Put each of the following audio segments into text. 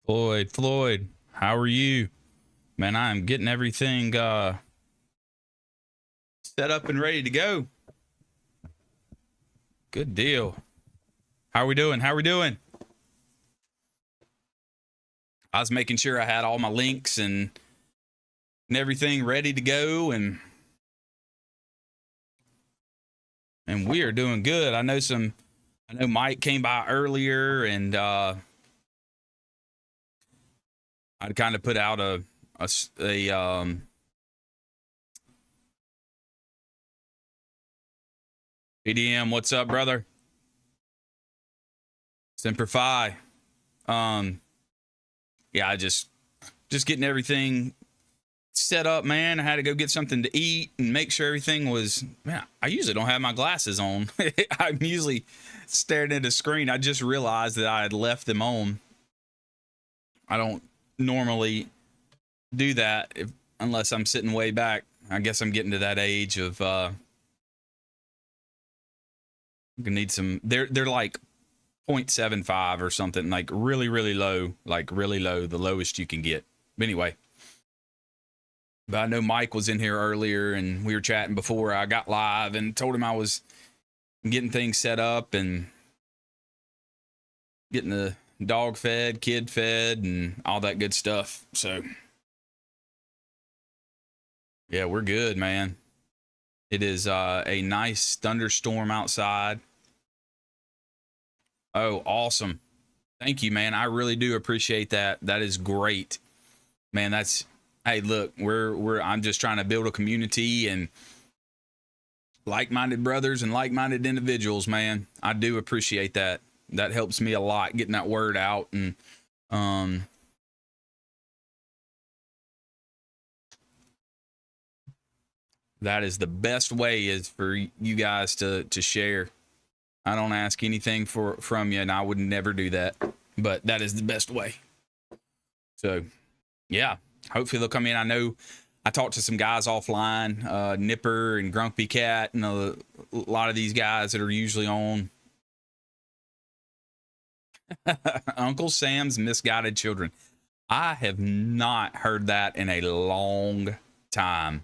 Floyd, how are you? Man, I am getting everything set up and ready to go. Good deal. How are we doing? How are we doing? I was making sure I had all my links and everything ready to go and we are doing good. I know Mike came by earlier and I'd kind of put out a PDM, what's up, brother? Semper Fi. Yeah, I just getting everything set up, man. I had to go get something to eat and make sure everything was, man, I usually don't have my glasses on. I'm usually staring at a screen. I just realized that I had left them on. I don't normally do that unless I'm sitting way back. I guess I'm getting to that age of gonna need some, they're like 0.75 or something, like really low, the lowest you can get. But anyway, but I know Mike was in here earlier and we were chatting before I got live and told him I was getting things set up and getting the dog fed, kid fed, and all that good stuff. So yeah, we're good, man. It is a nice thunderstorm outside. Oh, awesome. Thank you, man. I really do appreciate that. That is great, man. That's, hey, look, I'm just trying to build a community and like-minded brothers and like-minded individuals, man. I do appreciate that. That helps me a lot, getting that word out. And that is the best way, is for you guys to share. I don't ask anything from you, and I would never do that, but that is the best way. So yeah, hopefully they'll come in. I know I talked to some guys offline, Nipper and Grumpy Cat, and a lot of these guys that are usually on. Uncle Sam's Misguided Children. I have not heard that in a long time.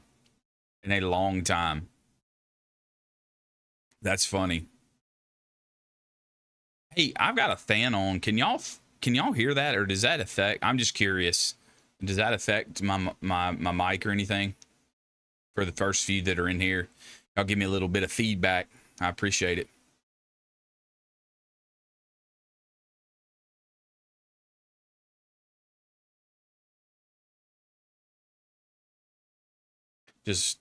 That's funny. Hey, I've got a fan on. Can y'all hear that, or does that affect? I'm just curious. Does that affect my mic or anything? For the first few that are in here, y'all give me a little bit of feedback. I appreciate it. Just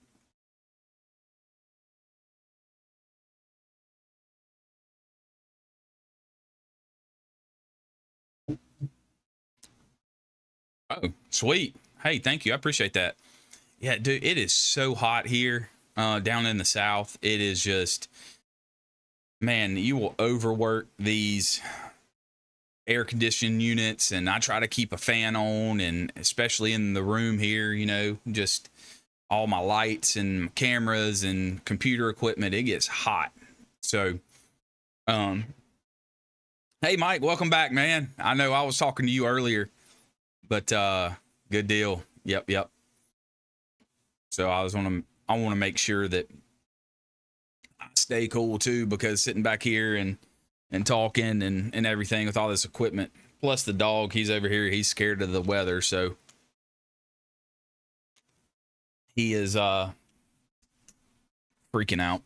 oh, sweet. Hey, thank you. I appreciate that. Yeah, dude, it is so hot here down in the South. It is just, man, you will overwork these air conditioning units, and I try to keep a fan on, and especially in the room here, you know, just all my lights and cameras and computer equipment, it gets hot. So, hey, Mike, welcome back, man. I know I was talking to you earlier, but good deal. Yep. So I want to make sure that I stay cool too, because sitting back here and talking and everything with all this equipment, plus the dog, he's over here, he's scared of the weather, so he is freaking out.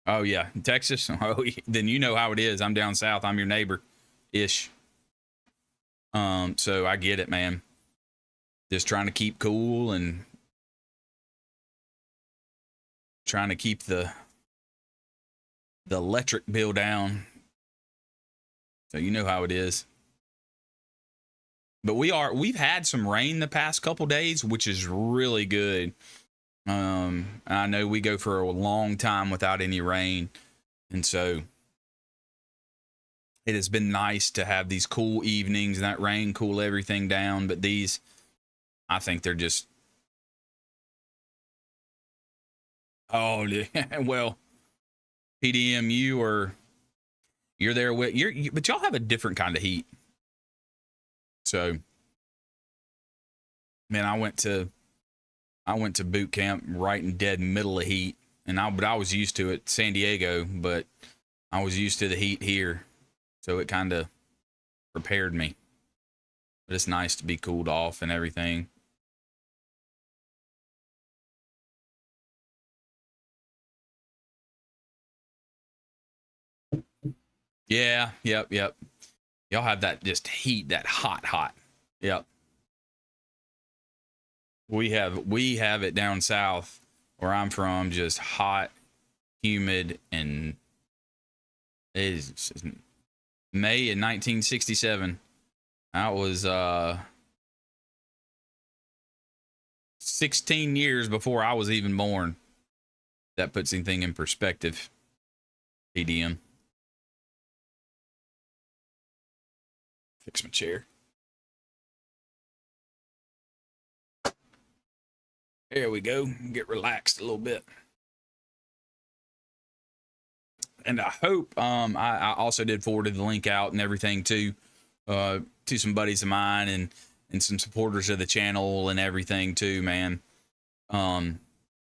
Oh yeah, in Texas. Oh, then you know how it is. I'm down south. I'm your neighbor ish. So I get it, man. Just trying to keep cool and trying to keep the electric bill down. So you know how it is. But we've had some rain the past couple days, which is really good. I know we go for a long time without any rain, and so it has been nice to have these cool evenings and that rain cool everything down. But these, I think they're just, oh, well, PDM, you're there with but y'all have a different kind of heat. So, man, I went to boot camp right in dead middle of heat, but I was used to it, San Diego, but I was used to the heat here, so it kind of prepared me. But it's nice to be cooled off and everything. Yeah, yep, yep. Y'all have that just heat, that hot. Yep. We have it down south where I'm from, just hot, humid, and it is May in 1967. That was 16 years before I was even born. That puts anything in perspective. PDM. Fix my chair. There we go. Get relaxed a little bit. And I hope I also did forward the link out and everything to some buddies of mine and some supporters of the channel and everything too, man.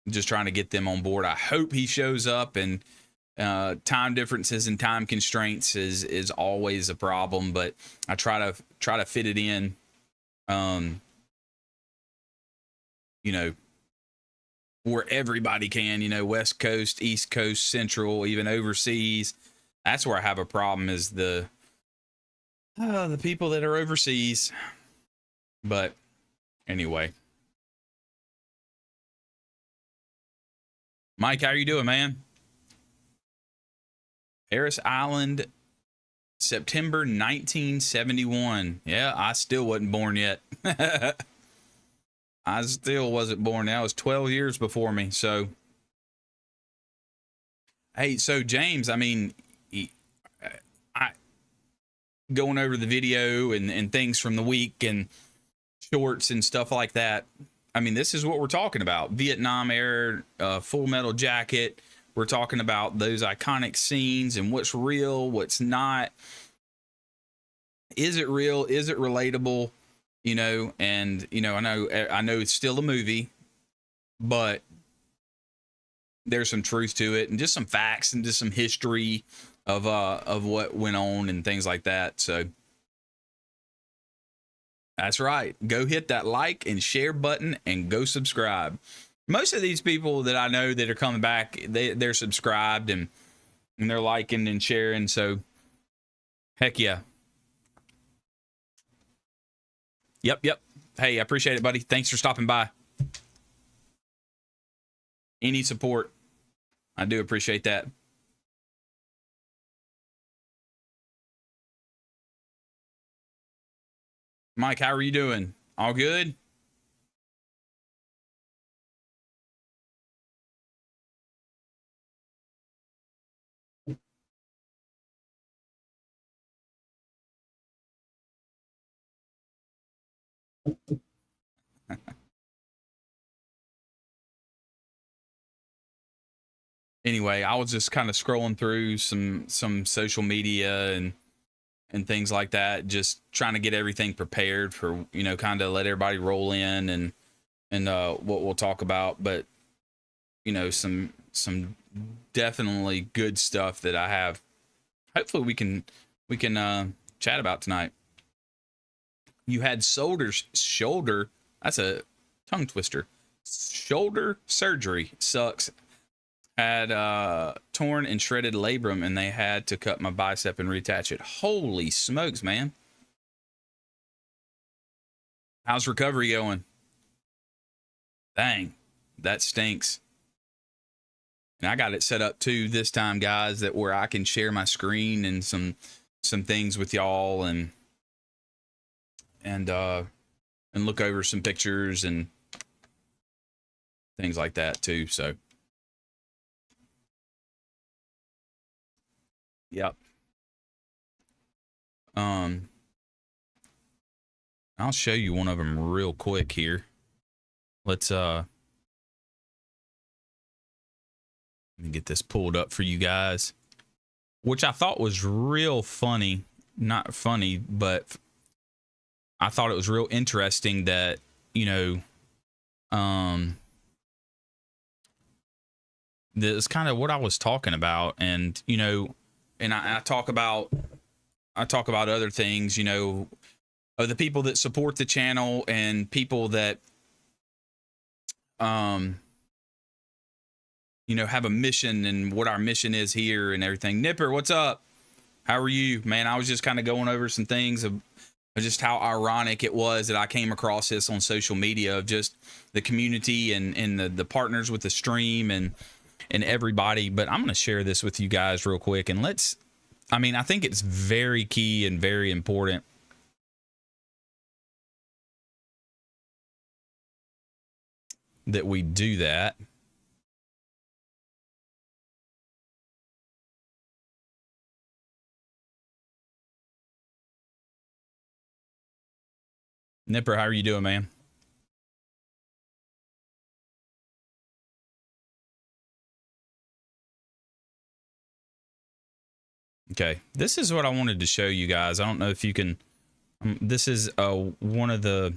Just trying to get them on board. I hope he shows up, and time differences and time constraints is always a problem, but I try to fit it in, you know, where everybody can, you know, West Coast, East Coast, Central, even overseas. That's where I have a problem, is the people that are overseas. But anyway, Mike, how are you doing, man? Harris Island, September 1971. Yeah, I still wasn't born yet. I still wasn't born. That was 12 years before me. So, hey, so James, I mean, I going over the video and things from the week and shorts and stuff like that. I mean, this is what we're talking about. Vietnam era, Full Metal Jacket. We're talking about those iconic scenes and what's real, what's not. Is it real? Is it relatable? You know, and you know, I know it's still a movie, but there's some truth to it, and just some facts and just some history of what went on and things like that. So that's right. Go hit that like and share button and go subscribe. Most of these people that I know that are coming back, they're subscribed and they're liking and sharing. So heck yeah. Yep. Hey, I appreciate it, buddy. Thanks for stopping by. Any support, I do appreciate that. Mike, how are you doing? All good? Anyway, I was just kind of scrolling through some social media and things like that, just trying to get everything prepared for, you know, kind of let everybody roll in and what we'll talk about. But you know, some definitely good stuff that I have. Hopefully we can chat about tonight. You had shoulder. That's a tongue twister. Shoulder surgery sucks. Had torn and shredded labrum, and they had to cut my bicep and reattach it. Holy smokes, man! How's recovery going? Dang, that stinks. And I got it set up too this time, guys, that where I can share my screen and some things with y'all and look over some pictures and things like that too. So, yep. I'll show you one of them real quick here. Let's let me get this pulled up for you guys, which I thought was real funny. Not funny, but I thought it was real interesting that, you know, that's kind of what I was talking about. And, you know, and I talk about other things, you know, of the people that support the channel and people that, you know, have a mission and what our mission is here and everything. Nipper, what's up? How are you, man? I was just kind of going over some things of just how ironic it was that I came across this on social media, of just the community and the partners with the stream and everybody. But I'm going to share this with you guys real quick, and I think it's very key and very important that we do that. Nipper, how are you doing, man? Okay, this is what I wanted to show you guys. I don't know if you can. This is one of the.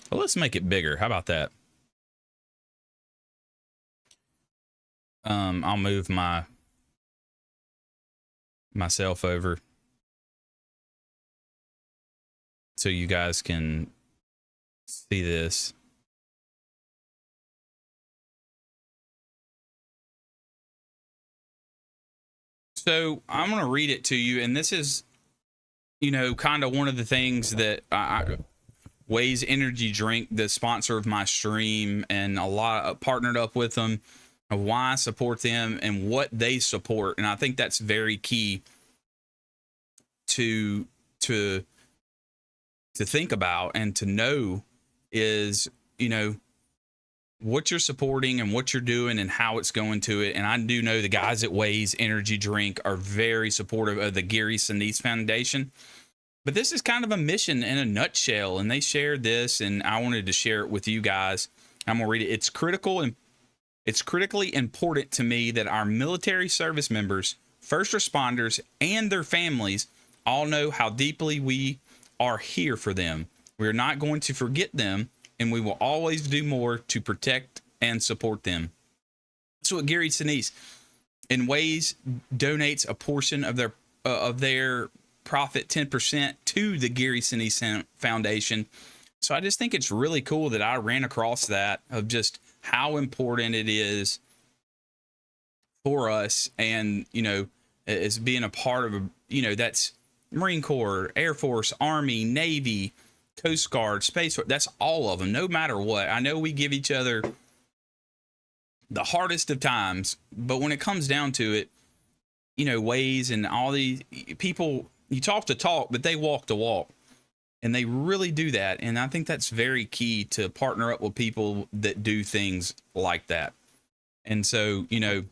Well, let's make it bigger. How about that? I'll move myself over so you guys can see this. So I'm going to read it to you, and this is, you know, kind of one of the things that Waze Energy Drink, the sponsor of my stream, and a lot partnered up with them, of why I support them and what they support. And I think that's very key to think about and to know is, you know, what you're supporting and what you're doing and how it's going to it. And I do know the guys at Waze Energy Drink are very supportive of the Gary Sinise Foundation. But this is kind of a mission in a nutshell, and they shared this, and I wanted to share it with you guys. I'm gonna read it. It's critically important to me that our military service members, first responders, and their families all know how deeply we are here for them. We're not going to forget them, and we will always do more to protect and support them. That's what Gary Sinise in Waze donates a portion of their profit, 10%, to the Gary Sinise Foundation. So I just think it's really cool that I ran across that, of just how important it is for us, and, you know, as being a part of, you know, that's Marine Corps, Air Force, Army, Navy, Coast Guard, Space Force. That's all of them, no matter what. I know we give each other the hardest of times, but when it comes down to it, you know, Waze and all these people, you talk the talk, but they walk the walk, and they really do that. And I think that's very key, to partner up with people that do things like that. And so, you know,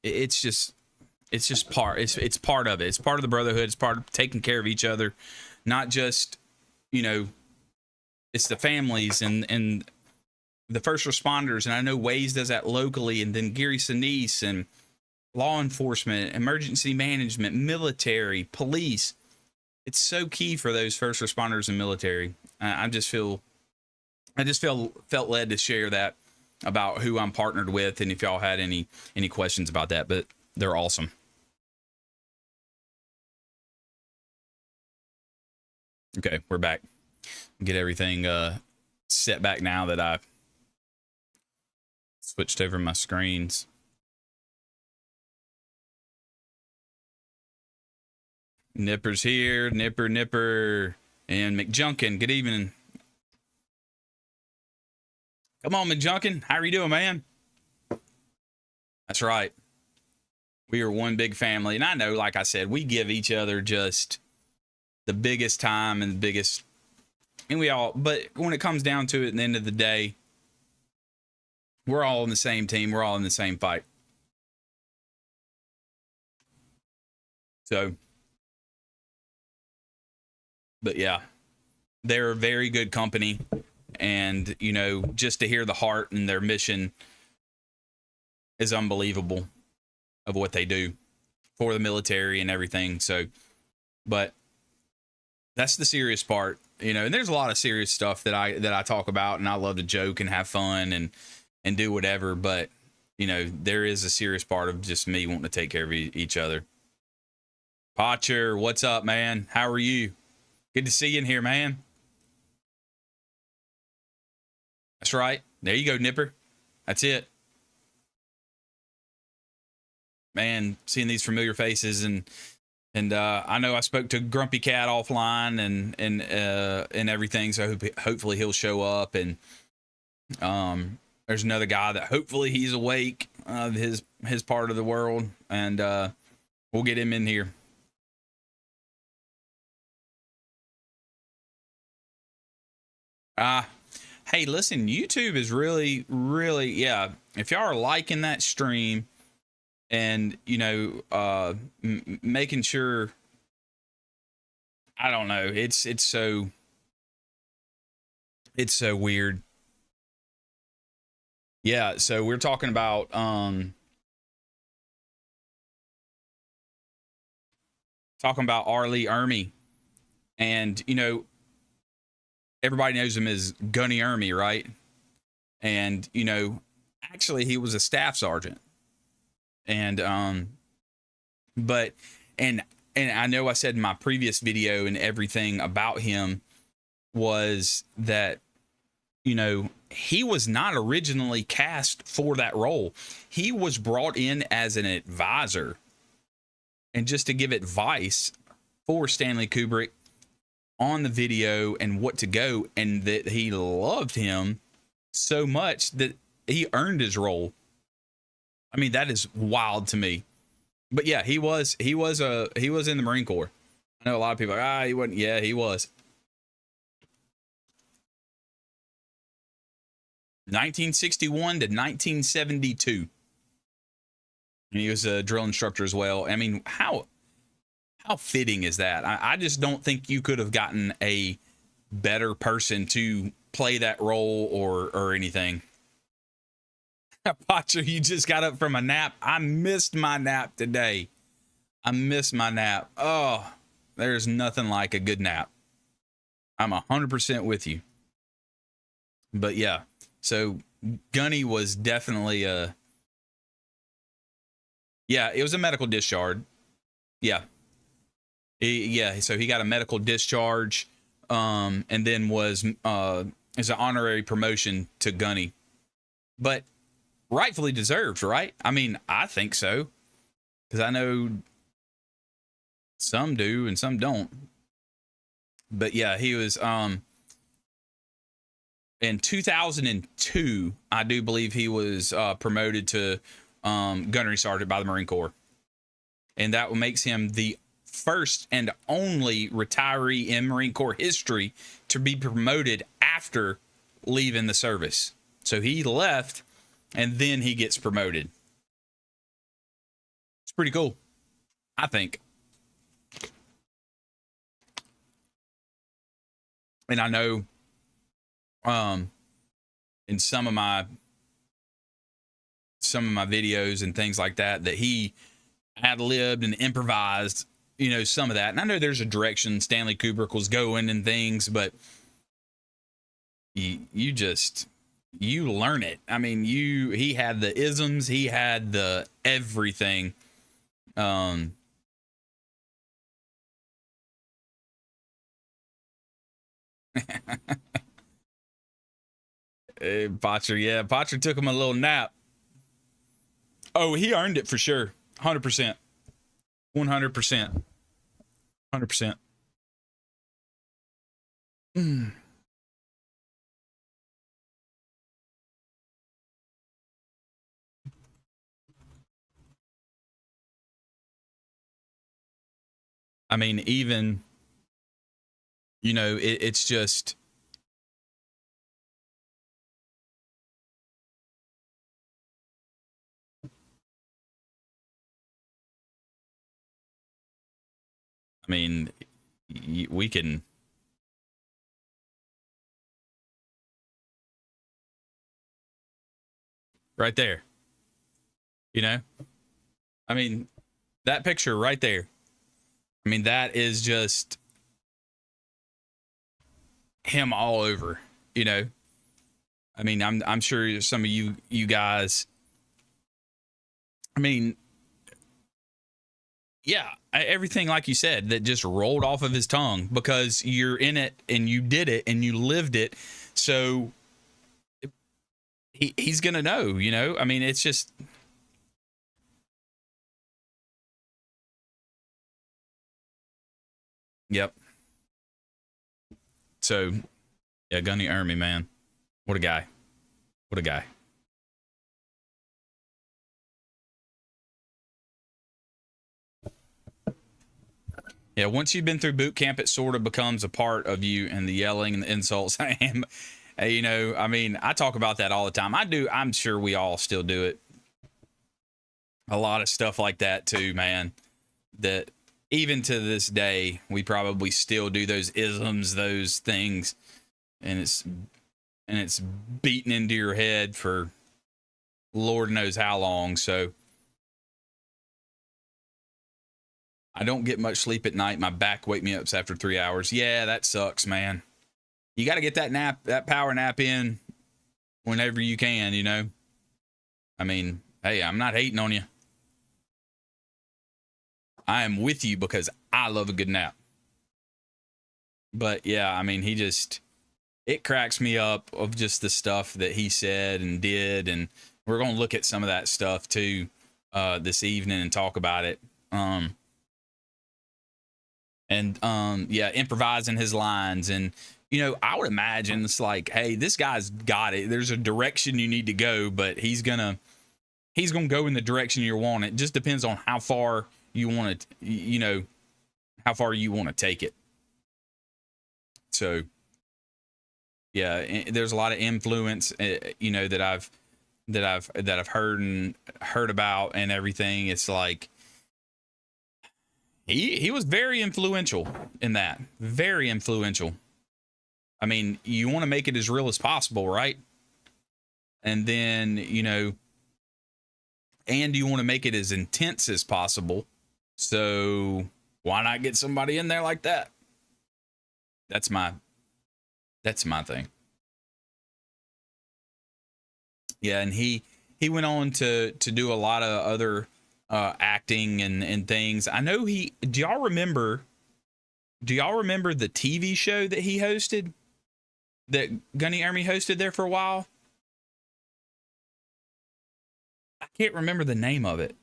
it's just part of it. It's part of the brotherhood. It's part of taking care of each other, not just, you know, it's the families and the first responders. And I know Waze does that locally, and then Gary Sinise and law enforcement, emergency management, military, police. It's so key for those first responders and military. I just felt led to share that about who I'm partnered with, and if y'all had any questions about that. But they're awesome. Okay, we're back. Get everything set back now that I switched over my screens. Nipper's here. Nipper. And McJunkin, good evening. Come on, McJunkin. How are you doing, man? That's right. We are one big family. And I know, like I said, we give each other just the biggest time and the biggest, and but when it comes down to it, at the end of the day, we're all in the same team. We're all in the same fight. So, but yeah, they're a very good company. And, you know, just to hear the heart and their mission is unbelievable of what they do. for the military and everything. So, but that's the serious part, you know. And there's a lot of serious stuff that I talk about, and I love to joke and have fun and do whatever. But you know, there is a serious part of just me wanting to take care of each other. Potcher, what's up, man? How are you? Good to see you in here, man. That's right. There you go, Nipper. That's it. Man, seeing these familiar faces and I know I spoke to Grumpy Cat offline and everything, so hopefully he'll show up. And there's another guy that hopefully he's awake of his part of the world, and we'll get him in here. Hey, listen, YouTube is really, really, yeah. If y'all are liking that stream and, you know, making sure, I don't know, it's so weird. Yeah, so we're talking about R. Lee Ermey, and you know, everybody knows him as Gunny Ermey, right? And you know, actually he was a staff sergeant. And but and I know I said in my previous video and everything about him was that, you know, he was not originally cast for that role. He was brought in as an advisor and just to give advice for Stanley Kubrick on the video and what to go, and that he loved him so much that he earned his role. I mean, that is wild to me. But yeah, he was in the Marine Corps. I know a lot of people are like, he wasn't. Yeah, he was. 1961 to 1972. And he was a drill instructor as well. I mean, how fitting is that? I just don't think you could have gotten a better person to play that role or anything. Potcher, you just got up from a nap. I missed my nap today. I missed my nap. Oh, there's nothing like a good nap. I'm 100% with you. But yeah, so Gunny was definitely it was a medical discharge. Yeah. So he got a medical discharge, and then was as an honorary promotion to Gunny. But rightfully deserved, right? I mean, I think so, because I know some do and some don't. But yeah, he was in 2002, I do believe he was promoted to gunnery sergeant by the Marine Corps, and that makes him the first and only retiree in Marine Corps history to be promoted after leaving the service. So he left and then he gets promoted. It's pretty cool, I think. And I know in some of my videos and things like that he ad-libbed and improvised, you know, some of that. And I know there's a direction Stanley Kubrick was going and things, but you learn it. I mean, he had the isms, he had the everything. Potcher, Potcher took him a little nap. Oh, he earned it for sure. 100%. 100%. 100%. I mean, even, you know, it's just, I mean, we can, right there, you know, I mean, That picture right there. I mean, that is just him all over, you know. I mean, I'm sure some of you guys, I mean, yeah, everything like you said that just rolled off of his tongue because you're in it and you did it and you lived it. So he's going to know, you know. I mean, it's just yep. So, yeah, Gunny Hartman, man. What a guy. What a guy. Yeah, once you've been through boot camp, it sort of becomes a part of you, and the yelling and the insults. I am, you know, I mean, I talk about that all the time. I do. I'm sure we all still do it. A lot of stuff like that too, man. That even to this day, we probably still do those isms, those things, and it's beaten into your head for Lord knows how long. So I don't get much sleep at night. My back wake me up after 3 hours. Yeah, that sucks, man. You got to get that nap, that power nap in whenever you can, you know. I mean, hey, I'm not hating on you. I am with you because I love a good nap. But yeah, I mean, it cracks me up of just the stuff that he said and did. And we're going to look at some of that stuff too this evening and talk about it. Yeah, improvising his lines. And, you know, I would imagine it's like, hey, this guy's got it. There's a direction you need to go, but he's gonna go in the direction you want. It just depends on how far you want to, you know, how far you want to take it. So, yeah, there's a lot of influence, you know, that I've heard about and everything. It's like he was very influential in that. Very influential. I mean, you want to make it as real as possible, right? And then, you know, and you want to make it as intense as possible. So why not get somebody in there like that? That's my thing. Yeah, and he went on to do a lot of other acting and things. I know do y'all remember the TV show that he hosted? That Gunny Hartman hosted there for a while? I can't remember the name of it,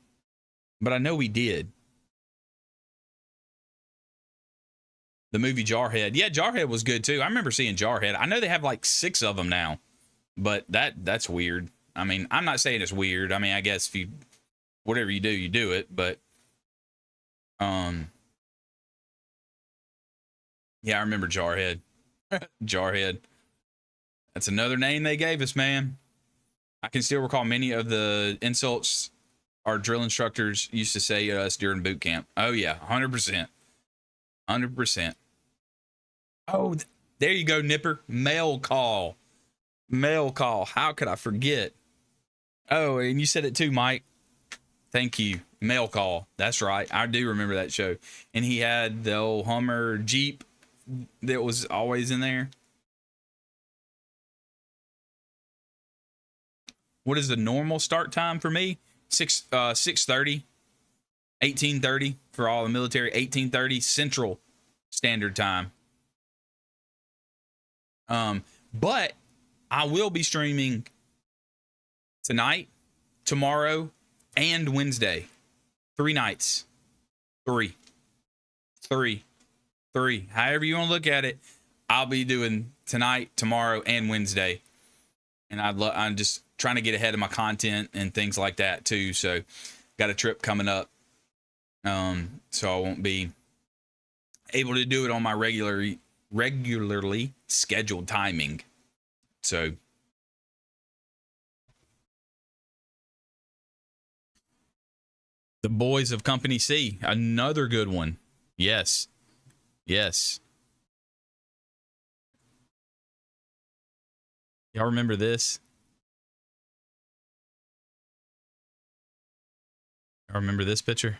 but I know we did. The movie Jarhead. Yeah, Jarhead was good too. I remember seeing Jarhead. I know they have like 6 of them now, but that's weird. I mean, I'm not saying it's weird. I mean, I guess if you whatever you do it, but yeah, I remember Jarhead. Jarhead. That's another name they gave us, man. I can still recall many of the insults our drill instructors used to say to us during boot camp. Oh yeah, 100%. 100%. Oh, there you go, Nipper. Mail call. Mail call. How could I forget? Oh, and you said it too, Mike. Thank you. Mail call. That's right. I do remember that show. And he had the old Hummer Jeep that was always in there. What is the normal start time for me? 6:30, 18:30 for all the military. 18:30 Central Standard Time. But I will be streaming tonight, tomorrow, and Wednesday. 3 nights. Three. However you want to look at it, I'll be doing tonight, tomorrow, and Wednesday. And I'm just trying to get ahead of my content and things like that too. So, got a trip coming up. So I won't be able to do it on my regularly scheduled timing. So the boys of Company C, another good one. Yes. Yes. Y'all remember this? Y'all remember this picture?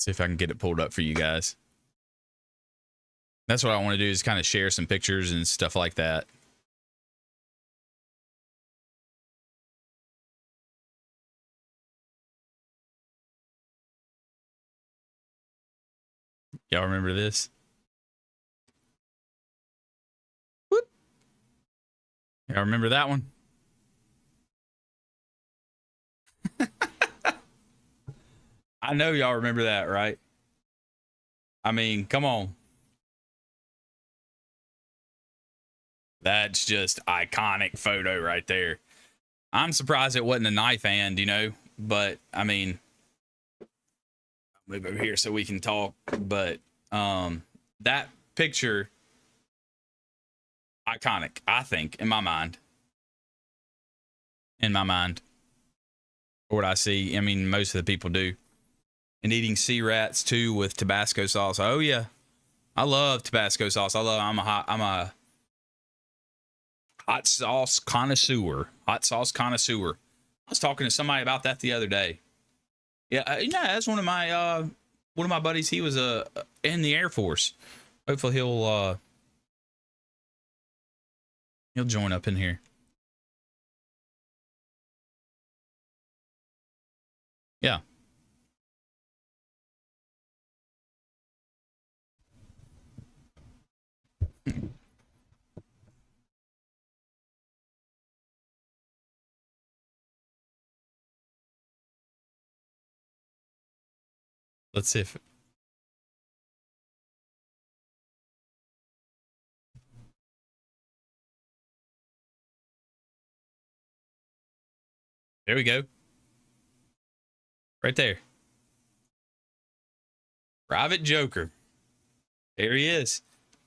See if I can get it pulled up for you guys. That's what I want to do, is kind of share some pictures and stuff like that. Y'all remember this? Whoop. Y'all remember that one? I know y'all remember that, right? I mean, come on. That's just iconic photo right there. I'm surprised it wasn't a knife hand, you know, but I mean, move over here so we can talk. But that picture, iconic, I think, in my mind. Or what I see, I mean, most of the people do. And eating sea rats too with Tabasco sauce. Oh yeah, I love Tabasco sauce. I'm a hot sauce connoisseur. Hot sauce connoisseur. I was talking to somebody about that the other day. Yeah, that's one of my buddies. He was in the Air Force. Hopefully he'll join up in here. Yeah. Let's see if. There we go. Right there. Private Joker. There he is.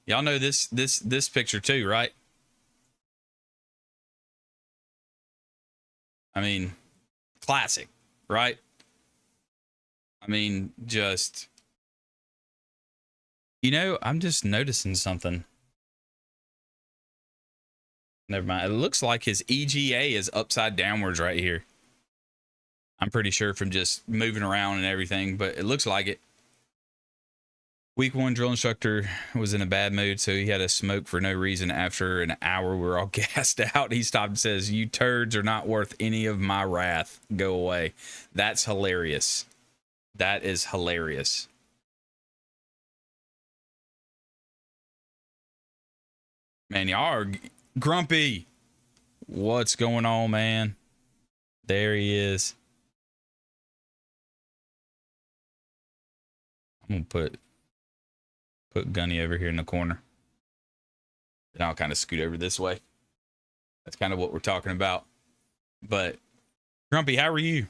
Y'all know this picture too, right? I mean, classic, right? I mean, just, you know, I'm just noticing something. Never mind. It looks like his EGA is upside downwards right here. I'm pretty sure from just moving around and everything, but it looks like it. Week 1 drill instructor was in a bad mood, so he had a smoke for no reason. After an hour, we were all gassed out. He stopped and says, "You turds are not worth any of my wrath. Go away." That's hilarious. That is hilarious. Man, y'all are grumpy. What's going on, man? There he is. I'm gonna put Gunny over here in the corner. Then I'll kind of scoot over this way. That's kind of what we're talking about. But Grumpy, how are you?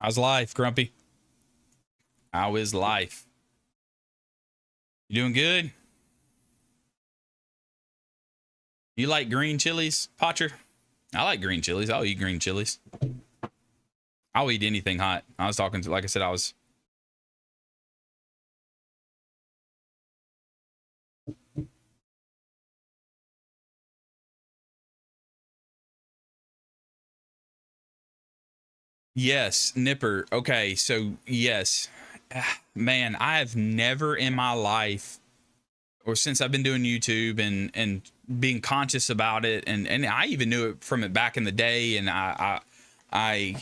How's life, Grumpy? How is life? You doing good? You like green chilies, Potcher? I like green chilies. I'll eat green chilies. I'll eat anything hot. I was talking to, like I said, Yes, Nipper. Okay, so yes. Man, I have never in my life, or since I've been doing YouTube and being conscious about it, and I even knew it from it back in the day, and I am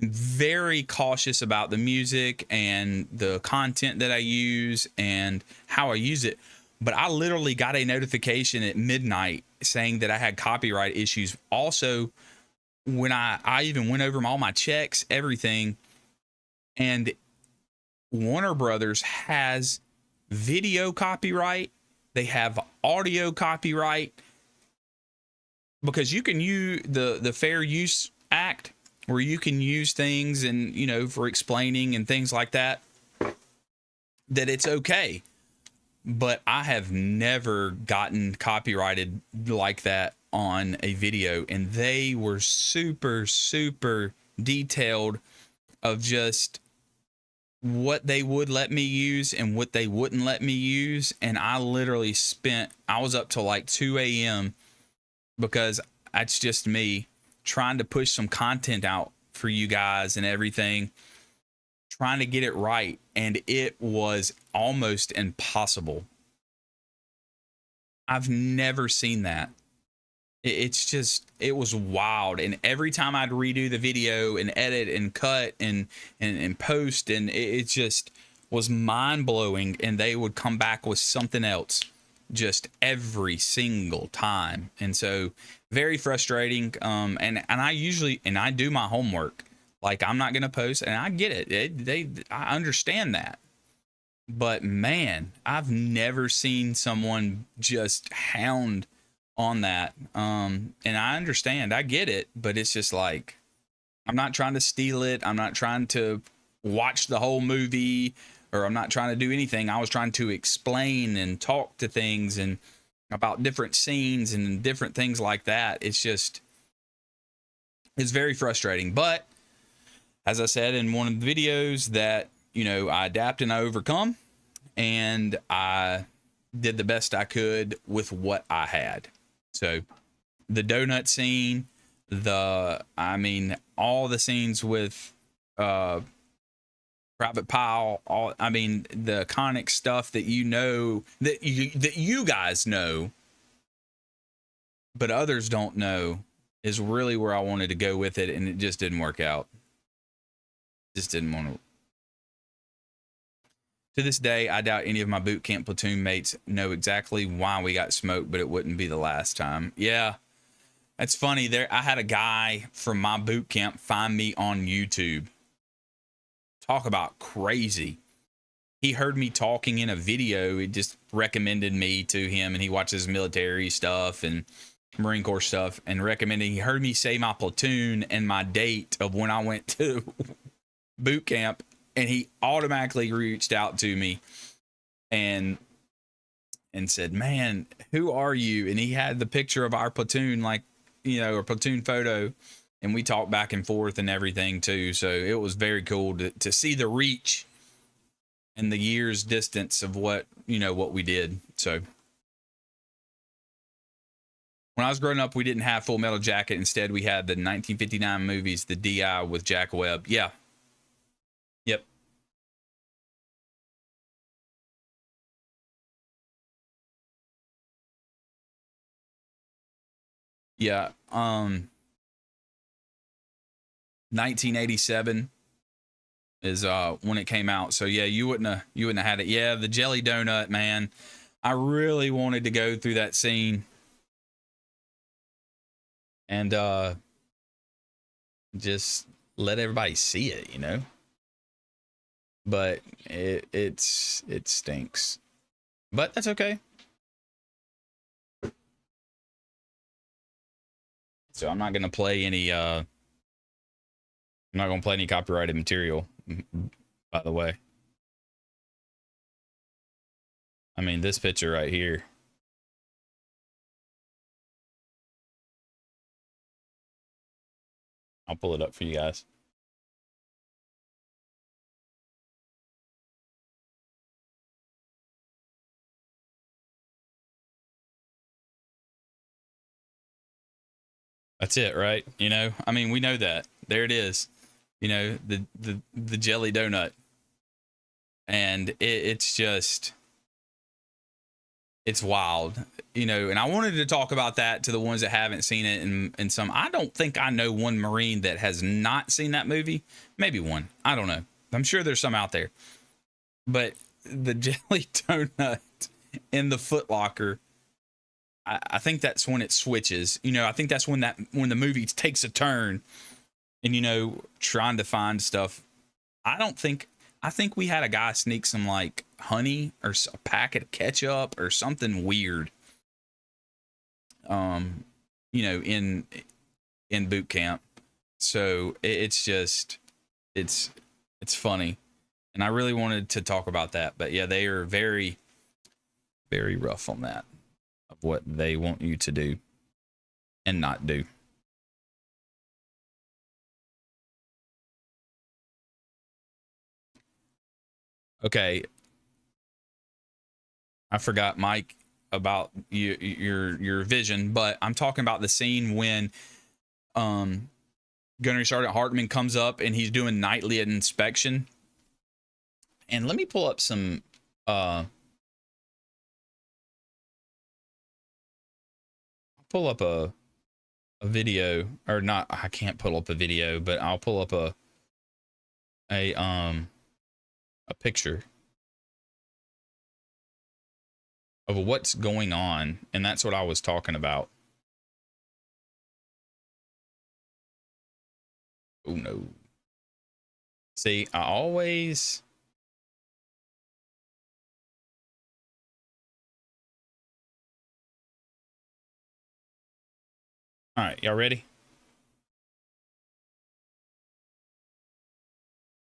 very cautious about the music and the content that I use and how I use it. But I literally got a notification at midnight saying that I had copyright issues. Also, when I even went over all my checks, everything, and Warner Brothers has video copyright, they have audio copyright, because you can use the Fair Use Act, where you can use things and, you know, for explaining and things like that, that it's okay. But I have never gotten copyrighted like that on a video, and they were super detailed of just what they would let me use and what they wouldn't let me use. And I literally I was up till like 2 a.m. because that's just me, trying to push some content out for you guys and everything, trying to get it right, and it was almost impossible. I've never seen that. It's just, it was wild. And every time I'd redo the video and edit and cut and post, and it just was mind blowing. And they would come back with something else just every single time. And so very frustrating. And I do my homework. Like, I'm not going to post, and I get it. I understand that. But man, I've never seen someone just hound on that. And I understand, I get it, but it's just like, I'm not trying to steal it. I'm not trying to watch the whole movie, or I'm not trying to do anything. I was trying to explain and talk to things and about different scenes and different things like that. It's just, it's very frustrating. But as I said in one of the videos, that, I adapt and I overcome, and I did the best I could with what I had. So the donut scene, all the scenes with Private Pile, the iconic stuff that that you guys know, but others don't know, is really where I wanted to go with it, and it just didn't work out. Just didn't want to. To this day, I doubt any of my boot camp platoon mates know exactly why we got smoked, but it wouldn't be the last time. Yeah, that's funny. I had a guy from my boot camp find me on YouTube. Talk about crazy. He heard me talking in a video. He just recommended me to him, and he watches military stuff and Marine Corps stuff, and he heard me say my platoon and my date of when I went to boot camp, and he automatically reached out to me and said, "Man, who are you?" And he had the picture of our platoon, a platoon photo, and we talked back and forth and everything too. So it was very cool to see the reach and the years distance of what we did. So when I was growing up, we didn't have Full Metal Jacket. Instead, we had the 1959 movies, the DI with Jack Webb. Yeah. Yep. Yeah. 1987 is when it came out. So yeah, you wouldn't have had it. Yeah, the jelly donut, man. I really wanted to go through that scene and just let everybody see it, But it stinks. But that's okay. So I'm not gonna play any copyrighted material, by the way. I mean, this picture right here. I'll pull it up for you guys. That's it, right? We know that. There it is. The jelly donut. And it's just, it's wild, and I wanted to talk about that to the ones that haven't seen it. And some, I don't think I know one Marine that has not seen that movie. Maybe one. I don't know. I'm sure there's some out there. But the jelly donut in the Foot Locker, I think that's when it switches. I think that's when the movie takes a turn, and trying to find stuff. I think we had a guy sneak some like honey or a packet of ketchup or something weird. In boot camp. So it's just, it's funny, and I really wanted to talk about that. But yeah, they are very, very rough on that, of what they want you to do and not do. Okay. I forgot, Mike, about your vision, but I'm talking about the scene when Gunnery Sergeant Hartman comes up and he's doing nightly inspection. And let me pull up some pull up a video, or not. I can't pull up a video, but I'll pull up a picture of what's going on, and that's what I was talking about. Oh no. See, I always... All right, y'all ready?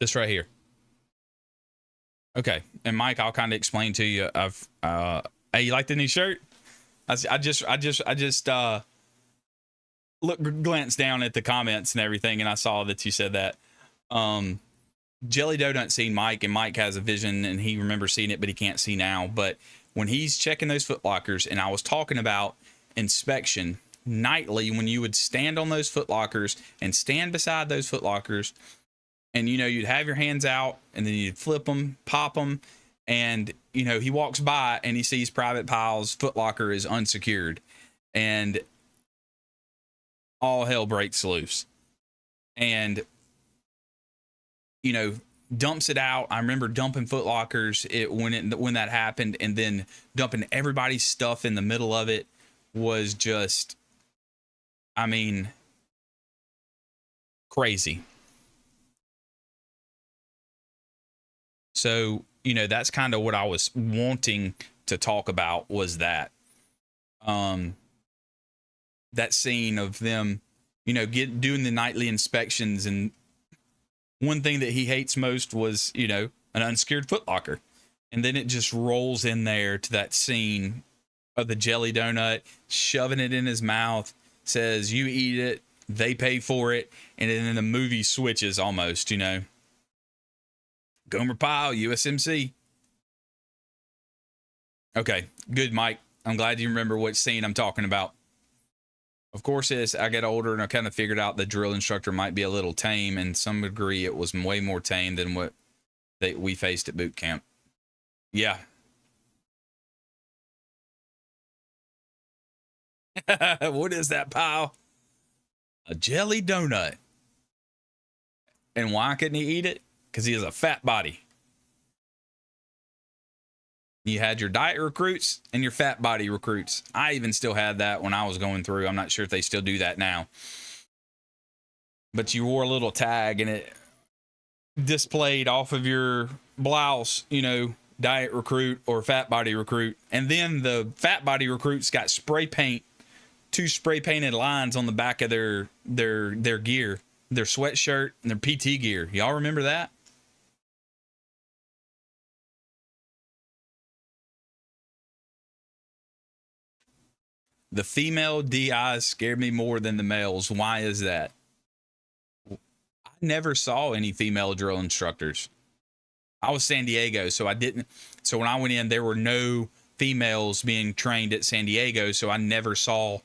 This right here. Okay, and Mike, I'll kind of explain to you. Hey, you like the new shirt? I just glanced down at the comments and everything, and I saw that you said that. Jelly Donut seen Mike, and Mike has a vision, and he remembers seeing it, but he can't see now. But when he's checking those foot lockers, and I was talking about inspection nightly, when you would stand on those foot lockers and stand beside those foot lockers, and you'd have your hands out, and then you'd flip them, pop them, and he walks by and he sees Private Pyle's foot locker is unsecured, and all hell breaks loose. And dumps it out. I remember dumping foot lockers when that happened, and then dumping everybody's stuff in the middle of it was just, I mean, crazy. So, that's kind of what I was wanting to talk about, was that, that scene of them, doing the nightly inspections. And one thing that he hates most was, an unsecured foot locker. And then it just rolls in there to that scene of the jelly donut, shoving it in his mouth, says, you eat it, they pay for it. And then the movie switches almost, Gomer Pyle, USMC. Okay, good, Mike. I'm glad you remember what scene I'm talking about. Of course, as I get older, and I kind of figured out the drill instructor might be a little tame, and some degree it was way more tame than what we faced at boot camp. Yeah. What is that, Pyle? A jelly donut. And why couldn't he eat it? Because he has a fat body. You had your diet recruits and your fat body recruits. I even still had that when I was going through. I'm not sure if they still do that now. But you wore a little tag, and it displayed off of your blouse, diet recruit or fat body recruit. And then the fat body recruits got spray paint, 2 spray painted lines on the back of their gear, their sweatshirt and their PT gear. Y'all remember that? The female DIs scared me more than the males. Why is that? I never saw any female drill instructors. I was San Diego, so I didn't. So when I went in, there were no females being trained at San Diego, so I never saw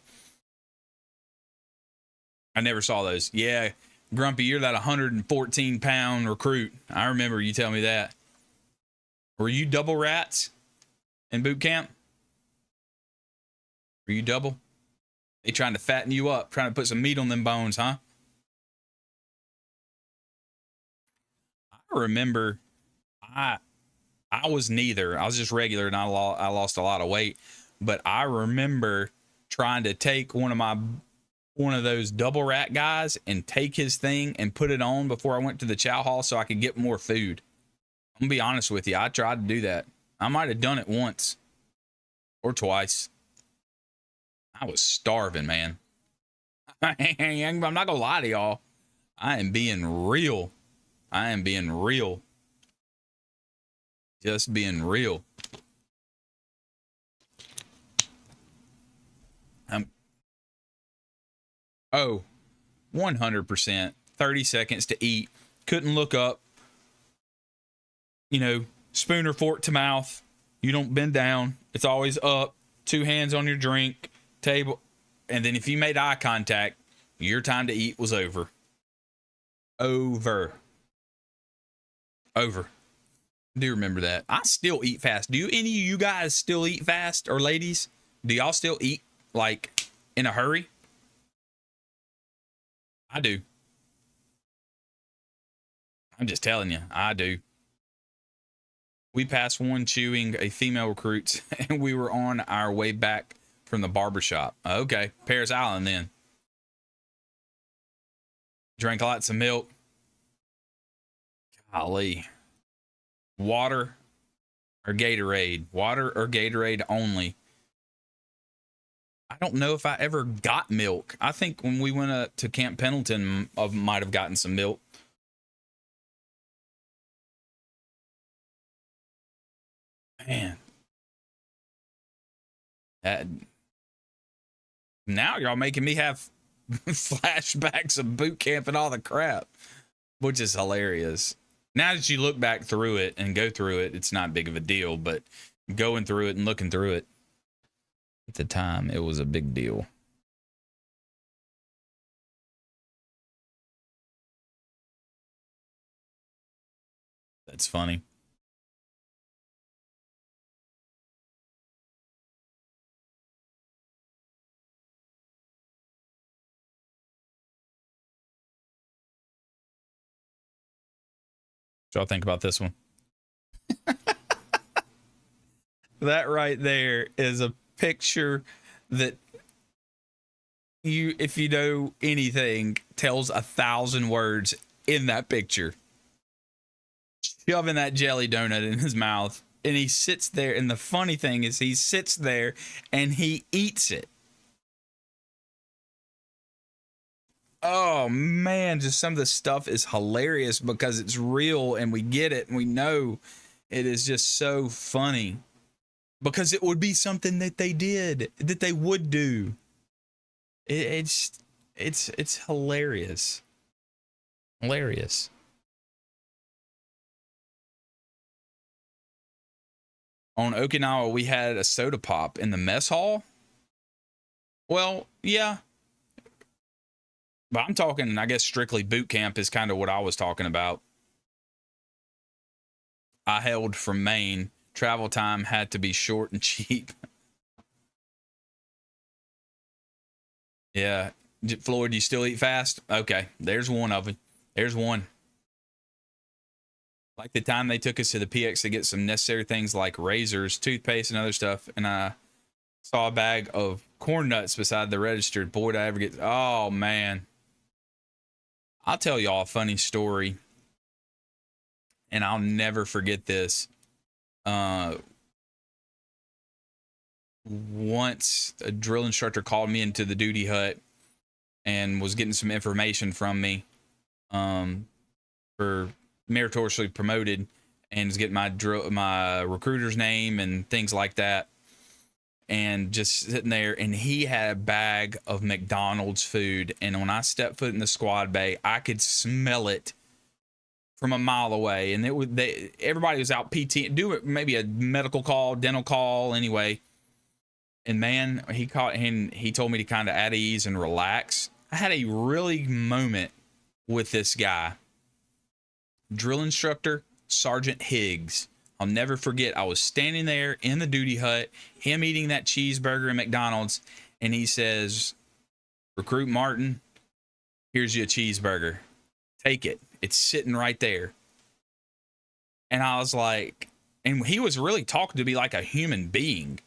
those. Yeah, Grumpy, you're that 114-pound recruit. I remember you telling me that. Were you double rats in boot camp? Were you double? They trying to fatten you up, trying to put some meat on them bones, huh? I remember I was neither. I was just regular, and I lost a lot of weight. But I remember trying to take one of those double rat guys and take his thing and put it on before I went to the chow hall so I could get more food. I'm gonna be honest with you. I tried to do that. I might have done it once or twice. I was starving, man. I'm not gonna lie to y'all. I am being real. Just being real. Oh, 100%. 30 seconds to eat. Couldn't look up. Spoon or fork to mouth. You don't bend down. It's always up. 2 hands on your drink, table. And then if you made eye contact, Your time to eat was over. Over. Over. I do remember that. I still eat fast. Do any of you guys still eat fast, or ladies? Do y'all still eat like in a hurry? I do. I'm just telling you, I do. We passed one chewing a female recruit, and we were on our way back from the barbershop. Okay, Paris Island then. Drank lots of milk. Golly. Water or Gatorade? Water or Gatorade only? I don't know if I ever got milk. I think when we went up to Camp Pendleton, I might have gotten some milk. Man. That, now y'all making me have flashbacks of boot camp and all the crap, which is hilarious. Now that you look back through it and go through it, it's not big of a deal, but going through it and looking through it, at the time, it was a big deal. That's funny. What y'all think about this one? That right there is a picture that you, if you know anything, tells 1,000 words in that picture. Shoving that jelly donut in his mouth, and he sits there, and the funny thing is he sits there and he eats it. Oh man, just some of the stuff is hilarious because it's real and we get it and we know it is just so funny because it would be something that they did, that they would do. It's hilarious. Hilarious. On Okinawa, we had a soda pop in the mess hall. Well, yeah, but I'm talking, I guess, strictly boot camp is kind of what I was talking about. I hailed from Maine. Travel time had to be short and cheap. Yeah. Floyd, you still eat fast? Okay. There's one of them. There's one. Like the time they took us to the PX to get some necessary things like razors, toothpaste, and other stuff. And I saw a bag of corn nuts beside the register. Boy, did I ever get. Oh, man. I'll tell y'all a funny story. And I'll never forget this. Once a drill instructor called me into the duty hut and was getting some information from me for meritoriously promoted, and was getting my recruiter's name and things like that, and just sitting there, and he had a bag of McDonald's food, and when I stepped foot in the squad bay, I could smell it from a mile away, and everybody was out PT, do maybe a medical call, dental call, anyway. And man, he told me to kind of at ease and relax. I had a really moment with this guy, drill instructor Sergeant Higgs. I'll never forget. I was standing there in the duty hut, him eating that cheeseburger at McDonald's, and he says, "Recruit Martin, here's your cheeseburger. Take it. It's sitting right there." And I was like, and he was really talking to me like a human being.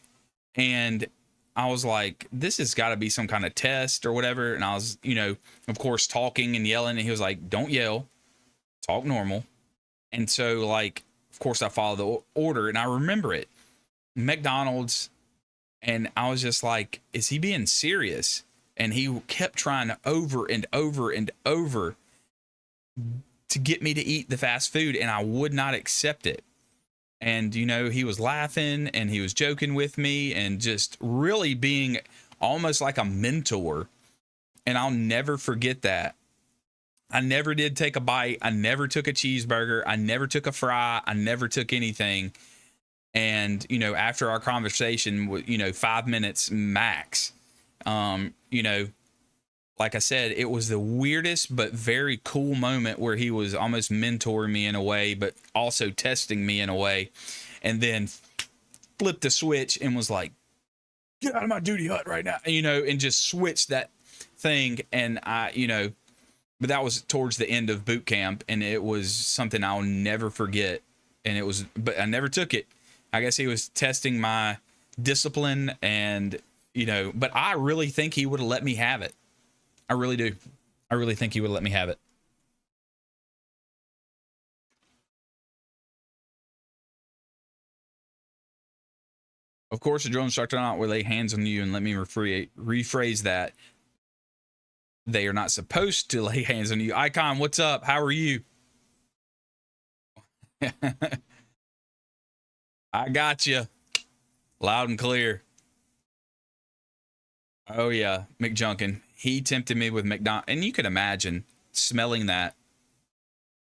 And I was like, this has got to be some kind of test or whatever. And I was, of course, talking and yelling. And he was like, "Don't yell, talk normal." And so, like, of course, I followed the order, and I remember it. McDonald's. And I was just like, is he being serious? And he kept trying to over and over and over to get me to eat the fast food, and I would not accept it. And, he was laughing and he was joking with me and just really being almost like a mentor. And I'll never forget that. I never did take a bite. I never took a cheeseburger. I never took a fry. I never took anything. And, after our conversation, 5 minutes max, like I said, it was the weirdest but very cool moment where he was almost mentoring me in a way, but also testing me in a way. And then flipped the switch and was like, get out of my duty hut right now, and just switched that thing. And but that was towards the end of boot camp, and it was something I'll never forget. But I never took it. I guess he was testing my discipline, and but I really think he would have let me have it. I really do. I really think he would let me have it. Of course, a drill instructor not will lay hands on you, and let me rephrase that. They are not supposed to lay hands on you. Icon, what's up? How are you? I got you. Loud and clear. Oh, yeah. McJunkin. He tempted me with McDonald's. And you could imagine smelling that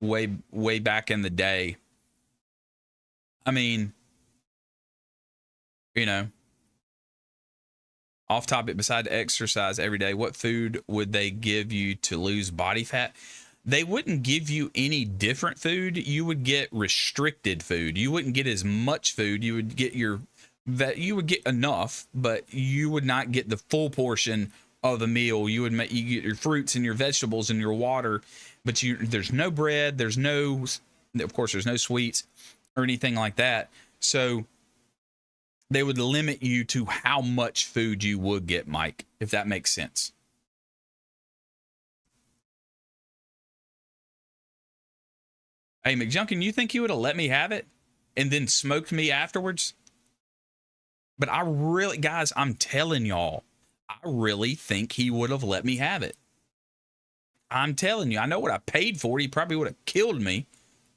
way back in the day. I mean, off topic, beside exercise every day, what food would they give you to lose body fat? They wouldn't give you any different food. You would get restricted food. You wouldn't get as much food. You would get you would get enough, but you would not get the full portion of the meal. You get your fruits and your vegetables and your water, but there's no bread. Of course, there's no sweets or anything like that. So they would limit you to how much food you would get, Mike, if that makes sense. Hey, McJunkin, you think you would have let me have it and then smoked me afterwards? But guys, I'm telling y'all, I really think he would have let me have it. I'm telling you, I know what I paid for it. He probably would have killed me,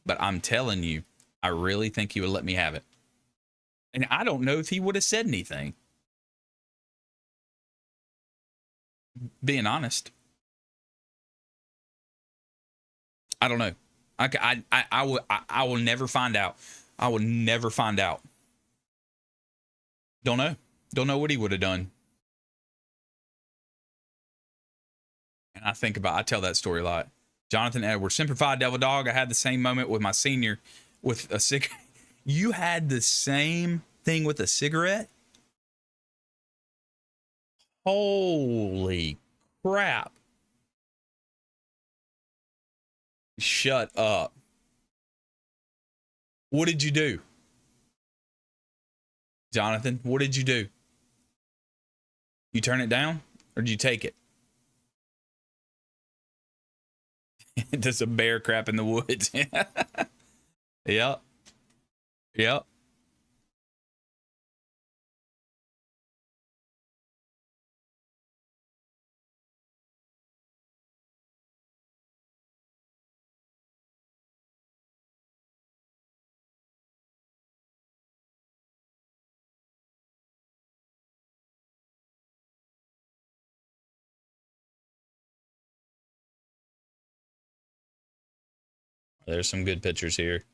but I'm telling you, I really think he would let me have it. And I don't know if he would have said anything. Being honest, I don't know. I will never find out. I will never find out. Don't know. Don't know what he would have done. And I tell that story a lot. Jonathan Edwards, Simplified Devil Dog. I had the same moment with my senior with a cigarette. You had the same thing with a cigarette? Holy crap. Shut up. What did you do? Jonathan, what did you do? You turn it down or did you take it? There's a bear crap in the woods. Yep. Yep. There's some good pictures here.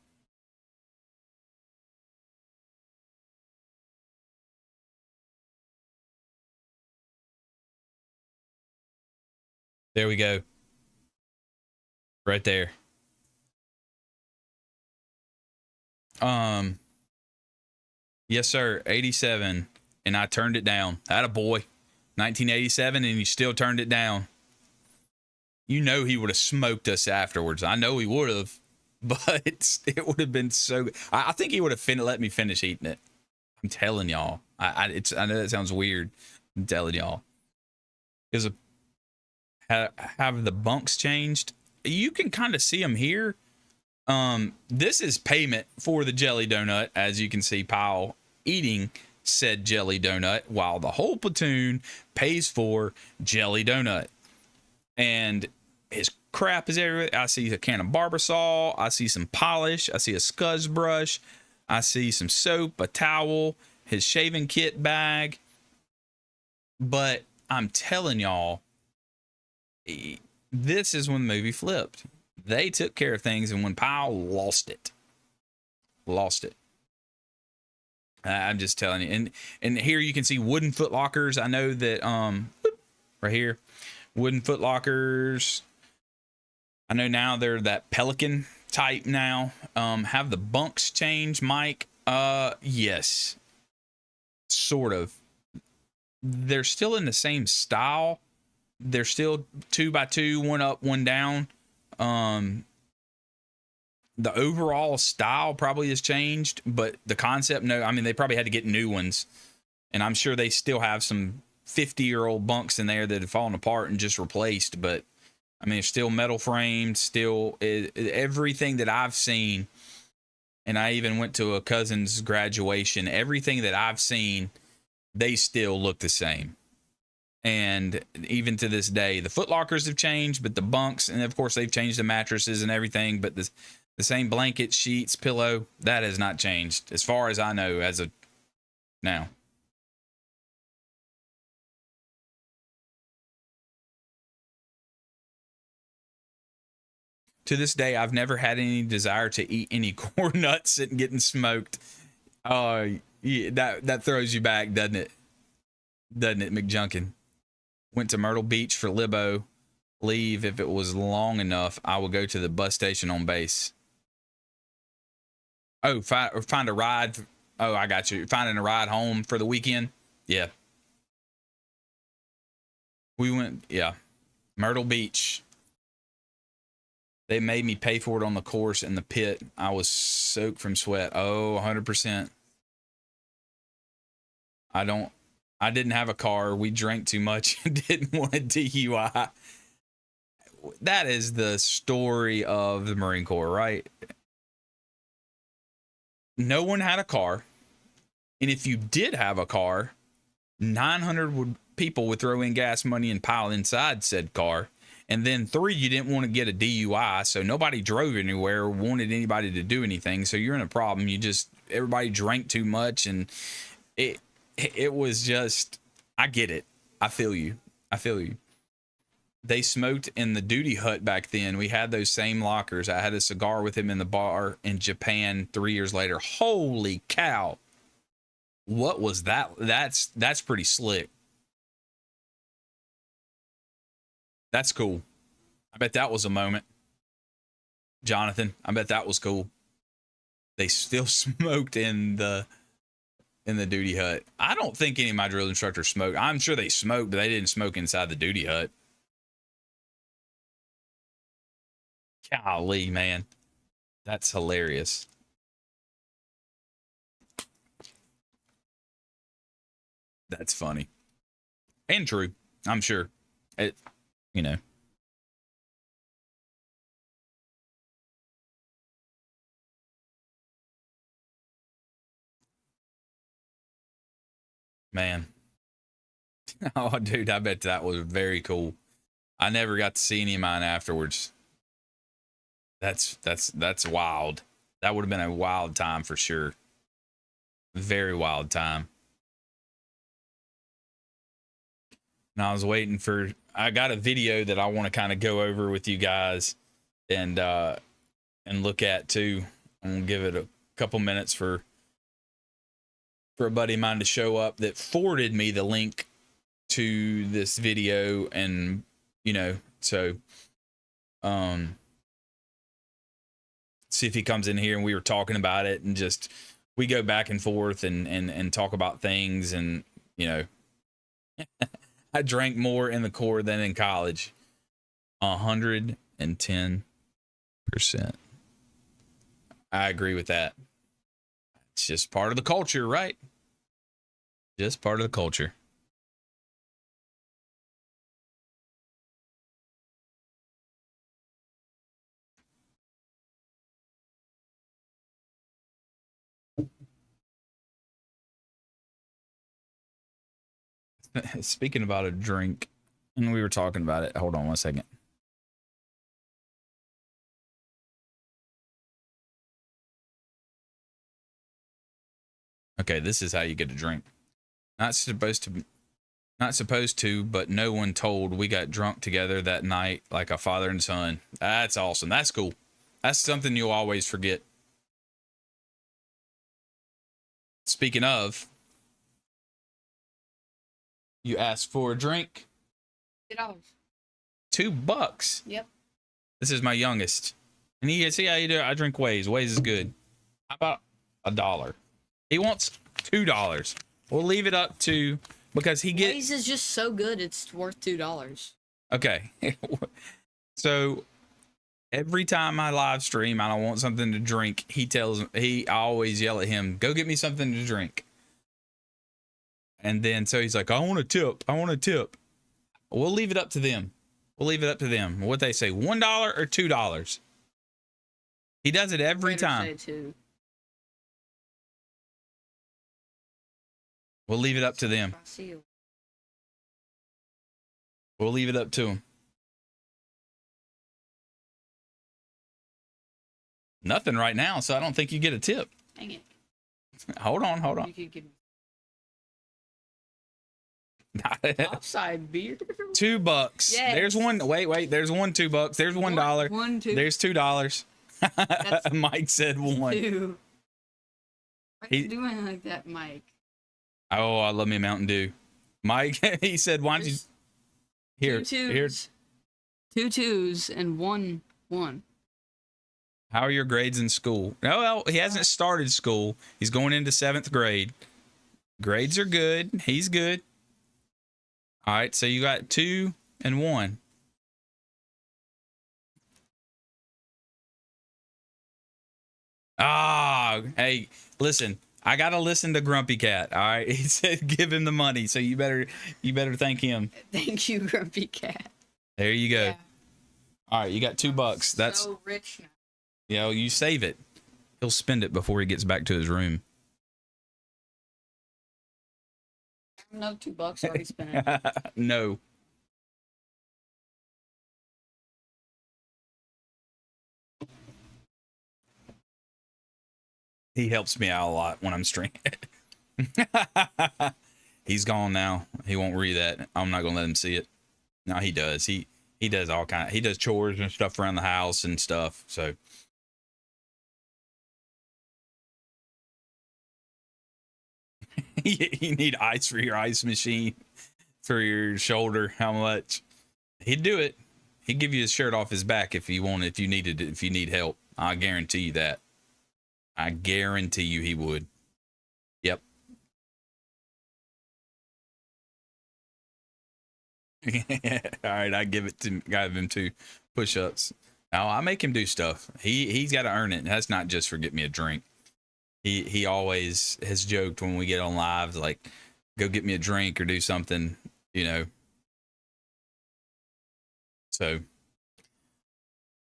There we go. Right there. Yes, sir. 87. And I turned it down. Atta boy. 1987, and you still turned it down. You know he would have smoked us afterwards. I know he would have, but it would have been so good. I think he would have let me finish eating it. I'm telling y'all. I know that sounds weird. I'm telling y'all. Is have the bunks changed? You can kind of see them here. This is payment for the jelly donut, as you can see Powell eating said jelly donut while the whole platoon pays for jelly donut. And his crap is everywhere. I see a can of Barbasol. I see some polish. I see a scuzz brush. I see some soap, a towel, his shaving kit bag. But I'm telling y'all, this is when the movie flipped. They took care of things, and when Powell lost it. I'm just telling you. And here you can see wooden foot lockers. I know that right here, Wooden foot lockers. I know now they're that Pelican type now. Have the bunks changed, Mike? Yes. Sort of. They're still in the same style. They're still 2x2, one up, one down. The overall style probably has changed, but the concept, no. I mean, they probably had to get new ones, and I'm sure they still have some 50-year-old bunks in there that have fallen apart and just replaced. But I mean, it's still metal framed, still everything that I've seen. And I even went to a cousin's graduation. Everything that I've seen, they still look the same. And even to this day, the foot lockers have changed, but the bunks, and of course they've changed the mattresses and everything, but the same blanket, sheets, pillow, that has not changed as far as I know as of now. To this day, I've never had any desire to eat any corn nuts and getting smoked. Yeah, that throws you back, doesn't it? Doesn't it, McJunkin? Went to Myrtle Beach for Libo. Leave if it was long enough. I will go to the bus station on base. Oh, find a ride. Oh, I got you. Finding a ride home for the weekend. Yeah. We went, yeah. Myrtle Beach. They made me pay for it on the course in the pit. I was soaked from sweat. Oh, 100%. I didn't have a car. We drank too much and didn't want a DUI. That is the story of the Marine Corps, right? No one had a car. And if you did have a car, 900 people would throw in gas money and pile inside said car. And then 3, you didn't want to get a DUI, so nobody drove anywhere or wanted anybody to do anything. So you're in a problem. Everybody drank too much, and it was just, I get it. I feel you. They smoked in the duty hut back then. We had those same lockers. I had a cigar with him in the bar in Japan 3 years later. Holy cow. What was that? That's pretty slick. That's cool. I bet that was a moment. Jonathan, I bet that was cool. They still smoked in the duty hut. I don't think any of my drill instructors smoked. I'm sure they smoked, but they didn't smoke inside the duty hut. Golly, man. That's hilarious. That's funny. And true, I'm sure. It, you know. Man. Oh, dude, I bet that was very cool. I never got to see any of mine afterwards. That's wild. That would have been a wild time for sure. Very wild time. And I was waiting for, I got a video that I want to kind of go over with you guys and look at too. I'm gonna give it a couple minutes for a buddy of mine to show up that forwarded me the link to this video, and so see if he comes in here, and we were talking about it, and just we go back and forth and talk about things, and I drank more in the Corps than in college. 110%. I agree with that. It's just part of the culture, right? Just part of the culture. Speaking about a drink, and we were talking about it. Hold on one second. Okay, this is how you get a drink. Not supposed to, but no one told. We got drunk together that night like a father and son. That's awesome. That's cool. That's something you'll always forget. Speaking of, you asked for a drink. Get off. $2. Yep. This is my youngest. And he says, yeah, you do. I drink Waze. Waze is good. How about $1? He wants $2. We'll leave it up to, because he gets. Waze is just so good, it's worth $2. Okay. So every time I live stream, I don't want something to drink. I always yell at him, go get me something to drink. And then, so he's like, I want a tip. I want a tip. We'll leave it up to them. We'll leave it up to them. What they say, $1 or $2? He does it every time. Say two. We'll leave it up to them. We'll leave it up to him. Nothing right now, so I don't think you get a tip. Dang it. Hold on. You could give me topside beer. $2. Yes. There's one. Wait. There's one $2. There's $1. One, two. There's $2. Mike said one. Two. Why are you doing like that, Mike? Oh, I love me a Mountain Dew. Mike, he said, why don't you... Here. 2 2s and 1 1. How are your grades in school? No, well, he hasn't started school. He's going into 7th grade. Grades are good. He's good. All right, so you got 2 and 1. Ah, hey, listen. I gotta listen to Grumpy Cat. All right, he said give him the money, so you better thank him. Thank you, Grumpy Cat. There you go. Yeah. All right, you got $2. That's so rich now. You know, you save it. He'll spend it before he gets back to his room. No, $2 already spent it. No. He helps me out a lot when I'm streaming. He's gone now. He won't read that. I'm not gonna let him see it. No, he does. He does all kind. He does chores and stuff around the house and stuff. So you need ice for your ice machine, for your shoulder. How much? He'd do it. He'd give you his shirt off his back if you want. If you needed it. If you need help, I guarantee you that. I guarantee you he would. Yep. All right, I give him 2 push-ups. Now I make him do stuff. He's got to earn it. That's not just for get me a drink. He always has joked when we get on live, like, go get me a drink or do something, you know. So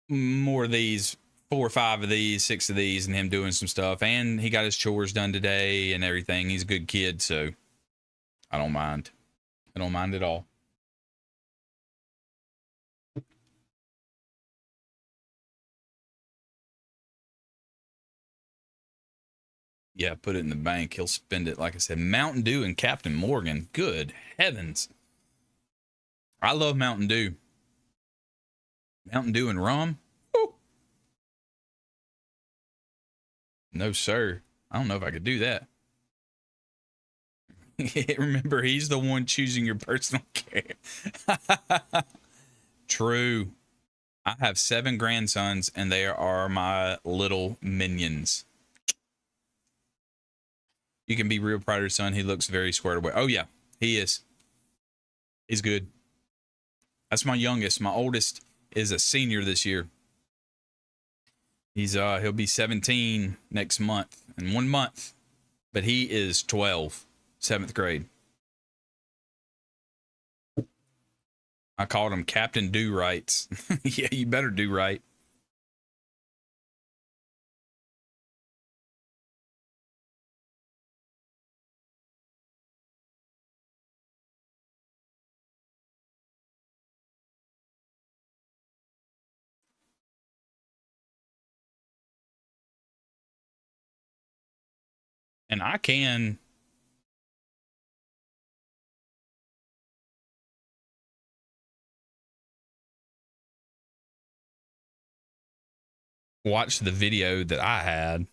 more of these. 4 or 5 of these, 6 of these, and him doing some stuff. And he got his chores done today and everything. He's a good kid, so I don't mind. I don't mind at all. Yeah, put it in the bank. He'll spend it, like I said. Mountain Dew and Captain Morgan. Good heavens. I love Mountain Dew. Mountain Dew and rum. No, sir. I don't know if I could do that. Remember, he's the one choosing your personal care. True. I have 7 grandsons, and they are my little minions. You can be real proud of your son. He looks very squared away. Oh, yeah, he is. He's good. That's my youngest. My oldest is a senior this year. He'll be 17 next month, in 1 month, but he is 12, 7th grade. I called him Captain Do Rights. Yeah, you better do right. And I can watch the video that I had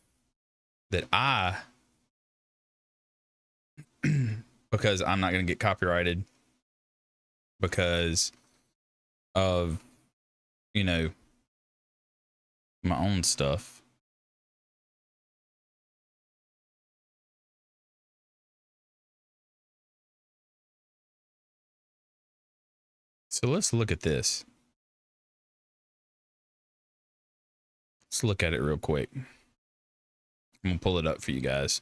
because I'm not going to get copyrighted, because of, you know, my own stuff. So let's look at this. Let's look at it real quick. I'm gonna pull it up for you guys.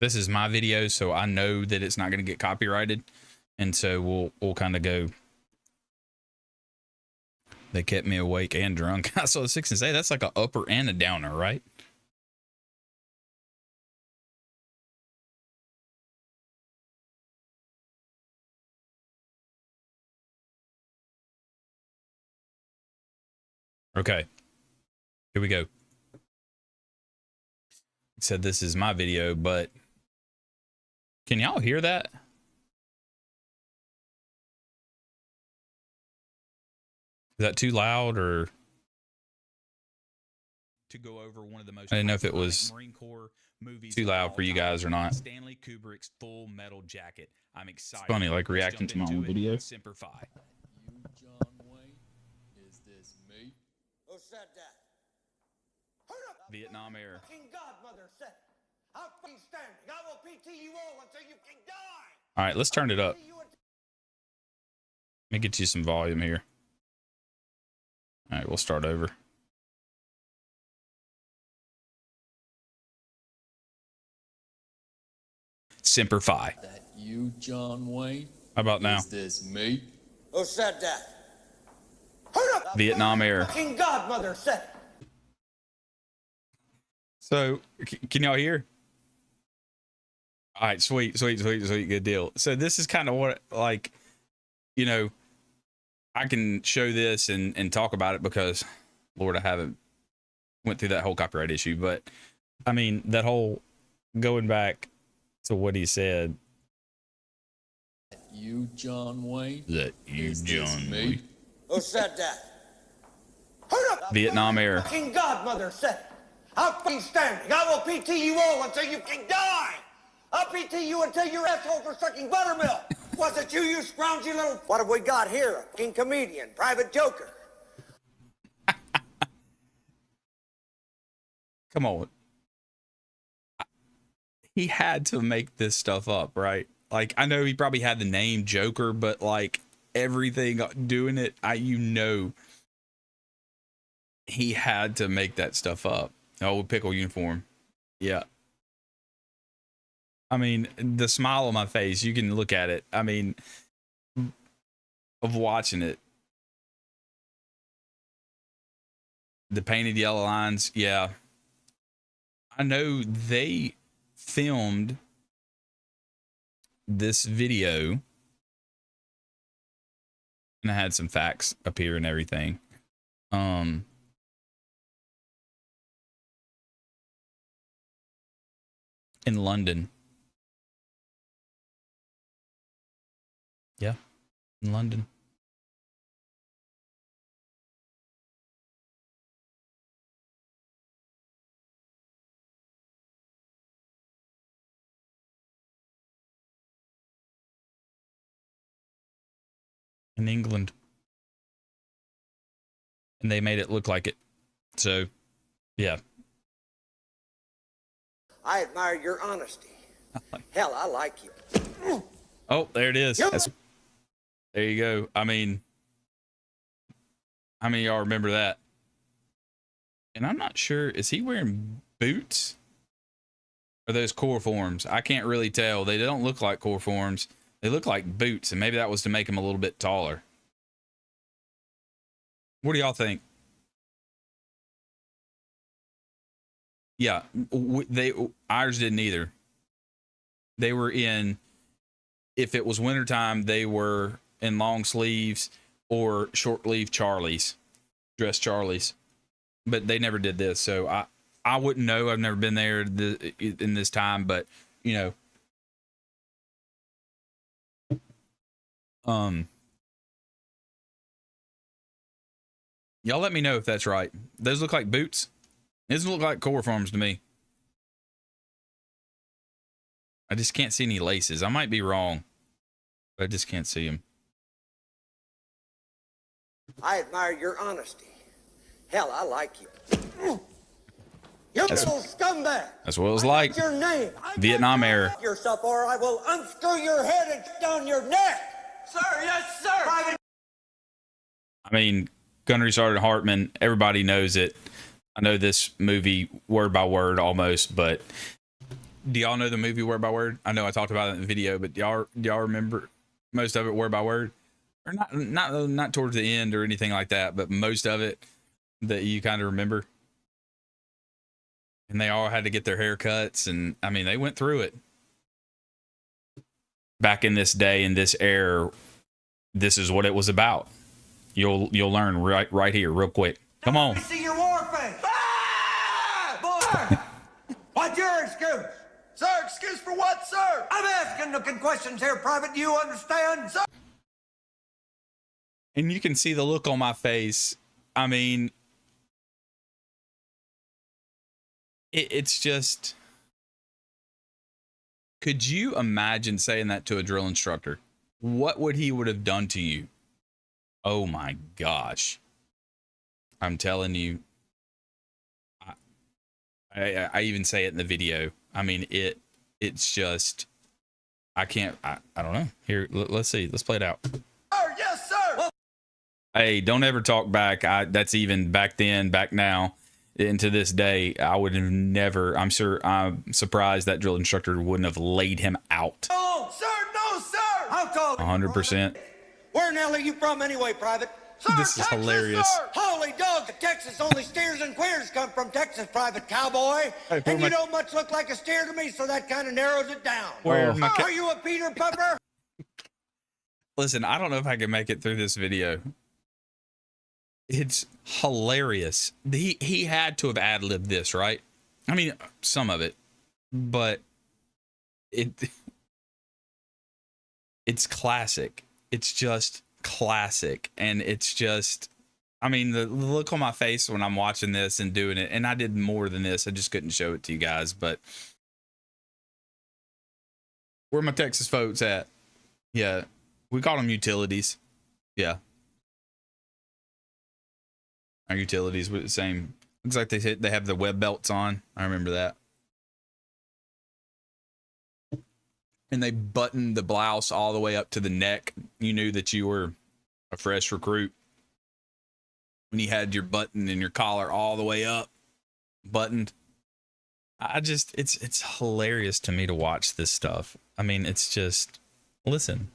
This is my video, so I know that it's not gonna get copyrighted, and so we'll kind of go. They kept me awake and drunk. I saw the 6 and 8. That's like an upper and a downer, right? Okay, here we go. It said this is my video, but can y'all hear that? Is that too loud, or to go over one of the most? I didn't know if it was Marine Corps movies too loud for you guys or not. Stanley Kubrick's Full Metal Jacket. I'm excited. It's funny, like reacting to my own video. Semper Fi. You, John Wayne? Is this me? Who said that? Who the Vietnam era. fucking godmother said it? I'm fucking standing. I will PT you all until you can die. All right, let's turn it up. Let me get you some volume here. All right, we'll start over. Semper Fi. That you, John Wayne? How about now? Is this me? Who said that? Who the Vietnam era. fucking godmother said it? So, can y'all hear? All right, sweet, good deal. So this is kind of what, like, you know, I can show this and talk about it because, Lord, I haven't went through that whole copyright issue. But, I mean, that whole going back to what he said. That you, John Wayne? That you, Is John this me? Wayne? Who said that? Who the Vietnam era. fucking godmother said it? I'm fucking standing. I will PT you all until you can die. I'll PT you until your assholes are sucking buttermilk. Was it you, you scroungy little... What have we got here? A fucking comedian, private joker. Come on. He had to make this stuff up, right? Like, I know he probably had the name Joker, but like everything doing it, he had to make that stuff up. Oh, pickle uniform. Yeah. I mean, the smile on my face, you can look at it. I mean, of watching it. The painted yellow lines, yeah. I know they filmed this video, and I had some facts up here and everything. In London. Yeah, in London. In England. And they made it look like it. So, yeah. I admire your honesty. Hell, I like you. Oh, there it is. There you go. I mean, how many of y'all remember that? And I'm not sure. Is he wearing boots? Or those core forms? I can't really tell. They don't look like core forms. They look like boots, and maybe that was to make him a little bit taller. What do y'all think? Yeah, ours didn't either. They were in, if it was wintertime, they were in long sleeves or short sleeve Charlies, dress Charlies. But they never did this, so I wouldn't know. I've never been there in this time, but you know, y'all let me know if that's right. Those look like boots. It doesn't look like core forms to me. I just can't see any laces. I might be wrong, but I just can't see them. I admire your honesty. Hell, I like you. You little scumbag. That's what it was like. What's your name? Vietnam era. Yourself, or I will unscrew your head and down your neck. Sir, yes, sir. Private. I mean, Gunny Hartman, everybody knows it. I know this movie word by word almost, but do y'all know the movie word by word? I know I talked about it in the video, but do y'all remember most of it word by word? Or not towards the end or anything like that, but most of it that you kind of remember. And they all had to get their haircuts, and I mean, they went through it. Back in this day, in this era, this is what it was about. You'll learn right here, real quick. Come on. Let me see your war face. Boy, what's your excuse? Sir, excuse for what, sir? I'm asking looking questions here, Private. Do you understand? Sir. And you can see the look on my face. I mean, it's just, could you imagine saying that to a drill instructor? What would he would have done to you? Oh my gosh. I'm telling you, I even say it in the video. I mean, it's just, I don't know. Here, let's see. Let's play it out. Sir, yes, sir. Hey, don't ever talk back. That's even back then, back now. Into this day, I would have never. I'm surprised that drill instructor wouldn't have laid him out. No, Sir, no, sir. how tall? 100%. Where in the hell are you from anyway, Private? Sir, This is Texas, hilarious. Sir. Holy dog, Texas, only steers and queers come from Texas, Private Cowboy. Hey, And my- you don't much look like a steer to me, so that kind of narrows it down. Where's my Are you a Peter Pupper? Listen, I don't know if I can make it through this video. It's hilarious. He had to have ad-libbed this, right? I mean, some of it, but it's classic. It's just classic, and it's just, I mean, the look on my face when I'm watching this and doing it, and I did more than this. I just couldn't show it to you guys, but where my Texas folks at? Yeah, we call them utilities. Yeah. Our utilities with the same. Looks like they have the web belts on. I remember that. And they buttoned the blouse all the way up to the neck. You knew that you were a fresh recruit when you had your button and your collar all the way up, buttoned. It's hilarious to me to watch this stuff. I mean, it's just, listen.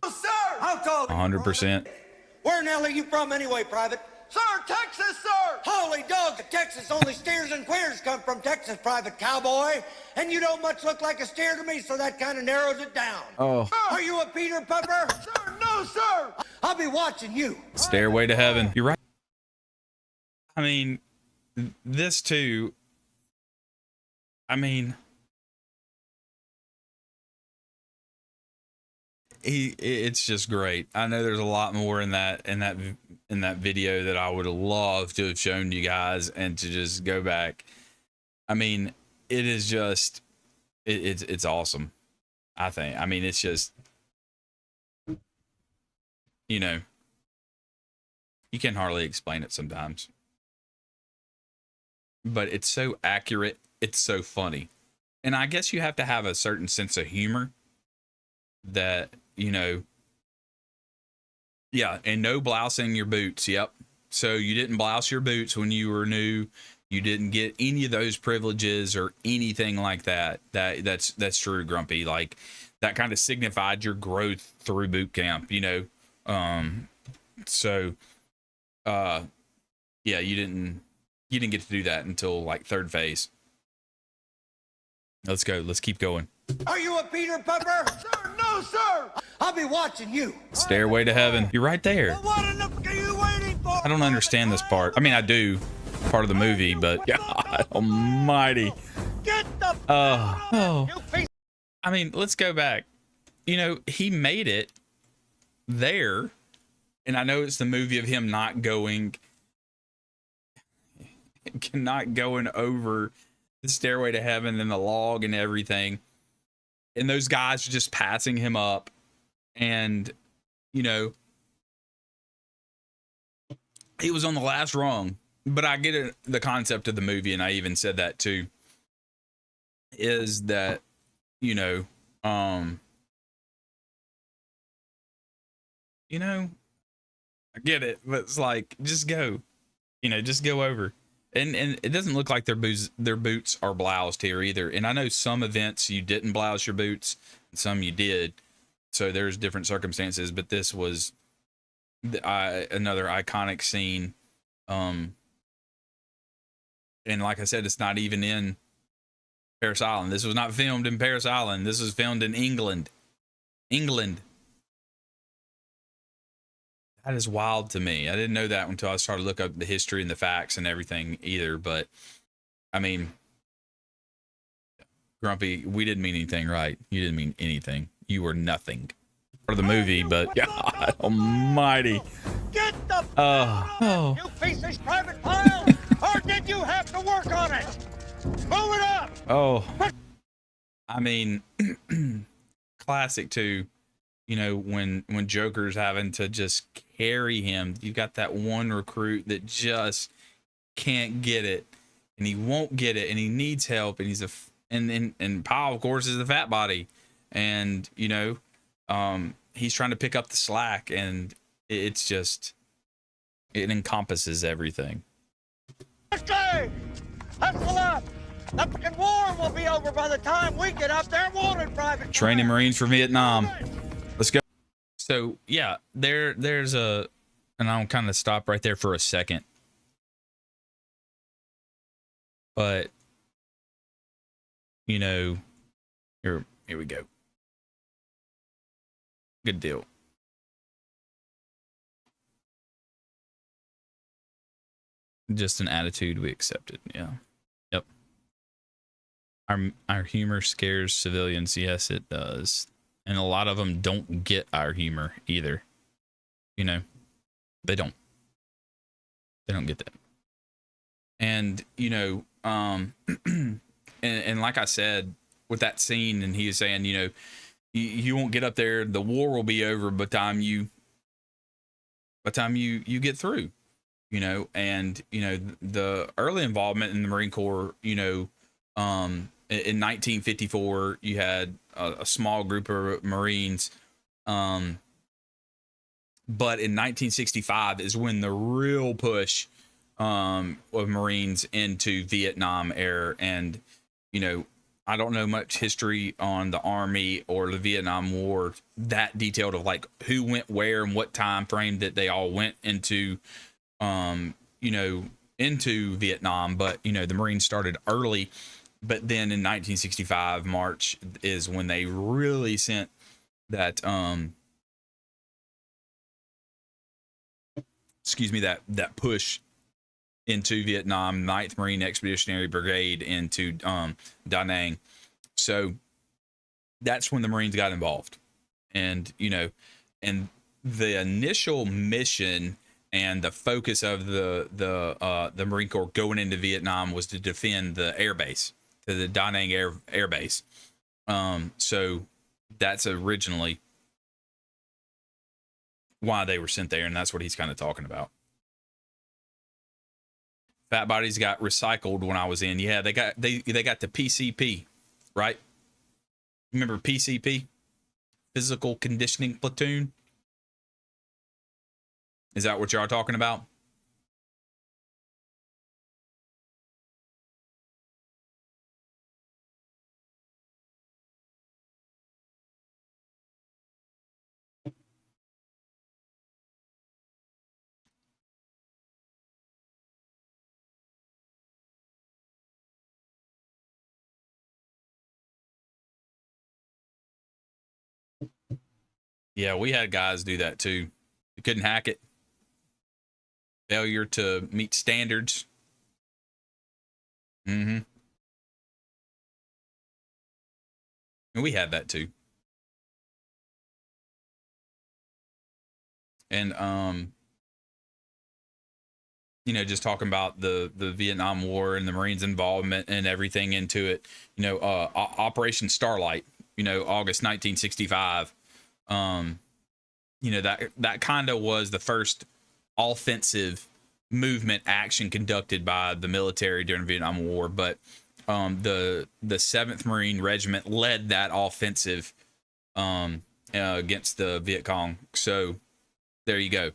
No, sir. How tall? 100%. Where in the hell are you from anyway, Private? Sir, Texas, sir. Holy dog, Texas, only steers and queers come from Texas, Private Cowboy. And you don't much look like a steer to me, so that kind of narrows it down. Oh. Are you a Peter Pupper? Sir, no, sir. I'll be watching you. Stairway to Heaven. You're right. I mean, this too. I mean, it's just great. I know there's a lot more in that video that I would have loved to have shown you guys and to just go back. I mean, it is just it's awesome. I think. I mean, it's just, you know, you can hardly explain it sometimes. But it's so accurate, it's so funny. And I guess you have to have a certain sense of humor that, you know, yeah, and no blousing your boots. Yep. So you didn't blouse your boots when you were new. You didn't get any of those privileges or anything like that. That's true, Grumpy. Like, that kind of signified your growth through boot camp, you know. Yeah, you didn't get to do that until like third phase. Let's go. Let's keep going. Are you a Peter Pupper? Sir, no, sir. I'll be watching you. Stairway to Heaven. You're right there. What in the fuck are you waiting for? I don't understand this part. I mean, I do, part of the movie, but God almighty. Get the Oh. you piece. I mean, let's go back. You know, he made it there, and I know it's the movie of him not going over the stairway to heaven and the log and everything, and those guys are just passing him up, and, you know, he was on the last rung. But I get it, the concept of the movie, and I even said that too, is that, you know, you know, I get it, but it's like, just go, just go over. And it doesn't look like their boots are bloused here either. And I know some events you didn't blouse your boots, and some you did. So there's different circumstances, but this was another iconic scene. And like I said, it's not even in Paris Island. This was not filmed in Paris Island. This was filmed in England. England. That is wild to me. I didn't know that until I started to look up the history and the facts and everything either. But, I mean, Grumpy, we didn't mean anything, right? You didn't mean anything. You were nothing. For the movie, but God almighty. Get the Oh. you piece of private pile! Or did you have to work on it? Move it up! Oh. I mean, classic too. When Joker's having to just carry him, you've got that one recruit that just can't get it, and he won't get it, and he needs help, and and Powell, of course, is the fat body, and he's trying to pick up the slack, and it's just, it encompasses everything. Stay! Hustle up! The fucking war will be over by the time we get up there, won't it, Private? Training Marines for Vietnam. Let's go. So yeah, there's and I'll kind of stop right there for a second. But here we go. Good deal. Just an attitude we accepted. Yeah. Yep. Our humor scares civilians. Yes, it does. And a lot of them don't get our humor either. They don't. They don't get that. And, and like I said, with that scene, and he was saying, you won't get up there. The war will be over by the time you get through, and, the early involvement in the Marine Corps, in 1954, you had a small group of Marines. But in 1965 is when the real push of Marines into Vietnam era. And, I don't know much history on the Army or the Vietnam War that detailed of like who went where and what time frame that they all went into, into Vietnam. But, the Marines started early. But then in 1965, March is when they really sent that, that push into Vietnam, 9th Marine Expeditionary Brigade into Da Nang. So that's when the Marines got involved. And, and the initial mission and the focus of the Marine Corps going into Vietnam was to defend the air base. To the Da Nang Air Base. So that's originally why they were sent there, and that's what he's kind of talking about. Fat bodies got recycled when I was in. Yeah, they got the PCP, right? Remember PCP? Physical Conditioning Platoon? Is that what y'all are talking about? Yeah, we had guys do that too. You couldn't hack it. Failure to meet standards. Mm-hmm. And we had that too. And just talking about the Vietnam War and the Marines' involvement and everything into it. Operation Starlight. August 1965. That kind of was the first offensive movement action conducted by the military during the Vietnam War, but the 7th Marine Regiment led that offensive against the Viet Cong. So there you go.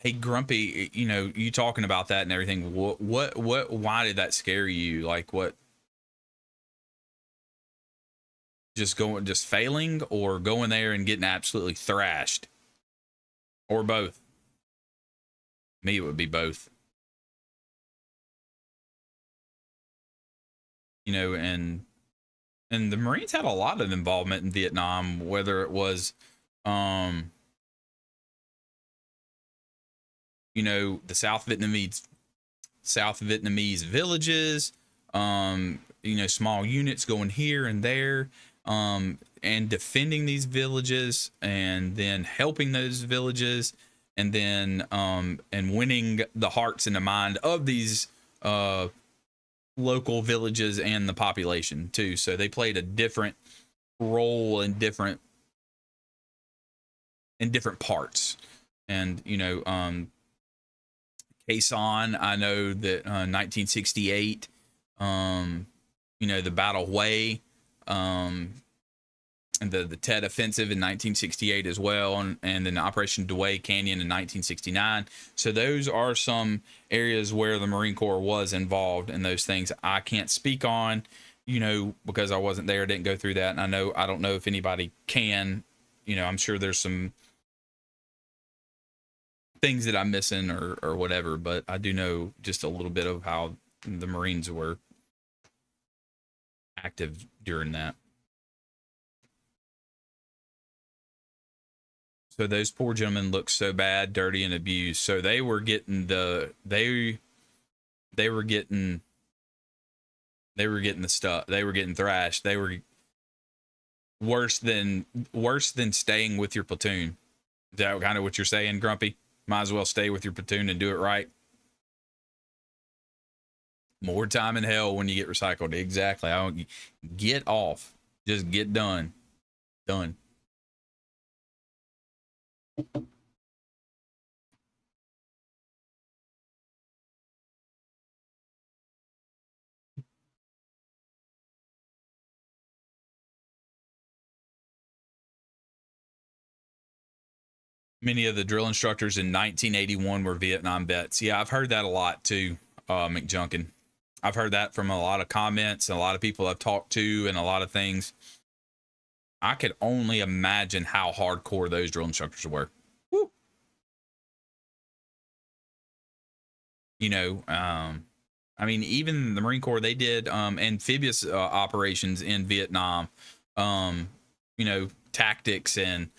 Hey, Grumpy, you know, you talking about that and everything. Why did that scare you? Like, what? Just failing, or going there and getting absolutely thrashed, or both? Me, it would be both. You know, and the Marines had a lot of involvement in Vietnam, whether it was, you know, the South Vietnamese villages, you know, small units going here and there, and defending these villages, and then helping those villages, and then and winning the hearts and the mind of these local villages and the population too. So they played a different role in different parts. And you know, Quezon, I know that 1968, you know, the Battle Hue, and the Tet Offensive in 1968 as well, and then Operation Dewey Canyon in 1969. So those are some areas where the Marine Corps was involved in those things. I can't speak on, you know, because I wasn't there, didn't go through that, and I don't know if anybody can. You know, I'm sure there's some things that I'm missing or whatever, but I do know just a little bit of how the Marines were active during that. So those poor gentlemen looked so bad, dirty, and abused. So they were getting the stuff. They were getting thrashed. They were worse than staying with your platoon. Is that kind of what you're saying, Grumpy? Might as well stay with your platoon and do it right. More time in hell when you get recycled. Exactly. I don't get off. Just get done. Done. Many of the drill instructors in 1981 were Vietnam vets. Yeah, I've heard that a lot too, McJunkin. I've heard that from a lot of comments and a lot of people I've talked to and a lot of things. I could only imagine how hardcore those drill instructors were. Woo. You know, I mean, even the Marine Corps, they did amphibious operations in Vietnam, you know, tactics and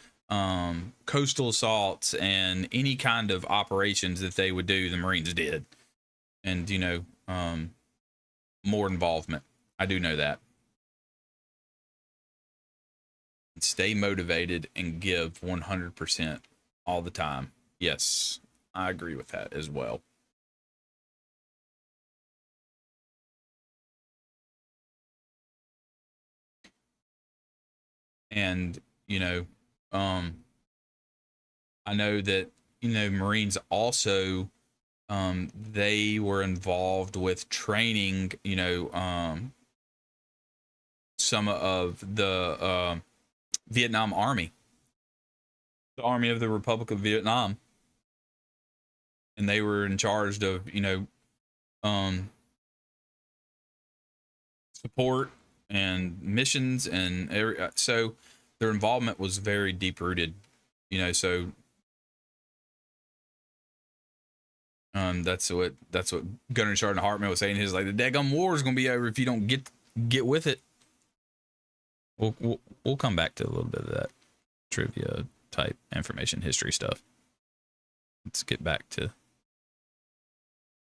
coastal assaults and any kind of operations that they would do, the Marines did. And, you know, more involvement. I do know that. Stay motivated and give 100% all the time. Yes, I agree with that as well. And, you know, I know that, you know, Marines also, they were involved with training, you know, some of the Vietnam Army, the Army of the Republic of Vietnam. And they were in charge of, you know, support and missions and so their involvement was very deep rooted, you know. So that's what Gunny Hartman was saying. He's like, the daggum war is gonna be over if you don't get with it. We'll come back to a little bit of that trivia type information history stuff. Let's get back to,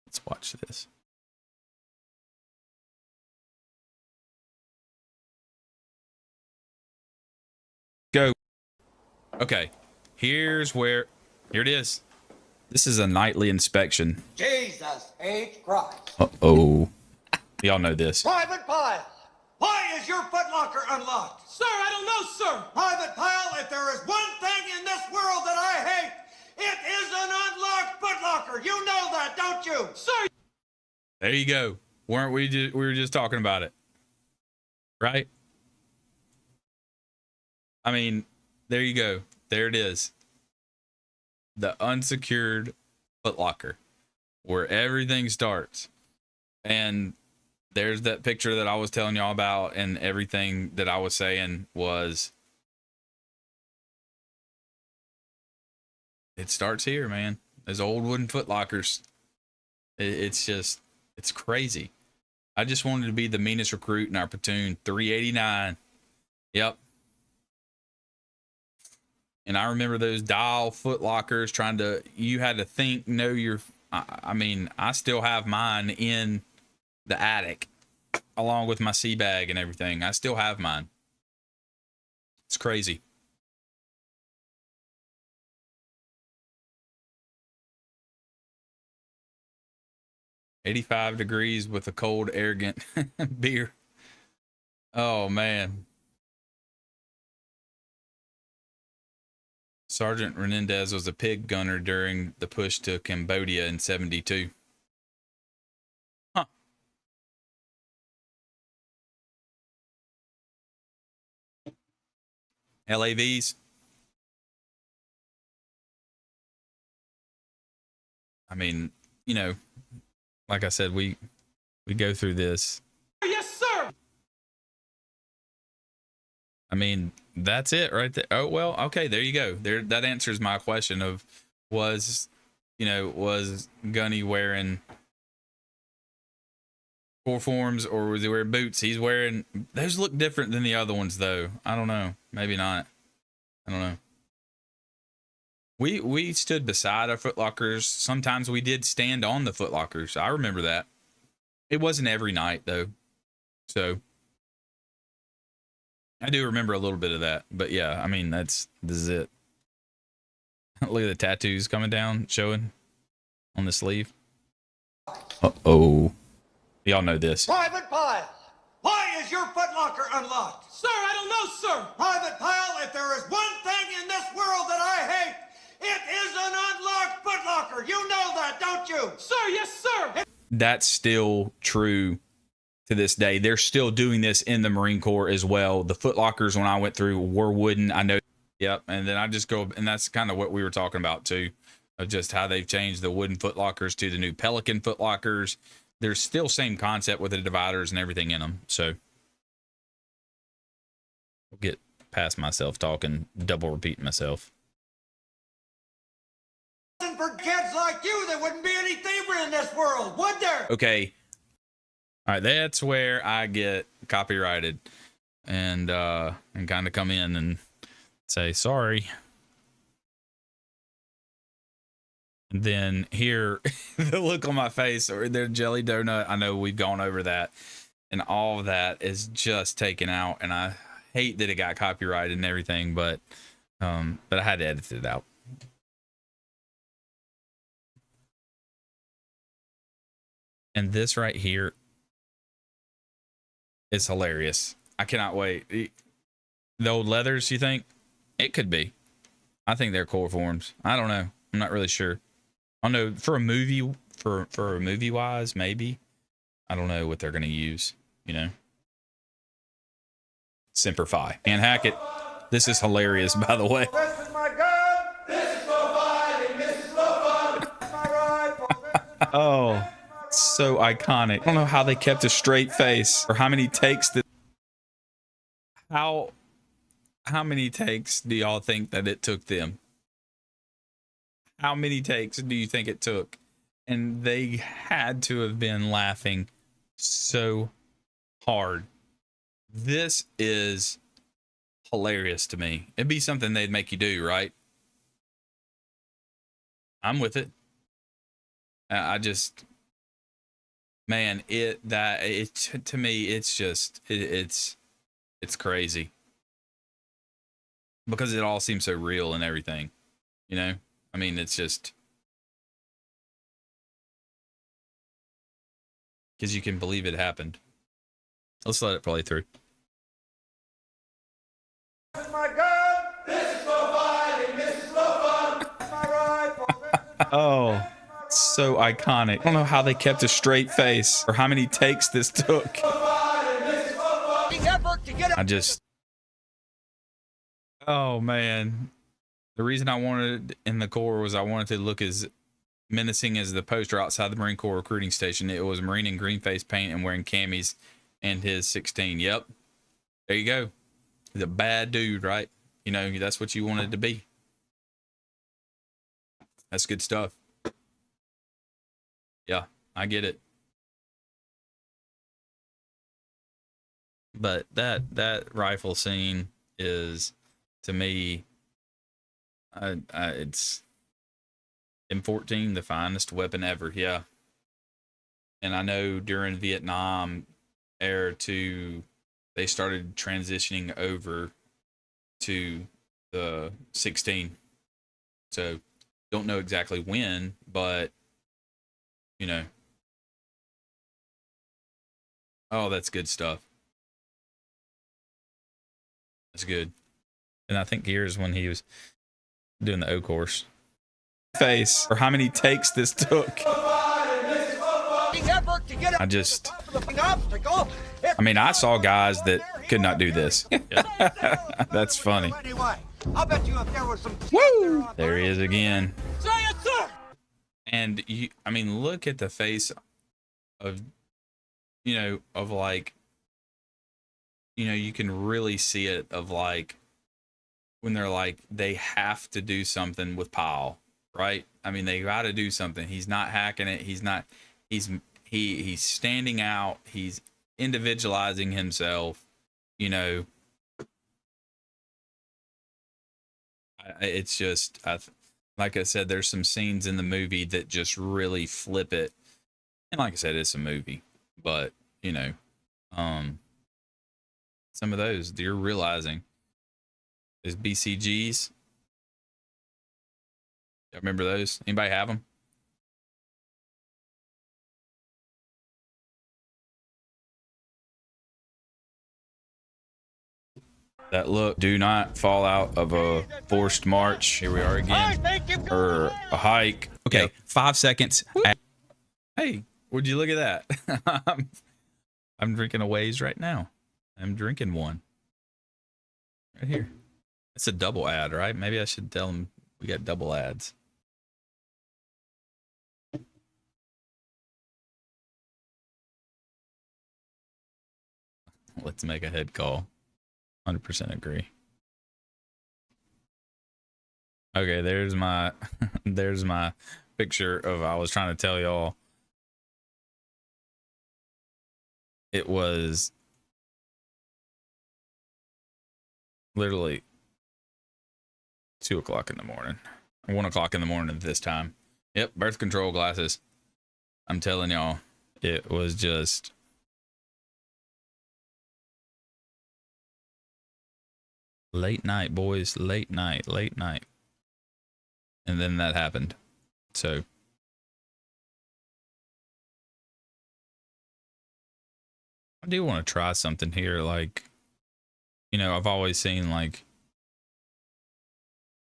let's watch this. Go. Okay, here it is. This is a nightly inspection. Jesus H. Christ. Uh-oh. Y'all know this. Private Pile, Why is your footlocker unlocked? Sir, I don't know, sir. Private Pile, if there is one thing in this world that I hate, it is an unlocked footlocker. You know that, don't you? Sir. There you go. Weren't we we were just talking about it. Right? I mean, there you go. There it is. The unsecured footlocker, where everything starts. And there's that picture that I was telling y'all about, and everything that I was saying was, it starts here, man. Those old wooden footlockers. It's just, it's crazy. I just wanted to be the meanest recruit in our platoon. 389. Yep. And I remember those dial footlockers trying to, you had to think, know your, I mean, I still have mine in the attic along with my sea bag and everything. I still have mine. It's crazy. $85 degrees with a cold, arrogant beer. Oh, man. Sergeant Renendez was a pig gunner during the push to Cambodia in 72. Huh. LAVs. I mean, you know, like I said, we go through this. Yes, sir. I mean, that's it right there. Oh, well, okay, there you go. There, that answers my question of, was Gunny wearing full forms or was he wearing boots? He's wearing, those look different than the other ones though. I don't know. Maybe not. I don't know. We stood beside our footlockers. Sometimes we did stand on the footlockers. I remember that. It wasn't every night though. So I do remember a little bit of that, but yeah, I mean, this is it. Look at the tattoos coming down, showing on the sleeve. Uh-oh. Y'all know this. Private Pile, why is your footlocker unlocked? Sir, I don't know, sir. Private Pile, if there is one thing in this world that I hate, it is an unlocked footlocker. You know that, don't you? Sir, yes, sir. That's still true to this day. They're still doing this in the Marine Corps as well. The footlockers when I went through were wooden. I know. Yep. And then I just go, and that's kind of what we were talking about too, of just how they've changed the wooden footlockers to the new Pelican footlockers. There's still same concept with the dividers and everything in them. So I'll get past myself talking, double repeating myself. For kids like you, there wouldn't be any thievery in this world, would there? Okay. All right. That's where I get copyrighted and kind of come in and say, sorry. And then here, the look on my face or their jelly donut. I know we've gone over that and all of that is just taken out. And I hate that it got copyrighted and everything, but I had to edit it out. And this right here is hilarious. I cannot wait. The old leathers, you think? It could be. I think they're core forms. I don't know. I'm not really sure. I don't know. For a movie, for a movie wise, maybe. I don't know what they're going to use, you know? Semper Fi. Can't hack it. This is hilarious, by the way. This is my gun. This is for fighting. This is for fun. This is my rifle. This is my Oh, so iconic. I don't know how they kept a straight face or how many takes that. How many takes do y'all think that it took them? How many takes do you think it took? And they had to have been laughing so hard. This is hilarious to me. It'd be something they'd make you do, right? I'm with it. I just, man, to me, it's just, it's crazy because it all seems so real and everything, you know? I mean, it's just because you can believe it happened. Let's let it play through. This is my gun. This is for fighting. This is for fun. This is my rifle. This is my Oh, so iconic. I don't know how they kept a straight face or how many takes this took. effort to get I just, oh man. The reason I wanted in the Corps was I wanted to look as menacing as the poster outside the Marine Corps recruiting station. It was a Marine in green face paint and wearing camis and his 16. Yep. There you go. He's a bad dude, right? You know, that's what you wanted to be. That's good stuff. Yeah, I get it. But that rifle scene is, to me, it's M14, the finest weapon ever. Yeah. And I know during Vietnam era too, they started transitioning over to the 16. So don't know exactly when, but you know. Oh, that's good stuff. That's good. And I think here's when he was doing the O course. Face, or how many takes this took. I just, I mean, I saw guys that could not do this. That's funny. Anyway, I bet you if there was some. Woo! There he is again. Say it, sir. And you, I mean, look at the face of, you know, of like, you know, you can really see it of like when they're like, they have to do something with Powell, right? I mean, they got to do something. He's not hacking it. He's not, he's standing out. He's individualizing himself, you know. It's just, like I said, there's some scenes in the movie that just really flip it. And like I said, it's a movie, but you know, some of those you're realizing is BCGs. Y'all remember those? Anybody have them? That look, do not fall out of a forced march. Here we are again. Or a hike. Okay, yep. 5 seconds. Hey, would you look at that? I'm drinking a Waze right now. I'm drinking one. Right here. It's a double ad, right? Maybe I should tell them we got double ads. Let's make a head call. 100% agree. Okay, there's my there's my picture of, I was trying to tell y'all. It was literally 2 o'clock in the morning. 1 o'clock in the morning at this time. Yep, birth control glasses. I'm telling y'all, it was just late night, boys. Late night. And then that happened. So I do want to try something here. Like, you know, I've always seen like,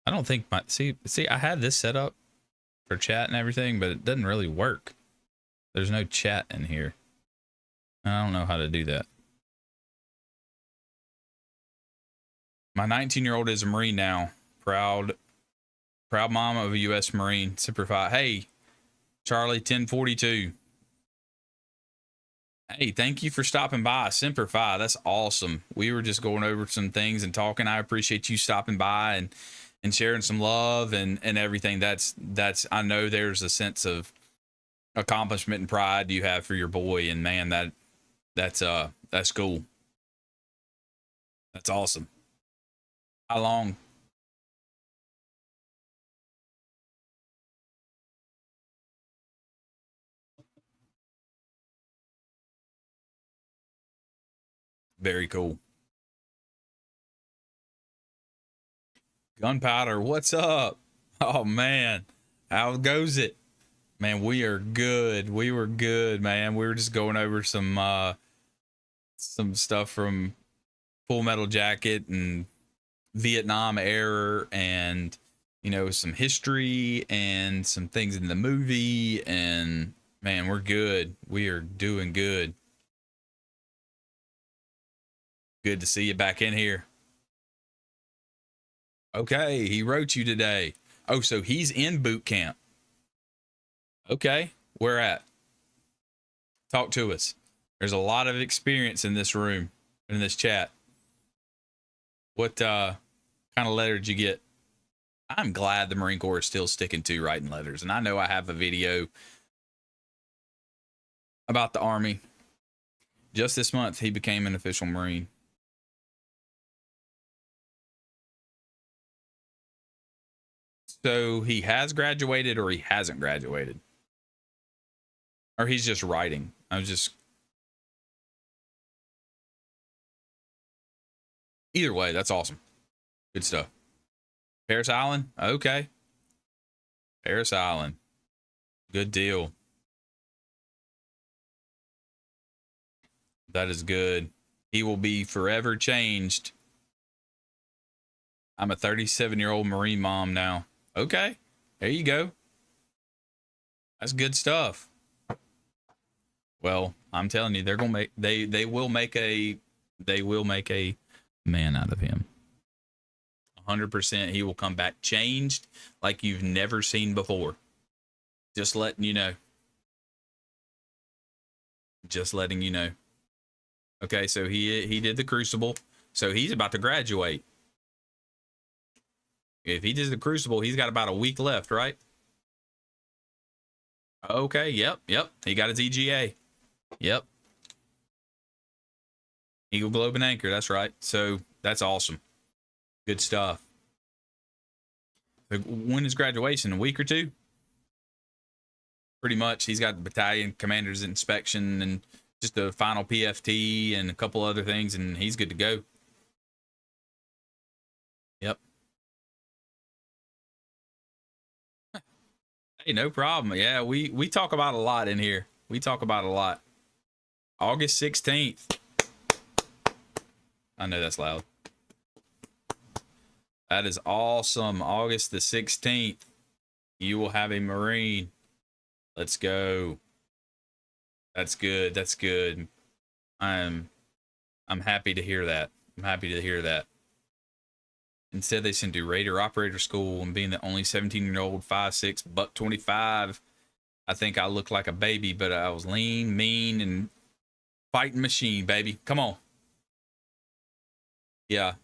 I don't think my, see, I had this set up for chat and everything, but it doesn't really work. There's no chat in here. I don't know how to do that. My 19-year-old is a Marine now. Proud mom of a U.S. Marine. Semper Fi. Hey, Charlie 1042. Hey, thank you for stopping by. Semper Fi. That's awesome. We were just going over some things and talking. I appreciate you stopping by and sharing some love and everything. That's I know there's a sense of accomplishment and pride you have for your boy, and man, that's cool. That's awesome. How long? Very cool. Gunpowder, what's up? Oh man, how goes it? Man, we are good. We were good, man. We were just going over some some stuff from Full Metal Jacket and Vietnam era, and some history and some things in the movie. And man, we're good. We are doing good. Good to see you back in here. Okay, he wrote you today. Oh, so he's in boot camp. Okay, where at? Talk to us. There's a lot of experience in this room, in this chat. What kind of letter did you get? I'm glad the Marine Corps is still sticking to writing letters. And I know I have a video about the Army. Just this month, he became an official Marine. So he has graduated or he hasn't graduated? Or he's just writing? Either way, that's awesome. Good stuff. Paris Island? Okay. Paris Island. Good deal. That is good. He will be forever changed. I'm a 37-year-old Marine mom now. Okay. There you go. That's good stuff. Well, I'm telling you, they're gonna make they will make a man out of him. 100%. He will come back changed like you've never seen before. Just letting you know. Just letting you know. Okay, so he did the Crucible, so he's about to graduate. If he did the Crucible, he's got about a week left, right? Okay, yep. He got his EGA. Yep. Eagle, Globe, and Anchor, that's right. So that's awesome. Good stuff. So when is graduation? A week or two? Pretty much. He's got the battalion commander's inspection and just a final PFT and a couple other things, and he's good to go. Yep. Hey, no problem. Yeah, we talk about a lot in here. We talk about a lot. August 16th. I know that's loud. That is awesome. August the 16th. You will have a Marine. Let's go. That's good. That's good. I'm happy to hear that. I'm happy to hear that. Instead, they sent to Raider Operator School, and being the only 17-year-old, 5'6", buck 25, I think I looked like a baby, but I was lean, mean, and fighting machine, baby. Come on. Yeah.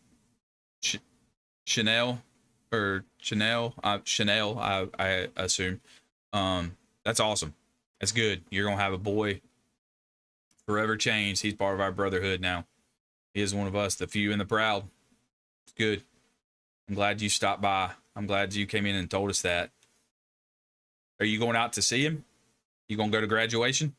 Chanel, I assume. That's awesome. That's good. You're going to have a boy forever changed. He's part of our brotherhood now. He is one of us, the few and the proud. It's good. I'm glad you stopped by. I'm glad you came in and told us that. Are you going out to see him? You going to go to graduation?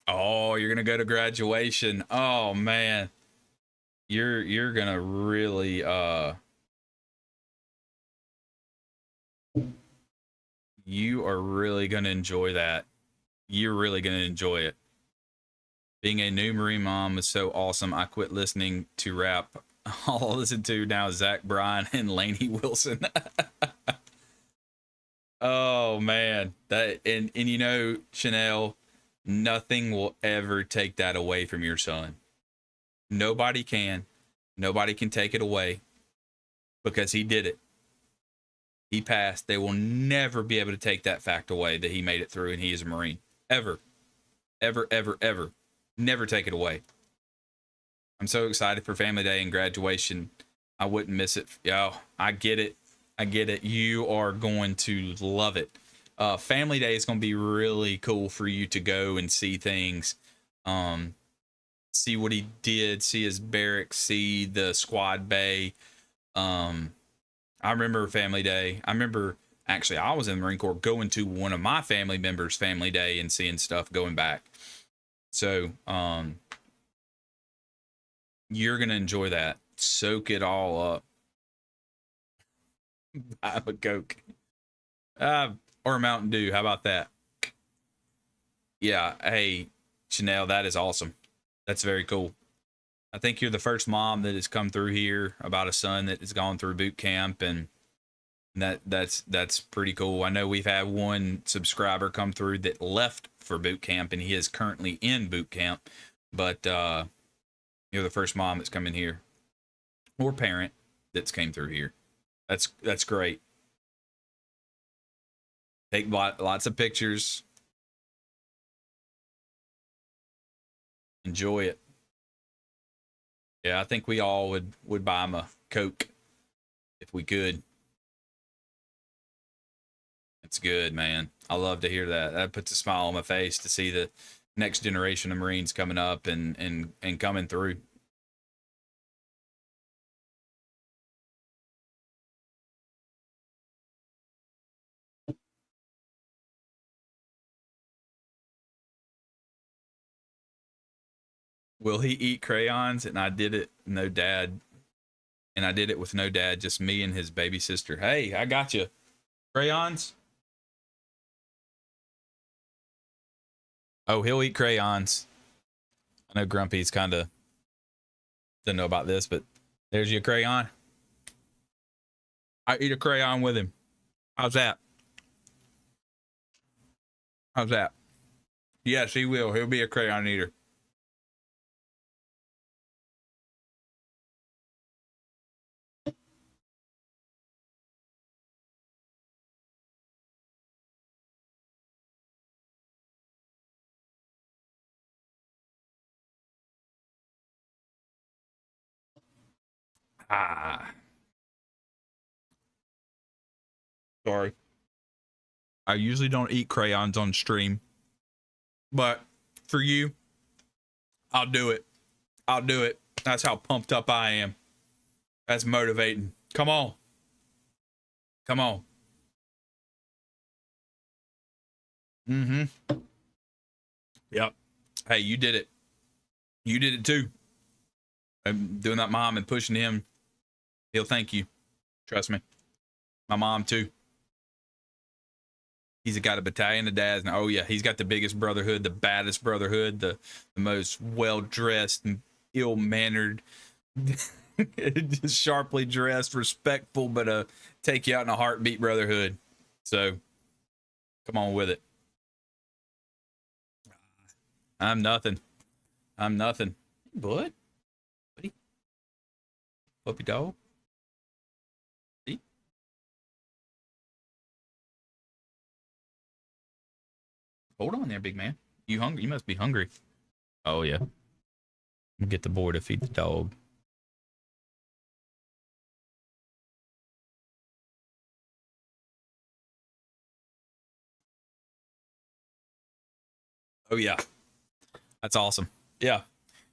Oh, you're gonna go to graduation. Oh man. You're gonna really you are really gonna enjoy that. You're really gonna enjoy it. Being a new Marine mom is so awesome. I quit listening to rap. All I listen to now is Zach Bryan and Lainey Wilson. Oh man. That and Chanel, nothing will ever take that away from your son. Nobody can. Nobody can take it away because he did it. He passed. They will never be able to take that fact away that he made it through and he is a Marine. Ever. Ever, ever, ever. Never take it away. I'm so excited for Family Day and graduation. I wouldn't miss it. Yo, I get it. I get it. You are going to love it. Family Day is going to be really cool for you to go and see things. See what he did, see his barracks, see the squad bay, Um, I remember Family Day. I remember actually I was in the Marine Corps going to one of my family members' Family Day and seeing stuff going back. So, you're gonna enjoy that. Soak it all up. Have a Coke, or a Mountain Dew. How about that? Yeah. Hey, Chanel, that is awesome. That's very cool. I think you're the first mom that has come through here about a son that has gone through boot camp, and that's pretty cool. I know we've had one subscriber come through that left for boot camp, and he is currently in boot camp. But you're the first mom that's come in here, or parent that's came through here. That's great. Take lots of pictures. Enjoy it. Yeah, I think we all would buy him a Coke if we could. That's good, man. I love to hear that. That puts a smile on my face to see the next generation of Marines coming up and coming through. Will he eat crayons? And I did it, no dad. And I did it with no dad, just me and his baby sister. Hey, I got you. Crayons? Oh, he'll eat crayons. I know Grumpy's kind of doesn't know about this, but there's your crayon. I eat a crayon with him. How's that? How's that? Yes, he will. He'll be a crayon eater. Ah, sorry. I usually don't eat crayons on stream, but for you, I'll do it. I'll do it. That's how pumped up I am. That's motivating. Come on. Come on. Mm-hmm. Yep. Hey, you did it. You did it too. I'm doing that, mom, and pushing him. He'll thank you. Trust me. My mom too. He's got a battalion of dads. And oh yeah, he's got the biggest brotherhood, the baddest brotherhood, the most well-dressed and ill-mannered, just sharply dressed, respectful, but take you out in a heartbeat brotherhood. So come on with it. I'm nothing. I'm nothing. Bud? Buddy? Puppy dog? See? Hold on there, big man. You hungry? You must be hungry. Oh, yeah. Get the boy to feed the dog. Oh, yeah. That's awesome. Yeah.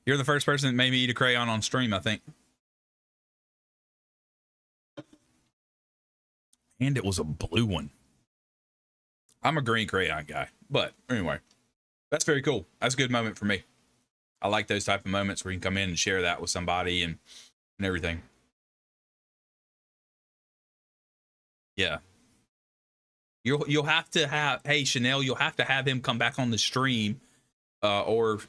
You're the first person that made me eat a crayon on stream, I think. And it was a blue one. I'm a green crayon guy. But anyway, that's very cool. That's a good moment for me. I like those type of moments where you can come in and share that with somebody and everything. Yeah. You'll have to have, hey Chanel, you'll have to have him come back on the stream, or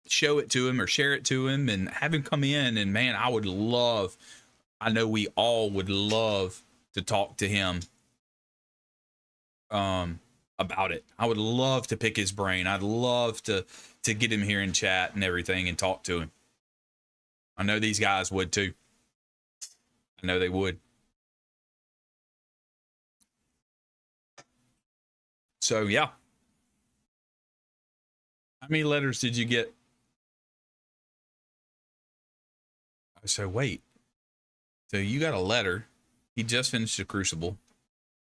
show it to him or share it to him and have him come in. And man, I know we all would love to talk to him about it. I would love to pick his brain. I'd love to get him here and chat and everything and talk to him. I know these guys would too. I know they would. So yeah. How many letters did you get? So wait. So you got a letter. He just finished the Crucible.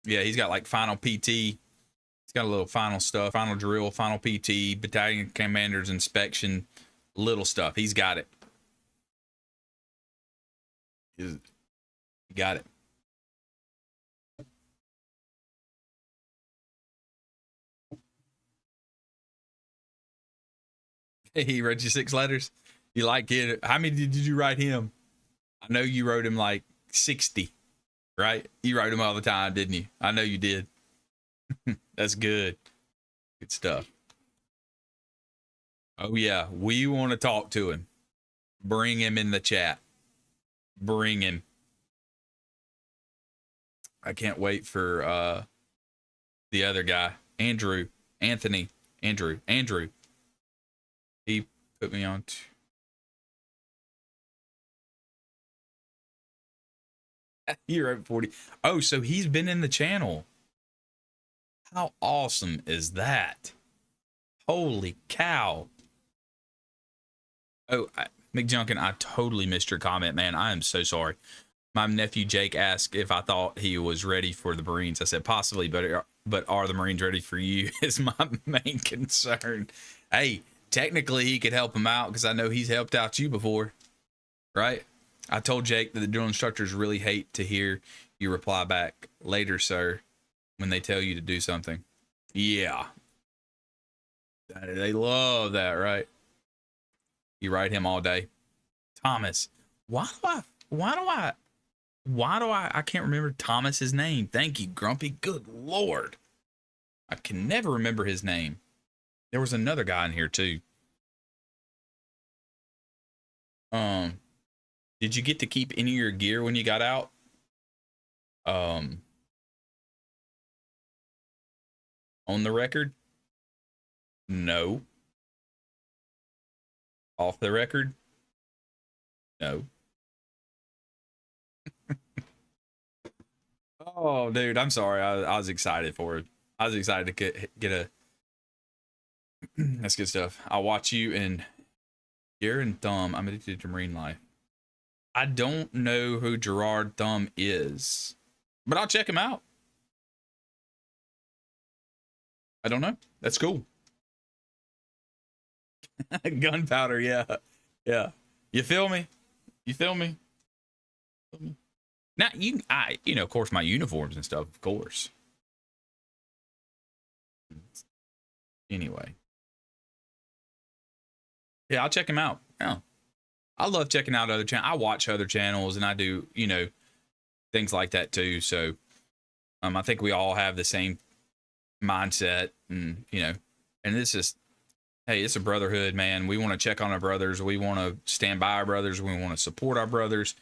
Yeah, he's got like final PT. He's got a little final stuff, final drill, final PT, battalion commander's inspection, little stuff. He's got it. You got it. He wrote you 6 letters. You like it? How many did you write him? I know you wrote him like 60, right? You wrote him all the time, didn't you? I know you did. That's good. Good stuff. Oh yeah, we want to talk to him. Bring him in the chat. Bring him. I can't wait for the other guy, Andrew. He put me on. You're at 40. Oh, so he's been in the channel. How awesome is that? Holy cow. Oh, McJunkin, I totally missed your comment, man. I am so sorry. My nephew Jake asked if I thought he was ready for the Marines. I said possibly, but are the Marines ready for you? Is my main concern. Hey, technically he could help him out because I know he's helped out you before, right? I told Jake that the drill instructors really hate to hear you reply back later, sir, when they tell you to do something. Yeah. They love that, right? You write him all day. Thomas. Why do I can't remember Thomas's name. Thank you, Grumpy. Good Lord. I can never remember his name. There was another guy in here too. Did you get to keep any of your gear when you got out? On the record? No. Off the record? No. Oh, dude, I'm sorry. I was excited for it. I was excited to get a. That's good stuff. I'll watch you and Gear and Thumb. I'm addicted to marine life. I don't know who Gerard Thumb is, but I'll check him out. I don't know. That's cool. Gunpowder, yeah. Yeah. You feel me? You feel me? Now, of course, my uniforms and stuff, of course. Anyway. Yeah, I'll check him out. Yeah. I love checking out other channels. I watch other channels and I do, things like that too. So, I think we all have the same mindset and, and this is, hey, it's a brotherhood, man. We want to check on our brothers. We want to stand by our brothers. We want to support our brothers.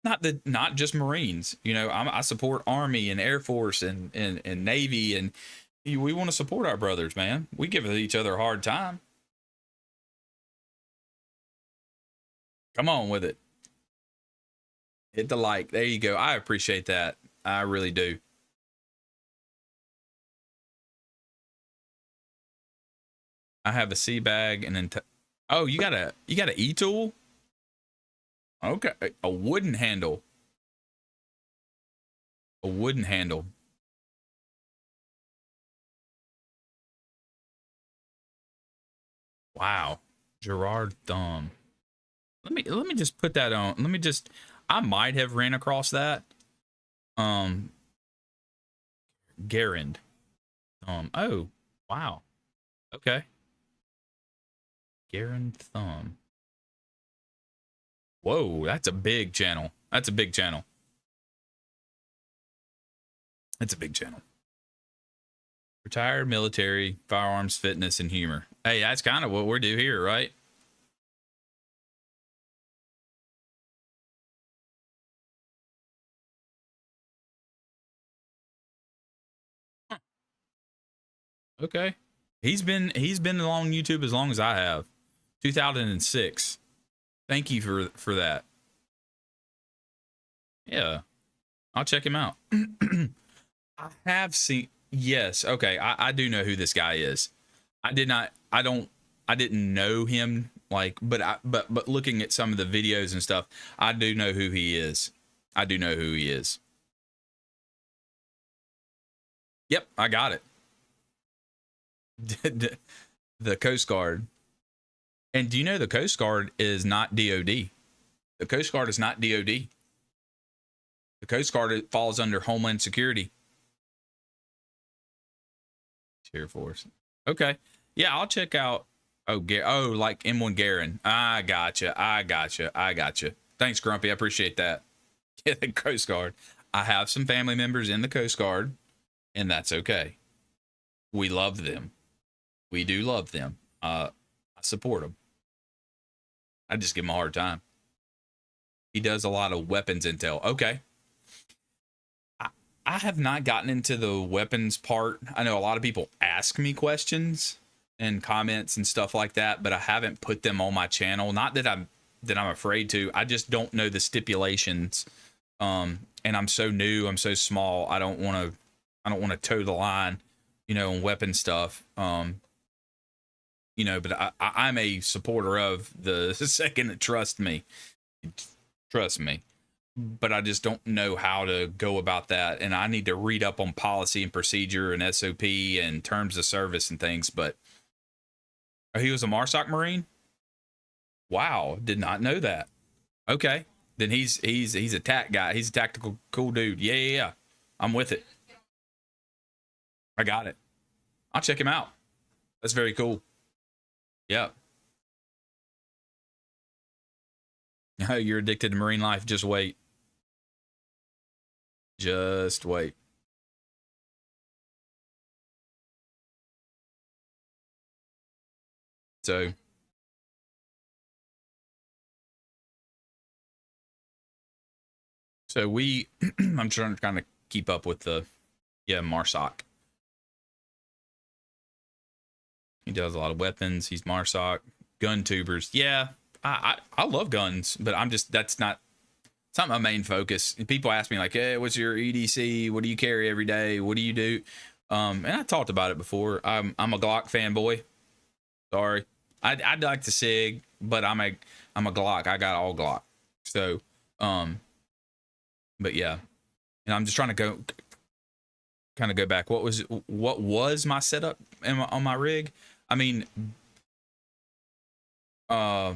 Not just Marines, I support Army and Air Force and Navy, and we want to support our brothers, man. We give each other a hard time. Come on with it. Hit the like. There you go. I appreciate that. I really do. I have a sea bag and then oh, you got a e-tool? Okay, a wooden handle. A wooden handle. Wow. Gerard Thumb. Let me just put that on. I might have ran across that. Garand. Oh, wow. Okay. Garand Thumb. Whoa, that's a big channel. That's a big channel. Retired military, firearms, fitness, and humor. Hey, that's kind of what we're doing here, right? Okay. He's been along YouTube as long as I have. 2006. Thank you for that. Yeah. I'll check him out. I have seen, yes. Okay. I do know who this guy is. I didn't know him but looking at some of the videos and stuff, I do know who he is. Yep. I got it. The Coast Guard. And do you know the Coast Guard is not DOD? The Coast Guard is not DOD. The Coast Guard falls under Homeland Security. Air Force. Okay. Yeah, I'll check out. Oh, like M1 Garen. I gotcha. Thanks, Grumpy. I appreciate that. Yeah, the Coast Guard. I have some family members in the Coast Guard, and that's okay. We love them. We do love them. I support them. I just give him a hard time. He does a lot of weapons intel. Okay. I have not gotten into the weapons part. I know a lot of people ask me questions and comments and stuff like that, but I haven't put them on my channel. Not that I'm afraid to. I just don't know the stipulations. And I'm so new. I'm so small. I don't want to toe the line, on weapon stuff. But I'm a supporter of the second that trust me. But I just don't know how to go about that. And I need to read up on policy and procedure and SOP and terms of service and things. But he was a MARSOC Marine? Wow, did not know that. Okay, then he's a TAC guy. He's a tactical cool dude. Yeah. I'm with it. I got it. I'll check him out. That's very cool. Yeah. You're addicted to marine life. Just wait. Just wait. So I'm trying to kind of keep up with MARSOC. He does a lot of weapons. He's MARSOC. Gun tubers. Yeah, I love guns, but that's not my main focus. And people ask me like, hey, what's your EDC? What do you carry every day? What do you do? And I talked about it before. I'm a Glock fanboy. Sorry. I'd like to SIG, but I'm a Glock. I got all Glock. So, but yeah. And I'm just trying to go back. What was my setup on my rig? I mean, they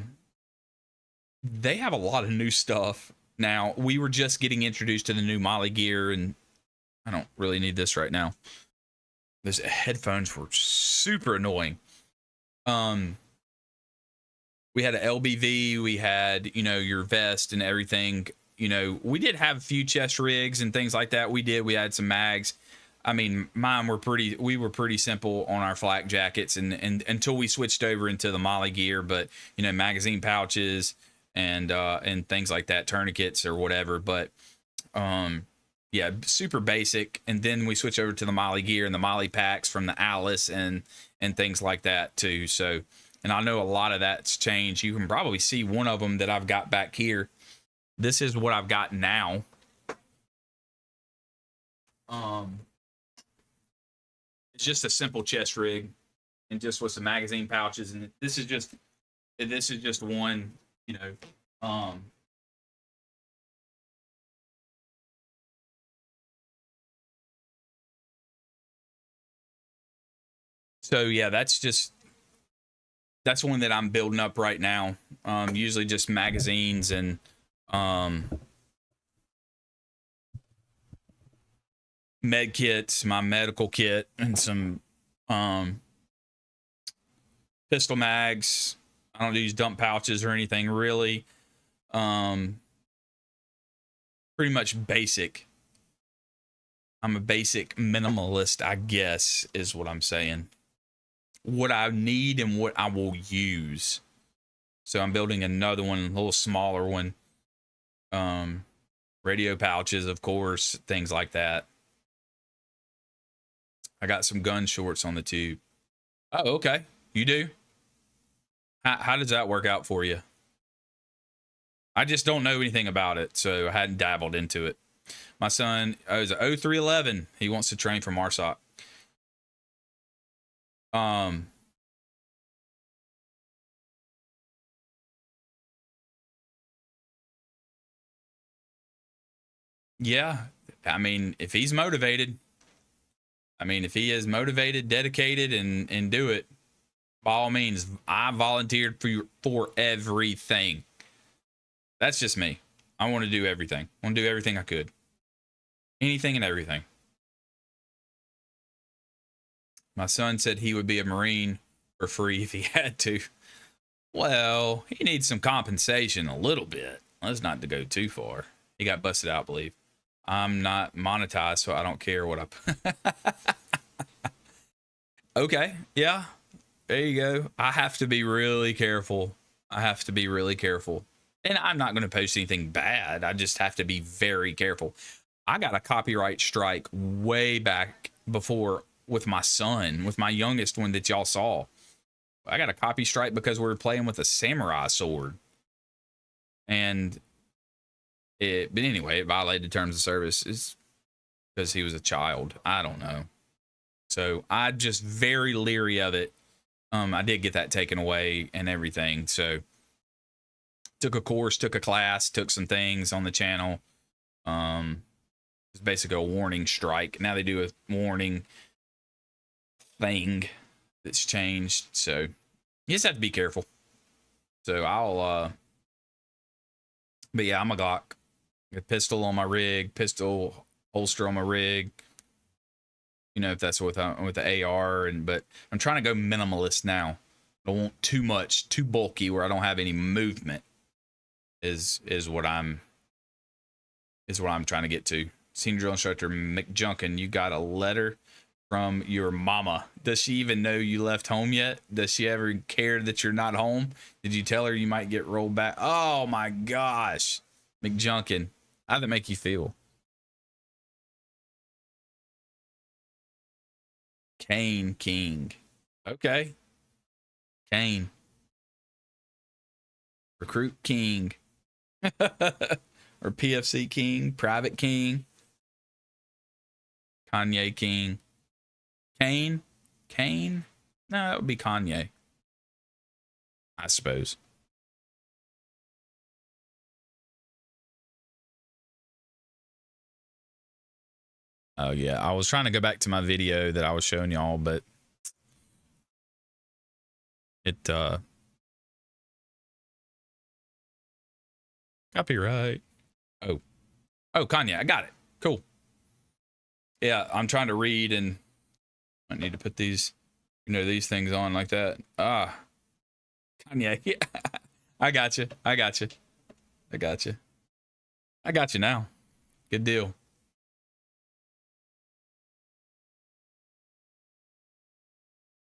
have a lot of new stuff now. We were just getting introduced to the new Molly gear, and I don't really need this right now. Those headphones were super annoying. We had an LBV, we had, your vest and everything. We did have a few chest rigs and things like that. We had some mags. I mean, we were pretty simple on our flak jackets and until we switched over into the Molly gear, but magazine pouches and things like that, tourniquets or whatever. But yeah, super basic. And then we switched over to the Molly gear and the Molly packs from the Alice and things like that too. So, and I know a lot of that's changed. You can probably see one of them that I've got back here. This is what I've got now. It's just a simple chest rig and just with some magazine pouches. And this is just one, so yeah, that's one that I'm building up right now. Usually just magazines and med kits, my medical kit, and some pistol mags. I don't use dump pouches or anything really. Pretty much basic. I'm a basic minimalist, I guess, is what I'm saying. What I need and what I will use. So I'm building another one, a little smaller one. Radio pouches, of course, things like that. I got some gun shorts on the tube. Oh, okay. You do? How does that work out for you? I just don't know anything about it, so I hadn't dabbled into it. My son is an 0311. He wants to train for MARSOC. Yeah, I mean, if he's motivated, if he is motivated, dedicated, and do it, by all means, I volunteered for everything. That's just me. I want to do everything. I want to do everything I could. Anything and everything. My son said he would be a Marine for free if he had to. Well, he needs some compensation a little bit. Let's not to go too far. He got busted out, I believe. I'm not monetized, so I don't care what I... Okay, yeah. There you go. I have to be really careful. I have to be really careful. And I'm not going to post anything bad. I just have to be very careful. I got a copyright strike way back before with my son, with my youngest one that y'all saw. I got a copy strike because we were playing with a samurai sword. And but anyway, it violated terms of service. It's because he was a child. I don't know. So I'm just very leery of it. I did get that taken away and everything. So took a course, took a class, took some things on the channel. It's basically a warning strike. Now they do a warning thing that's changed. So you just have to be careful. So but yeah, I'm a Glock. A pistol on my rig, pistol holster on my rig. You know, if that's with the AR, but I'm trying to go minimalist now. I don't want too much, too bulky where I don't have any movement. Is what I'm trying to get to. Senior drill instructor McJunkin, you got a letter from your mama. Does she even know you left home yet? Does she ever care that you're not home? Did you tell her you might get rolled back? Oh my gosh, McJunkin, how'd that make you feel? Kane King. Okay. Kane. Recruit King. Or PFC King. Private King. Kanye King. Kane. Kane? No, that would be Kanye. I suppose. Oh yeah, I was trying to go back to my video that I was showing y'all, but it copyright. Oh Kanye, I got it. Cool. Yeah, I'm trying to read and I need to put these, these things on like that. Kanye. Yeah. I got you. I got you now. Good deal.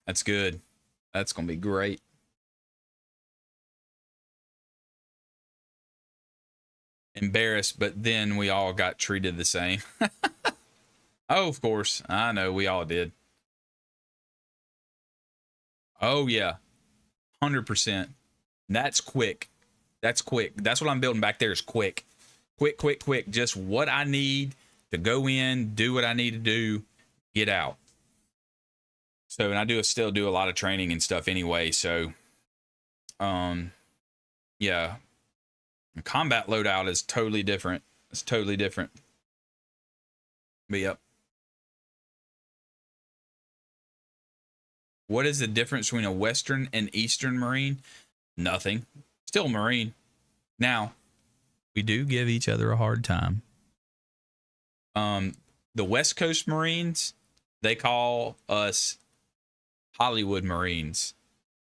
That's good. That's going to be great. Embarrassed, but then we all got treated the same. Oh, of course. I know we all did. Oh, yeah. 100%. That's quick. That's quick. That's what I'm building back there is quick. Quick. Just what I need to go in, do what I need to do, get out. So, and I still do a lot of training and stuff anyway. So, yeah, combat loadout is totally different. It's totally different. But yep. What is the difference between a Western and Eastern Marine? Nothing. Still a Marine. Now, we do give each other a hard time. The West Coast Marines, they call us Hollywood Marines.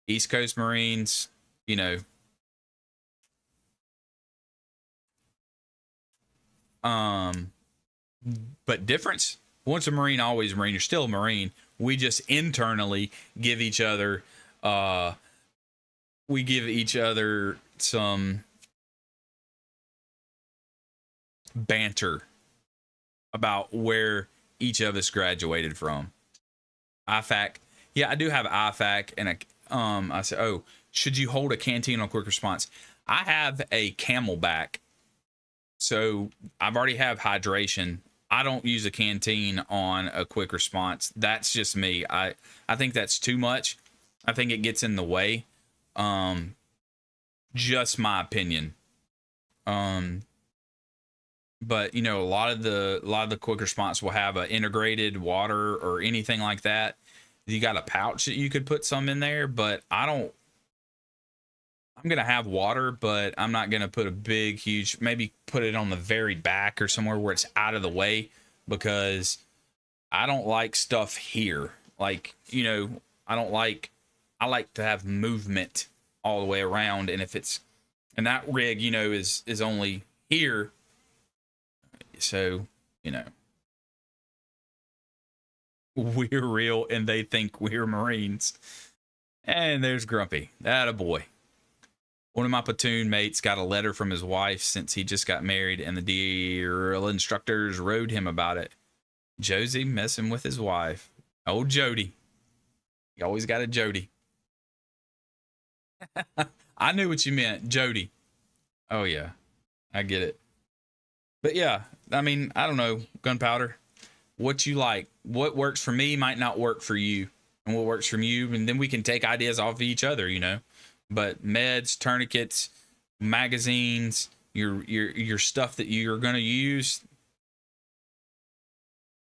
East Coast Marines, but difference, once a Marine, always a Marine. You're still a Marine. We just internally give each other, some banter about where each of us graduated from. IFAC. Yeah, I do have IFAC, and I said, oh, should you hold a canteen on quick response? I have a Camelback, so I've already have hydration. I don't use a canteen on a quick response. That's just me. I think that's too much. I think it gets in the way. Just my opinion. But a lot of the quick response will have an integrated water or anything like that. You got a pouch that you could put some in there, but I I'm gonna have water, but I'm not gonna put a big, huge. Maybe put it on the very back or somewhere where it's out of the way, because I don't like stuff here. Like, you know, I don't like. I like to have movement all the way around, and if it's and that rig, you know, is only here, so you know, we're real, and they think we're Marines. And there's Grumpy. That a boy. One of my platoon mates got a letter from his wife since he just got married, and the drill instructors wrote him about it. Josie messing with his wife. Old Jody. You always got a Jody. I knew what you meant, Jody. Oh, yeah. I get it. But yeah, I mean, I don't know, Gunpowder. What you like. What works for me might not work for you. And what works from you, and then we can take ideas off of each other, you know. But meds, tourniquets, magazines, your stuff that you're gonna use.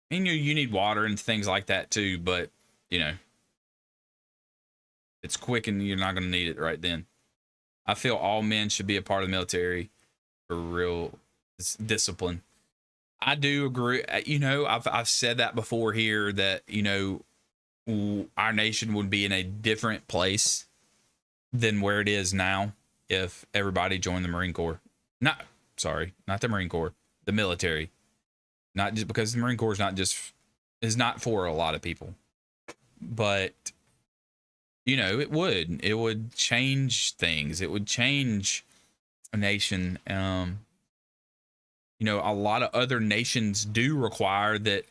I mean, you need water and things like that too, but you know, it's quick and you're not gonna need it right then. I feel all men should be a part of the military for real discipline. I do agree. You know, I've said that before here, that you know, our nation would be in a different place than where it is now if everybody joined the Marine Corps. Not the Marine Corps, the military. Not just because the Marine Corps is not for a lot of people, but you know, it would change things. It would change a nation. You know, a lot of other nations do require that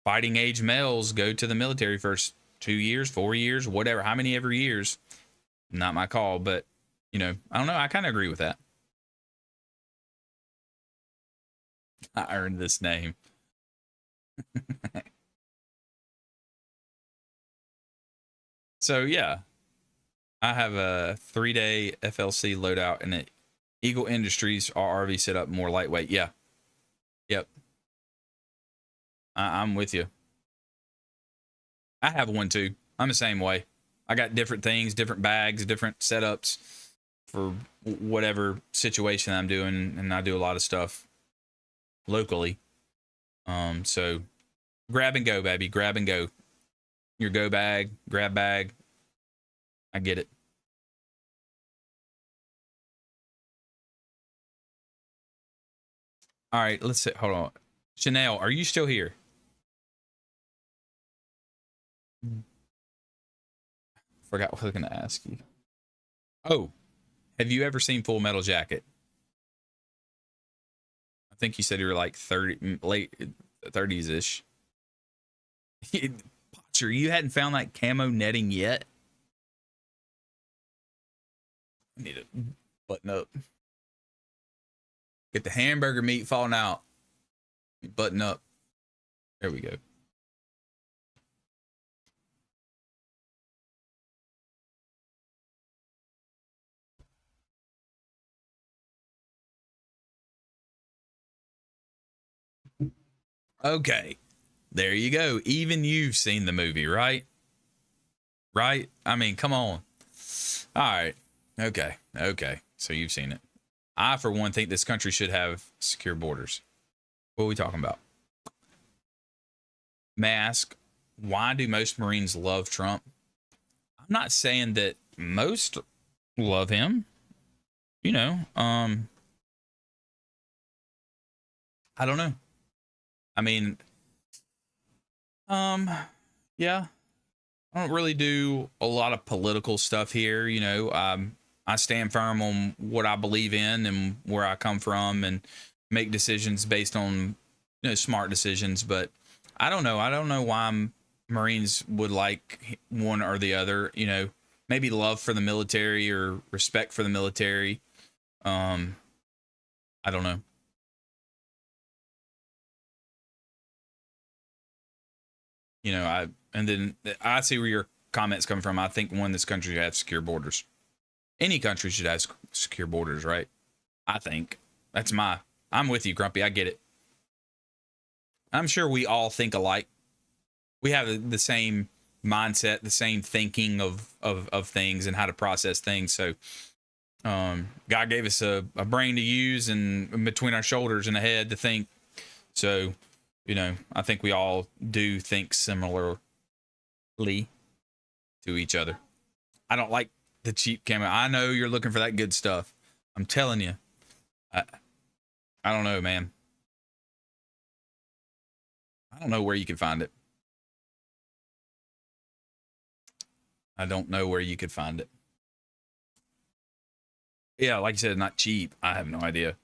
fighting age males go to the military for 2 years, 4 years, whatever, how many ever years. Not my call, but you know, I don't know. I kind of agree with that. I earned this name. So yeah, I have a 3-day FLC loadout, and Eagle Industries, our RV setup, more lightweight. Yeah. Yep. I'm with you. I have one too. I'm the same way. I got different things, different bags, different setups for whatever situation I'm doing, and I do a lot of stuff locally. So grab and go, baby. Grab and go. Your go bag, grab bag. I get it. All right, let's see. Hold on. Chanel, are you still here? Forgot what I was going to ask you. Oh, have you ever seen Full Metal Jacket? I think you said you were like 30, late 30s ish. Potcher, you hadn't found that camo netting yet? I need to button up. Get the hamburger meat falling out. Button up. There we go. Okay. There you go. Even you've seen the movie, right? Right? I mean, come on. All right. Okay. Okay. So you've seen it. I, for one, think this country should have secure borders. What are we talking about? May I ask, why do most Marines love Trump? I'm not saying that most love him. You know, I don't know. I mean, yeah, I don't really do a lot of political stuff here. You know, I stand firm on what I believe in and where I come from, and make decisions based on, you know, smart decisions. But I don't know. I don't know why Marines would like one or the other. You know, maybe love for the military or respect for the military. I don't know. You know, and then I see where your comments come from. I think this country should have secure borders. Any country should have secure borders, right? I think I'm with you, Grumpy. I get it. I'm sure we all think alike. We have the same mindset, the same thinking of things and how to process things. So God gave us a brain to use and between our shoulders and a head to think. So, I think we all do think similarly to each other. I don't like the cheap camera. I know you're looking for that good stuff. I'm telling you. I don't know, man. I don't know where you can find it. I don't know where you could find it. Yeah, like you said, not cheap. I have no idea.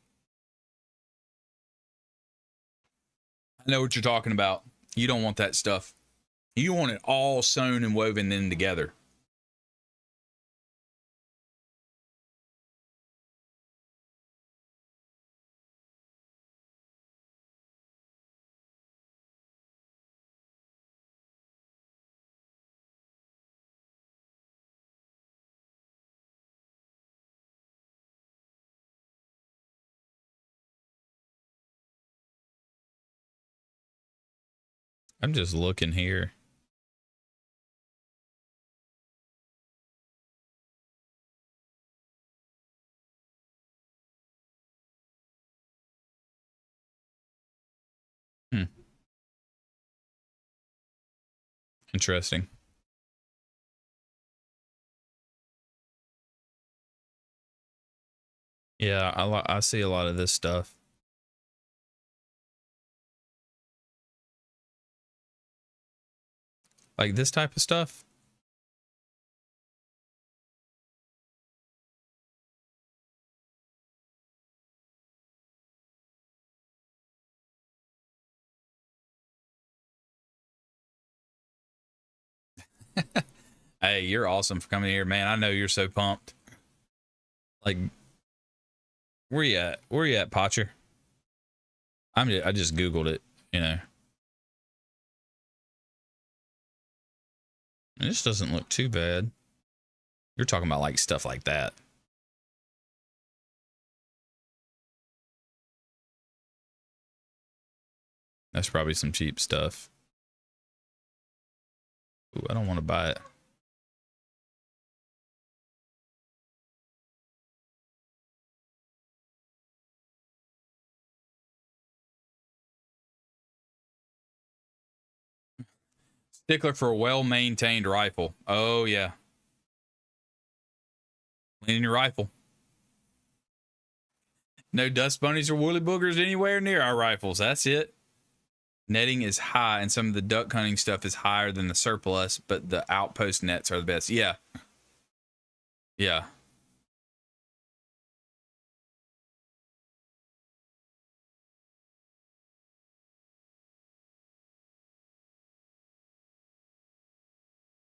I know what you're talking about. You don't want that stuff. You want it all sewn and woven in together. I'm just looking here. Interesting. Yeah, I see a lot of this stuff. Like this type of stuff. Hey, you're awesome for coming here, man. I know you're so pumped. Like, where you at? Where you at, Potcher? I just Googled it, And this doesn't look too bad. You're talking about like stuff like that. That's probably some cheap stuff. Ooh, I don't want to buy it. Stickler for a well-maintained rifle. Oh, yeah. Cleaning your rifle. No dust bunnies or woolly boogers anywhere near our rifles. That's it. Netting is high, and some of the duck hunting stuff is higher than the surplus, but the outpost nets are the best. Yeah. Yeah.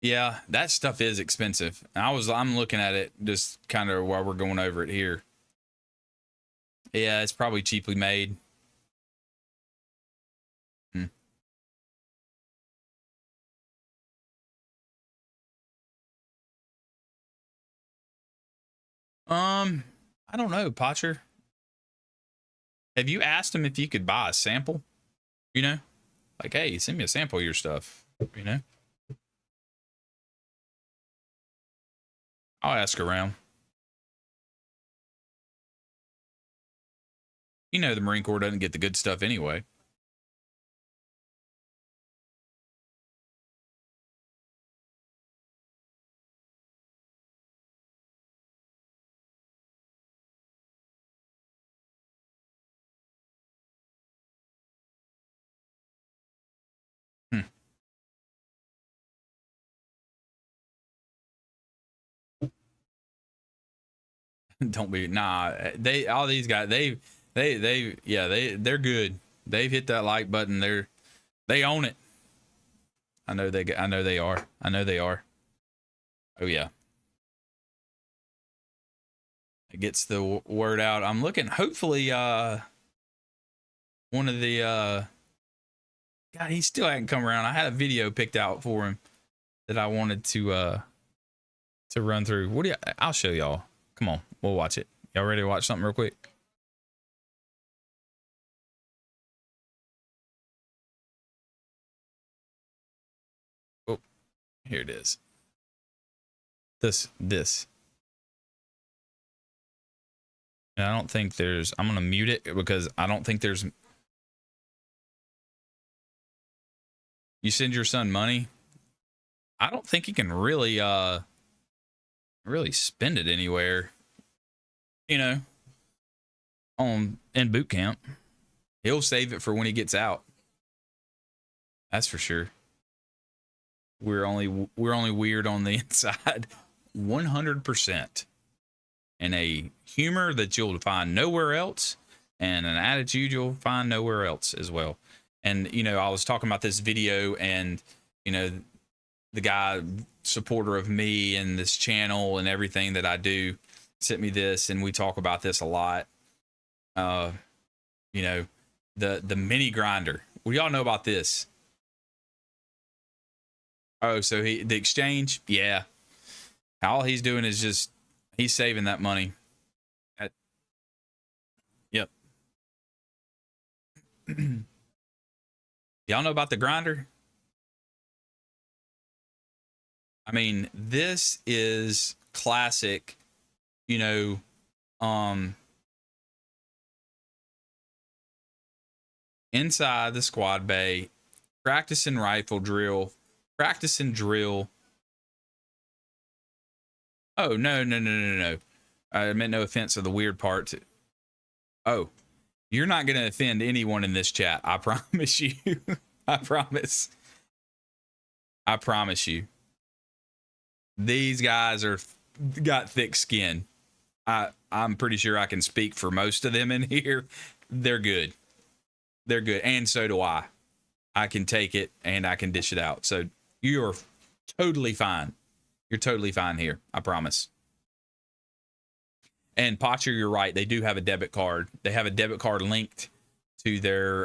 Yeah, that stuff is expensive. I'm looking at it just kind of while we're going over it here. Yeah, it's probably cheaply made. Hmm. I don't know, Potcher. Have you asked him if you could buy a sample? Like, hey, send me a sample of your stuff. I'll ask around. The Marine Corps doesn't get the good stuff anyway. Hmm. Don't be all these guys they're good. They've hit that like button. They own it. I know they are. I know they are. Oh yeah. It gets the word out. I'm looking, hopefully one of the God, he still hadn't come around. I had a video picked out for him that I wanted to run through. I'll show y'all. Come on, we'll watch it. Y'all ready to watch something real quick? Oh, here it is. This. And I don't think there's, I'm going to mute it because I don't think there's, you send your son money. I don't think he can really, really spend it anywhere, you know, in boot camp. He'll save it for when he gets out. That's for sure. We're only weird on the inside, 100%. And a humor that you'll find nowhere else, and an attitude you'll find nowhere else as well. And you know, I was talking about this video, and you know, the guy supporter of me and this channel and everything that I do sent me this, and we talk about this a lot. You know, the mini grinder. What do y'all know about this? Oh, so the exchange, yeah. All he's doing is just he's saving that money. Yep. Y'all know about the grinder? I mean, this is classic, you know, inside the squad bay, practicing rifle drill, practicing drill. Oh, no. I meant no offense of the weird part. Oh, you're not going to offend anyone in this chat. I promise you. I promise. I promise you. These guys got thick skin. I'm pretty sure I can speak for most of them in here. They're good. They're good. And so do I. I can take it and I can dish it out. So you're totally fine. You're totally fine here. I promise. And Potcher, you're right. They do have a debit card. They have a debit card linked to their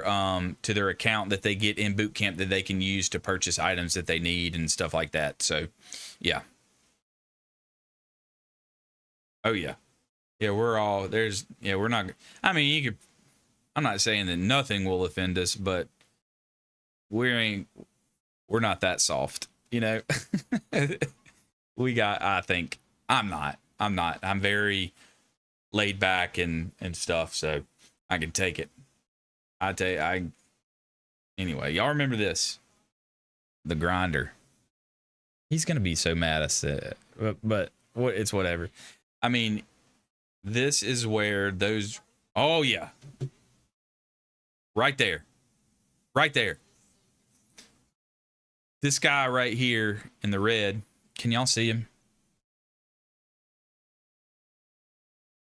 account that they get in boot camp that they can use to purchase items that they need and stuff like that. So, yeah. Oh yeah. Yeah, we're not, I mean, I'm not saying that nothing will offend us, but we're not that soft, you know. I'm very laid back and stuff, so I can take it. Anyway, y'all remember this, the grinder. He's gonna be so mad I said, but it's whatever. I mean, this is where those, oh yeah, right there. This guy right here in the red, can y'all see him?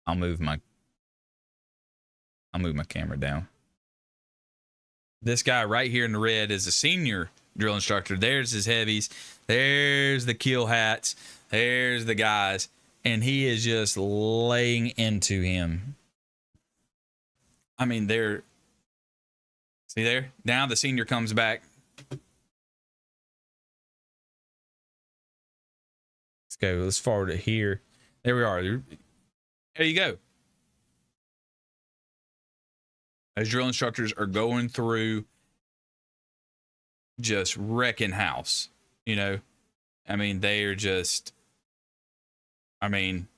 I'll move my camera down. This guy right here in the red is a senior drill instructor. There's his heavies. There's the kill hats. There's the guys. And he is just laying into him. I mean, see there? Now the senior comes back. Let's go. Let's forward it here. There we are. There you go. Those drill instructors are going through just wrecking house. You know, I mean, they are just, I mean,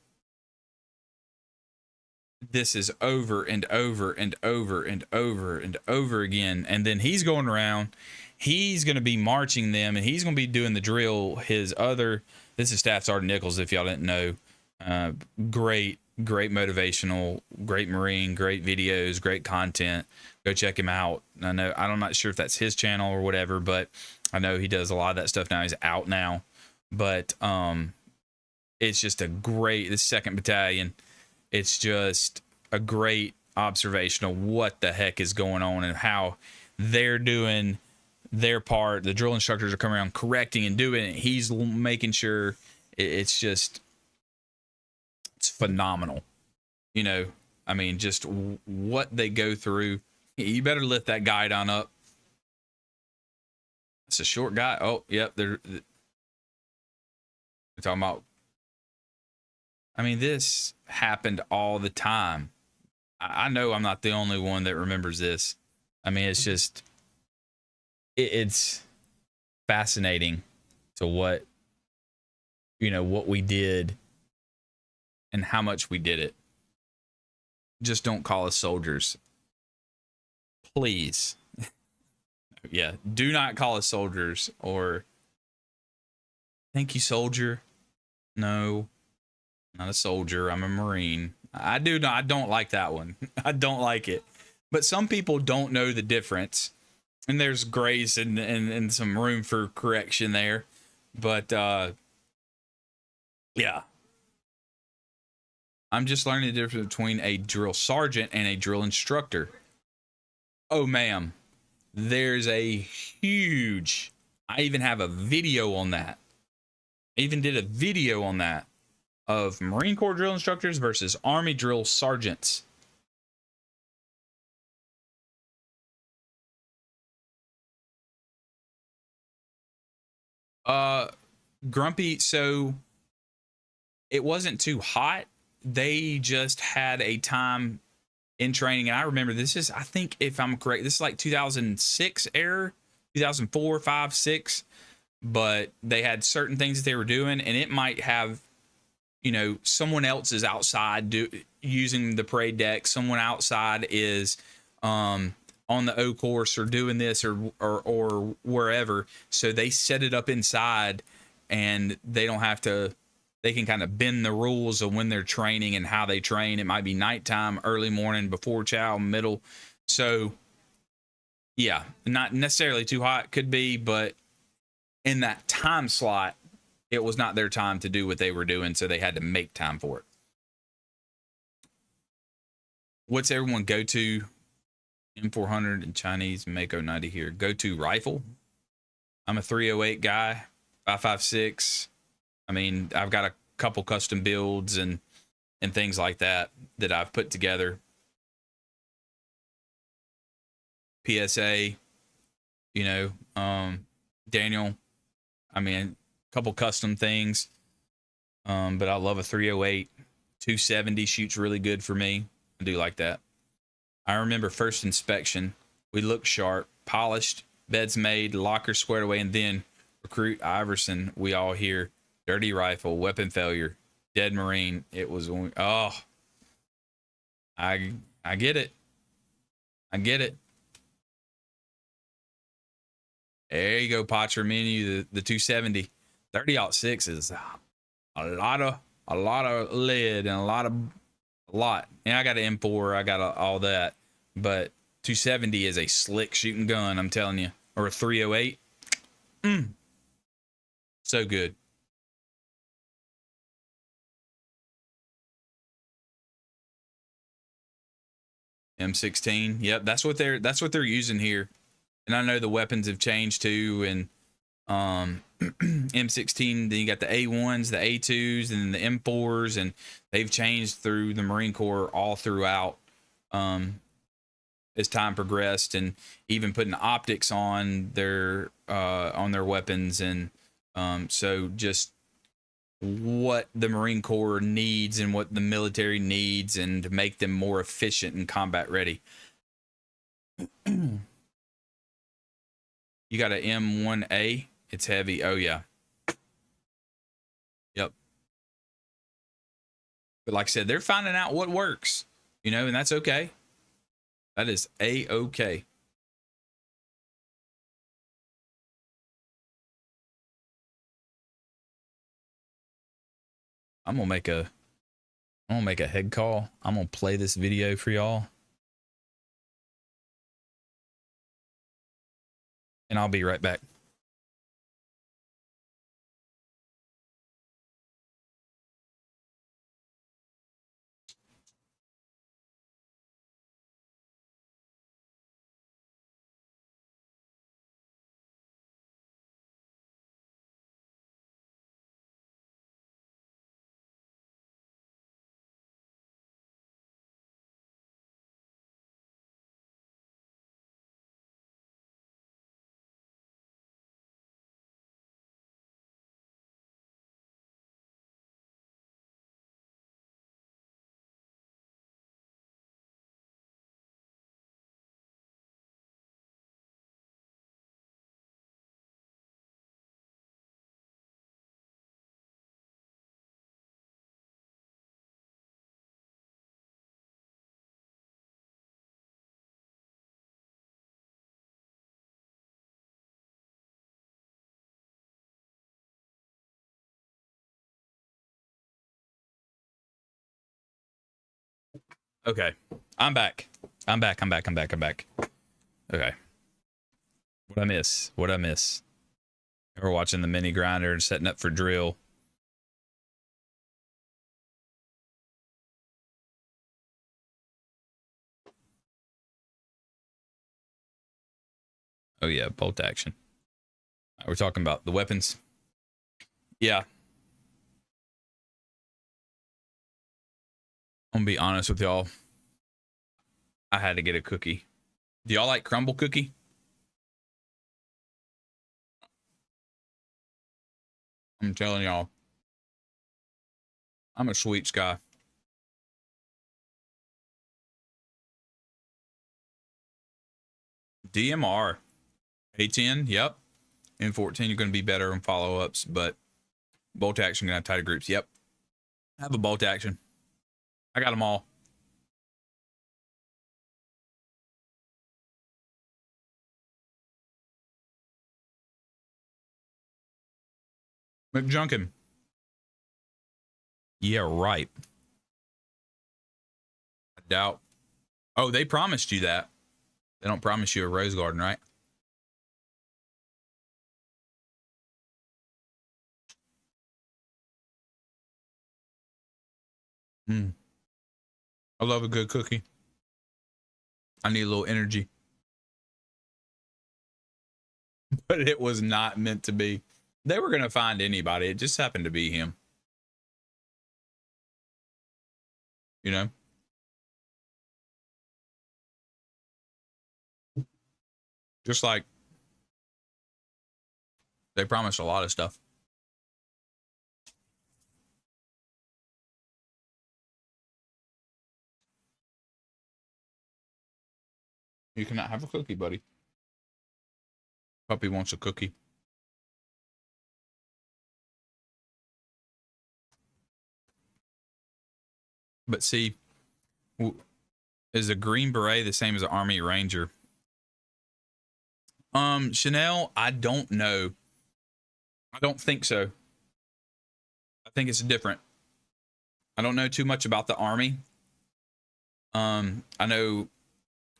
this is over and over and over and over and over again. And then he's going around. He's going to be marching them, and he's going to be doing the drill. This is Staff Sergeant Nichols, if y'all didn't know. Great motivational, great Marine, great videos, great content. Go check him out. I'm not sure if that's his channel or whatever, but I know he does a lot of that stuff now. He's out now, but it's just this 2nd Battalion. It's just a great observation of what the heck is going on and how they're doing their part. The drill instructors are coming around correcting and doing it. He's making sure it's phenomenal. You know, I mean, just what they go through. You better lift that guy down up. It's a short guy. Oh, yep. They're talking about. I mean, this happened all the time. I know I'm not the only one that remembers this. I mean, it's just, it's fascinating to what we did and how much we did it. Just don't call us soldiers. Please. Yeah, do not call us soldiers or thank you, soldier. No, not a soldier. I'm a Marine. I don't like that one. I don't like it. But some people don't know the difference. And there's grace and some room for correction there. But yeah. I'm just learning the difference between a drill sergeant and a drill instructor. Oh, ma'am. There's a huge, I even have a video on that. I even did a video on that of Marine Corps drill instructors versus Army drill sergeants. Grumpy, so it wasn't too hot. They just had a time in training, and I remember this is, I think if I'm correct, this is like 2006 era, 2004, 5, 6. But they had certain things that they were doing, and it might have, you know, someone else is outside using the parade deck. Someone outside is on the O course or doing this or wherever. So they set it up inside, and they don't have to. They can kind of bend the rules of when they're training and how they train. It might be nighttime, early morning, before chow, middle. So yeah, not necessarily too hot, could be, but in that time slot, it was not their time to do what they were doing, so they had to make time for it. What's everyone go to? M400 and Chinese Mako 90 here. Go to rifle. I'm a 308 guy, 5.56. I mean, I've got a couple custom builds and things like that I've put together. PSA, you know, Daniel. I mean, a couple custom things. But I love a 308. 270 shoots really good for me. I do like that. I remember first inspection. We looked sharp, polished, beds made, locker squared away, and then recruit Iverson. We all hear dirty rifle, weapon failure, dead Marine. It was, oh, I get it. I get it. There you go, Potcher. Me and you, the 270. 30-06 is a lot of lead and a lot. And I got an M4, I got all that, but 270 is a slick shooting gun, I'm telling you. Or a 308. So good. M16. Yep, that's what they're using here. And I know the weapons have changed too, and M16, then you got the A1s, the A2s, and the M4s, and they've changed through the Marine Corps all throughout as time progressed, and even putting optics on their weapons, and so just what the Marine Corps needs and what the military needs, and to make them more efficient and combat ready. You got an M1A. It's heavy. Oh, yeah. Yep. But like I said, they're finding out what works, you know, and that's okay. That is A-okay. I'm gonna make a head call. I'm gonna play this video for y'all. And I'll be right back. Okay. I'm back. I'm back. Okay. What I miss? We're watching the mini grinder and setting up for drill. Oh yeah, bolt action. We're talking about the weapons. Yeah. I'm gonna be honest with y'all. I had to get a cookie. Do y'all like crumble cookie? I'm telling y'all. I'm a sweets guy. DMR. A10, yep. M14, you're going to be better in follow-ups, but bolt action going to have tighter groups. Yep. I have a bolt action. I got them all. McJunkin. Yeah, right. I doubt. Oh, they promised you that. They don't promise you a rose garden, right? Mm. I love a good cookie. I need a little energy. But it was not meant to be. They were going to find anybody. It just happened to be him. You know? Just like they promised a lot of stuff. You cannot have a cookie, buddy. Puppy wants a cookie. But see, is a Green Beret the same as an Army Ranger? Chanel, I don't know. I don't think so. I think it's different. I don't know too much about the Army. I know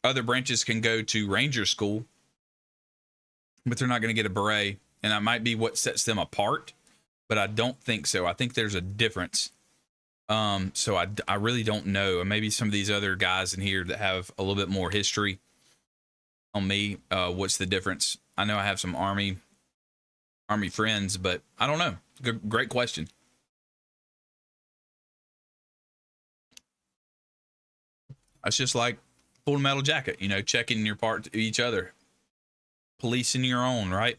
other branches can go to Ranger school, but they're not going to get a beret, and that might be what sets them apart. But I don't think so. I think there's a difference. So I really don't know. And maybe some of these other guys in here that have a little bit more history on me, what's the difference? I know I have some Army friends, but I don't know. Great question. It's just like Full Metal Jacket, you know, checking your part to each other, policing your own, right?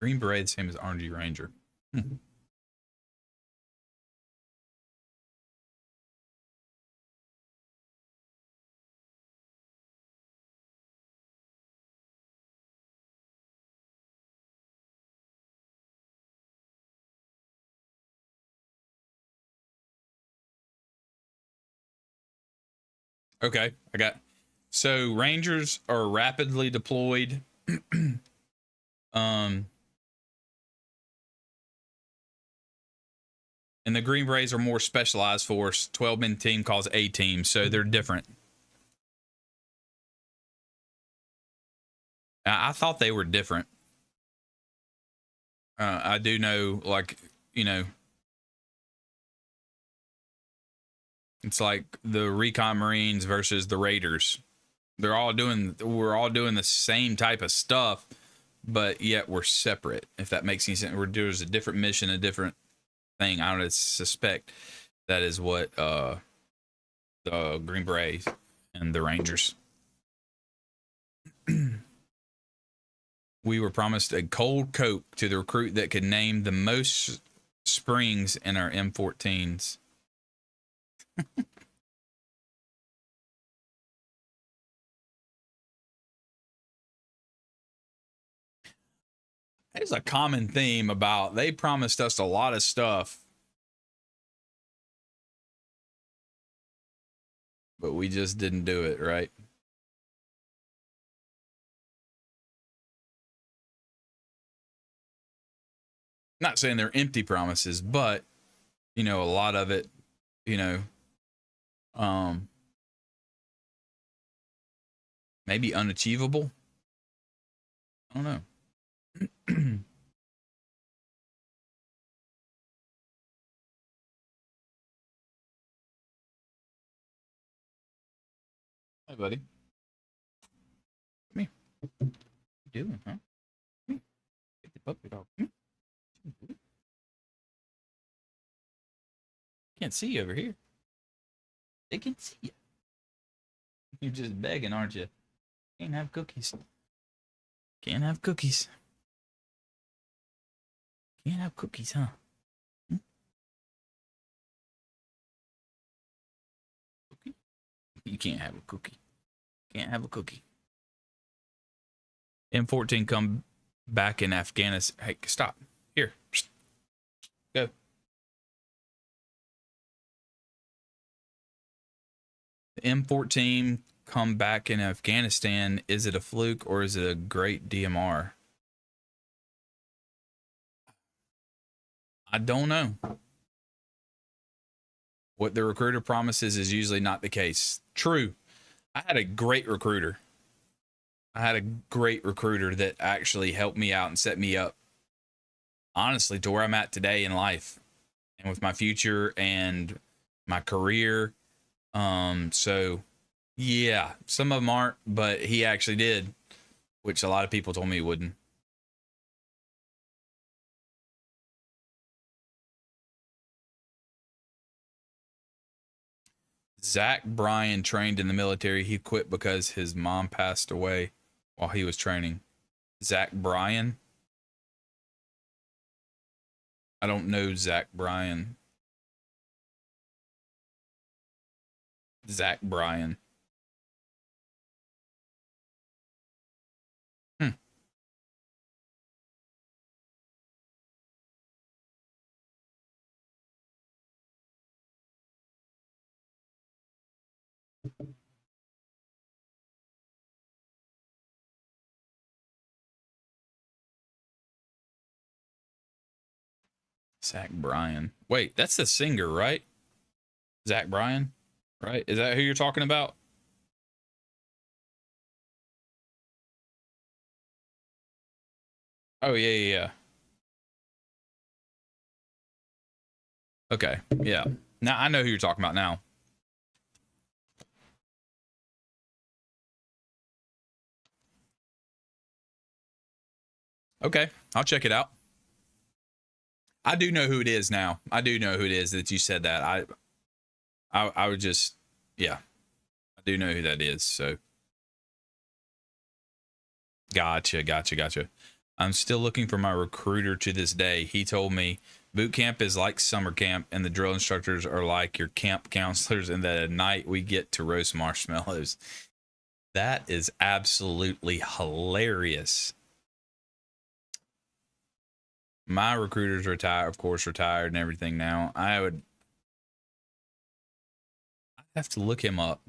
Green Beret, the same as Army Ranger. Okay, I got. So Rangers are rapidly deployed. And the Green Berets are more specialized force. 12-man team calls A team, so they're different. I thought they were different. I do know, like, you know, it's like the Recon Marines versus the Raiders. We're all doing the same type of stuff, but yet we're separate, if that makes any sense. There's a different mission, a different thing. I don't suspect that is what the Green Berets and the Rangers. We were promised a cold Coke to the recruit that could name the most springs in our M14s. There's a common theme about they promised us a lot of stuff, but we just didn't do it, right? Not saying they're empty promises, but, you know, a lot of it, you know, Um, maybe unachievable. I don't know. Hi, buddy. Come here. What you doing, huh? Come here. Get the puppy dog. Come here. Can't see you over here. They can see you. You're just begging, aren't you? Can't have cookies. Can't have cookies. Can't have cookies, huh? Hmm? Cookie? You can't have a cookie. Can't have a cookie. M14 come back in Afghanistan. Hey, stop. Here. Go. The M14 come back in Afghanistan. Is it a fluke or is it a great DMR? I don't know. What the recruiter promises is usually not the case. True. I had a great recruiter. That actually helped me out and set me up, honestly, to where I'm at today in life and with my future and my career. So yeah, some of them aren't, but he actually did, which a lot of people told me he wouldn't. Zach Bryan trained in the military. He quit because his mom passed away while he was training. Zach Bryan? I don't know Zach Bryan. Zach Bryan. Zach Bryan. Wait, that's the singer, right? Zach Bryan, right? Is that who you're talking about? Oh, yeah. Okay, yeah. Now I know who you're talking about now. Okay, I'll check it out. I do know who it is now. I do know who it is that you said that. I would just, yeah, I do know who that is. So, gotcha. I'm still looking for my recruiter to this day. He told me boot camp is like summer camp, and the drill instructors are like your camp counselors, and that at night we get to roast marshmallows. That is absolutely hilarious. My recruiter's retired, of course, retired and everything now. I'd have to look him up.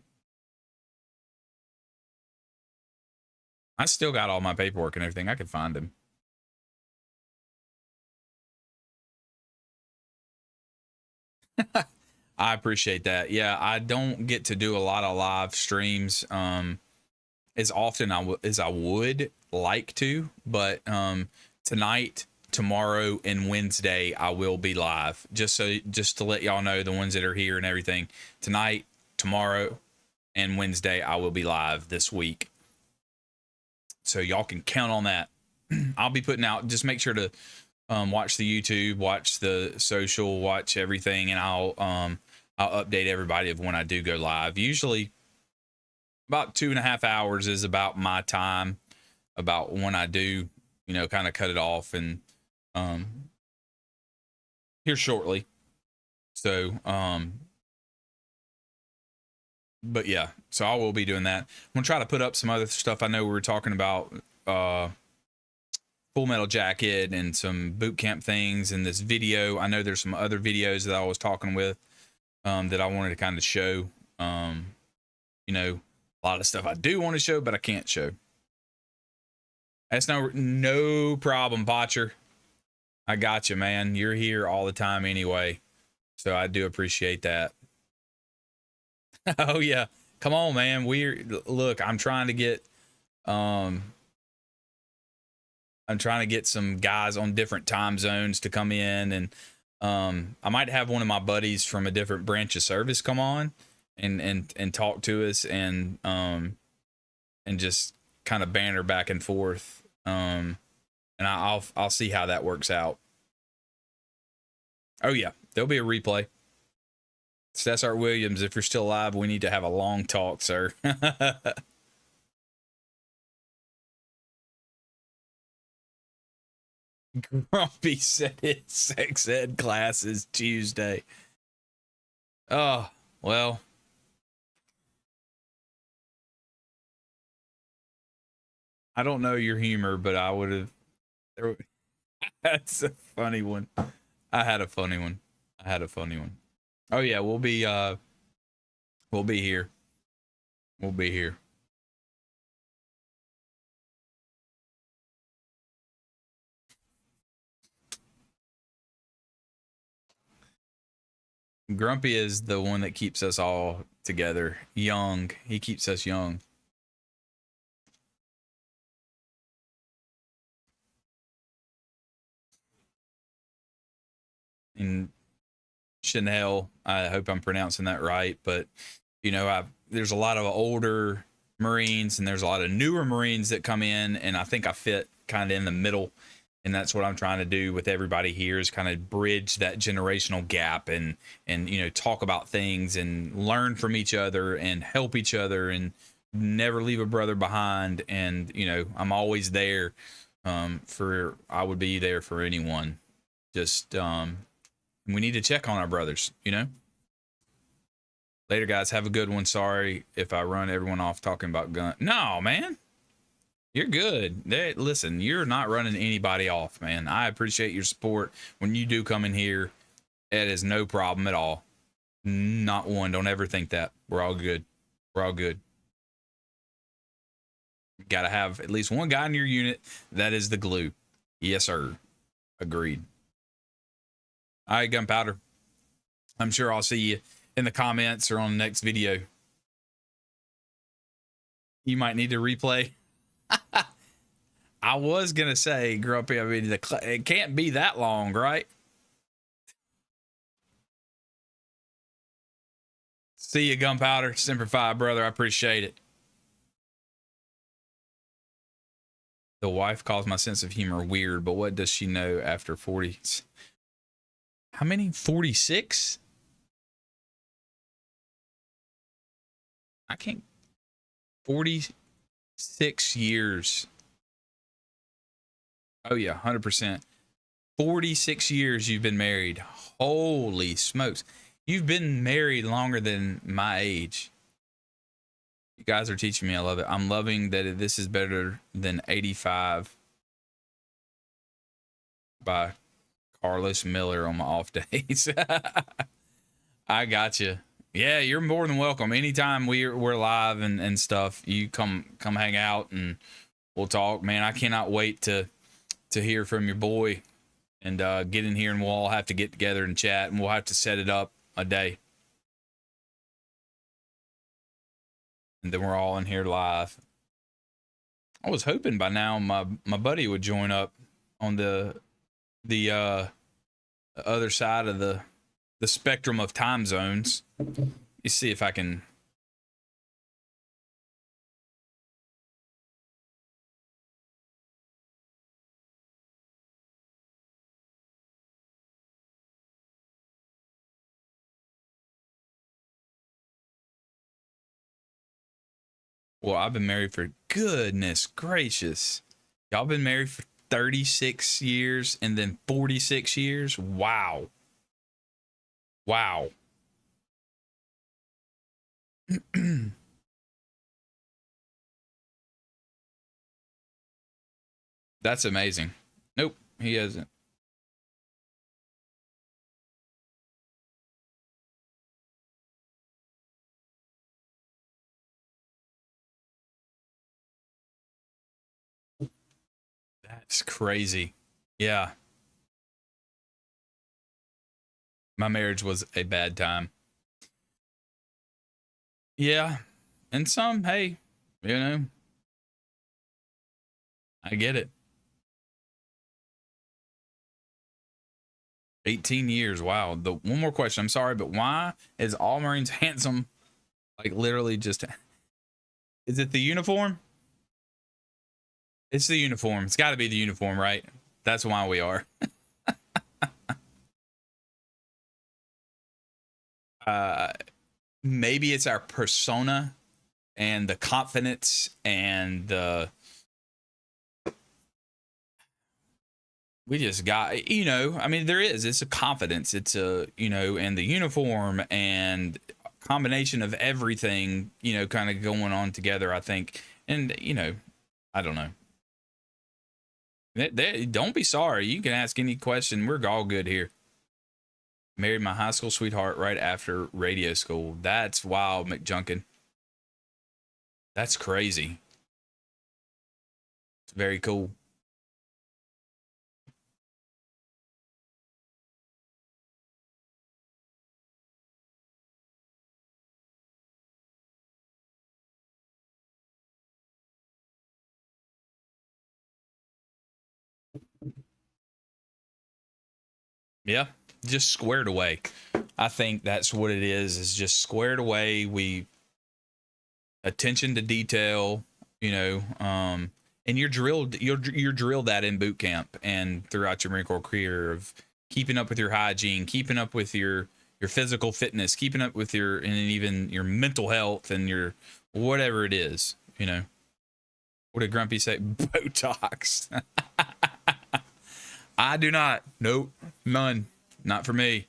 I still got all my paperwork and everything. I could find him. I appreciate that. Yeah, I don't get to do a lot of live streams as often as I would like to, but tonight, tomorrow, and Wednesday I will be live. Just to let y'all know, the ones that are here and everything. Tonight, tomorrow, and Wednesday I will be live this week. So y'all can count on that. I'll be putting out, just make sure to watch the YouTube, watch the social, watch everything, and I'll update everybody of when I do go live. Usually about 2.5 hours is about my time, about when I do, kind of cut it off and here shortly. So, but yeah, so I will be doing that. I'm gonna try to put up some other stuff. I know we were talking about Full Metal Jacket and some boot camp things in this video. I know there's some other videos that I was talking with that I wanted to kind of show. A lot of stuff I do want to show, but I can't show. That's no problem, Botcher. I got you, man. You're here all the time anyway, so I do appreciate that. Oh yeah. Come on, man. Look, um I'm trying to get some guys on different time zones to come in, and I might have one of my buddies from a different branch of service come on and talk to us, and just kind of banter back and forth. And I'll see how that works out. Oh yeah, there'll be a replay. Cesar Williams, if you're still alive, we need to have a long talk, sir. Grumpy said his sex ed class is Tuesday. Oh, well. I don't know your humor, but I would have. That's a funny one. I had a funny one. Oh yeah, we'll be here. We'll be here. Grumpy is the one that keeps us all together. Young. He keeps us young. And Chanel, I hope I'm pronouncing that right, but there's a lot of older Marines and there's a lot of newer Marines that come in, and I think I fit kind of in the middle, and that's what I'm trying to do with everybody here is kind of bridge that generational gap and talk about things and learn from each other and help each other and never leave a brother behind. And I'm always there. I would be there for anyone. Just we need to check on our brothers, Later, guys. Have a good one. Sorry if I run everyone off talking about gun. No, man. You're good. Listen, you're not running anybody off, man. I appreciate your support. When you do come in here, it is no problem at all. Not one. Don't ever think that. We're all good. We're all good. You got to have at least one guy in your unit that is the glue. Yes, sir. Agreed. All right, Gunpowder. I'm sure I'll see you in the comments or on the next video. You might need to replay. I was going to say, Grumpy, I mean, it can't be that long, right? See you, Gunpowder. Semper Fi, brother. I appreciate it. The wife calls my sense of humor weird, but what does she know after 40? How many? 46? I can't. 46 years. Oh, yeah, 100%. 46 years you've been married. Holy smokes. You've been married longer than my age. You guys are teaching me. I love it. I'm loving that this is better than 85 by Carlos Miller on my off days. I got you. Yeah, you're more than welcome. Anytime we're live and stuff, you come hang out and we'll talk. Man, I cannot wait to hear from your boy and get in here, and we'll all have to get together and chat, and we'll have to set it up a day. And then we're all in here live. I was hoping by now my buddy would join up on the other side of the spectrum of time zones. You see if I can. Well, I've been married for goodness gracious. Y'all been married for 36 years and then 46 years. Wow. Wow. That's amazing. Nope, he hasn't. That's crazy. Yeah. My marriage was a bad time. Yeah. And some, hey, you know, I get it. 18 years. Wow. The one more question. I'm sorry, but why is all Marines handsome? Like literally just is it the uniform? It's the uniform. It's got to be the uniform, right? That's why we are. Uh maybe it's our persona and the confidence and the we just got, you know, I mean, there is, it's a confidence, it's a, you know, and the uniform and combination of everything, you know, kind of going on together, I think. And, you know, I don't know. Don't be sorry. You can ask any question. We're all good here. Married my high school sweetheart right after radio school. That's wild, McJunkin. That's crazy. It's very cool. Yeah, just squared away. I think that's what it is just squared away. We attention to detail, you know, and you're drilled that in boot camp and throughout your Marine Corps career of keeping up with your hygiene, keeping up with your physical fitness, keeping up with your and even your mental health and your whatever it is, you know. What did Grumpy say? Botox. I do not. Nope. None. Not for me.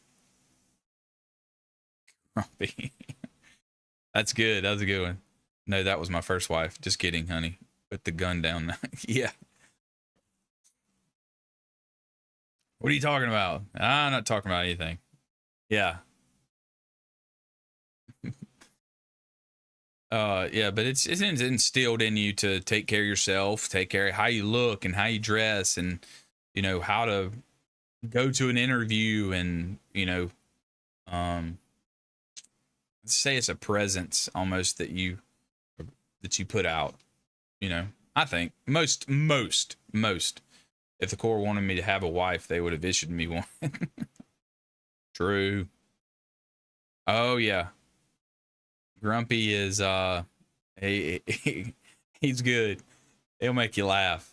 Grumpy. That's good. That was a good one. No, that was my first wife. Just kidding, honey. Put the gun down. Yeah. What are you talking about? I'm not talking about anything. Yeah. Yeah, but it's instilled in you to take care of yourself, take care of how you look and how you dress and you know how to go to an interview and you know say it's a presence almost that you put out, you know. I think most if the Corps wanted me to have a wife, they would have issued me one. True. Oh yeah. Grumpy is he's good. He'll make you laugh.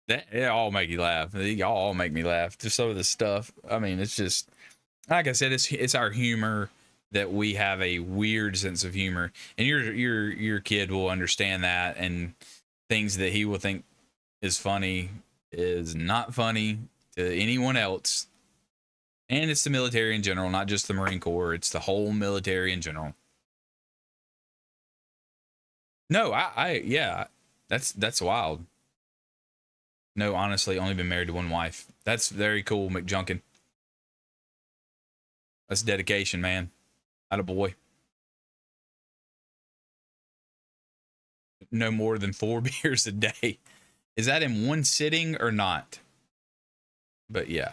It all make you laugh. Y'all all make me laugh. Just some of the stuff. I mean, it's just like I said, it's our humor that we have a weird sense of humor, and your kid will understand that, and things that he will think is funny is not funny to anyone else. And it's the military in general, not just the Marine Corps. It's the whole military in general. No, yeah, that's wild. No, honestly, only been married to one wife. That's very cool, McJunkin. That's dedication, man. Atta boy. No more than 4 beers a day. Is that in one sitting or not? But yeah.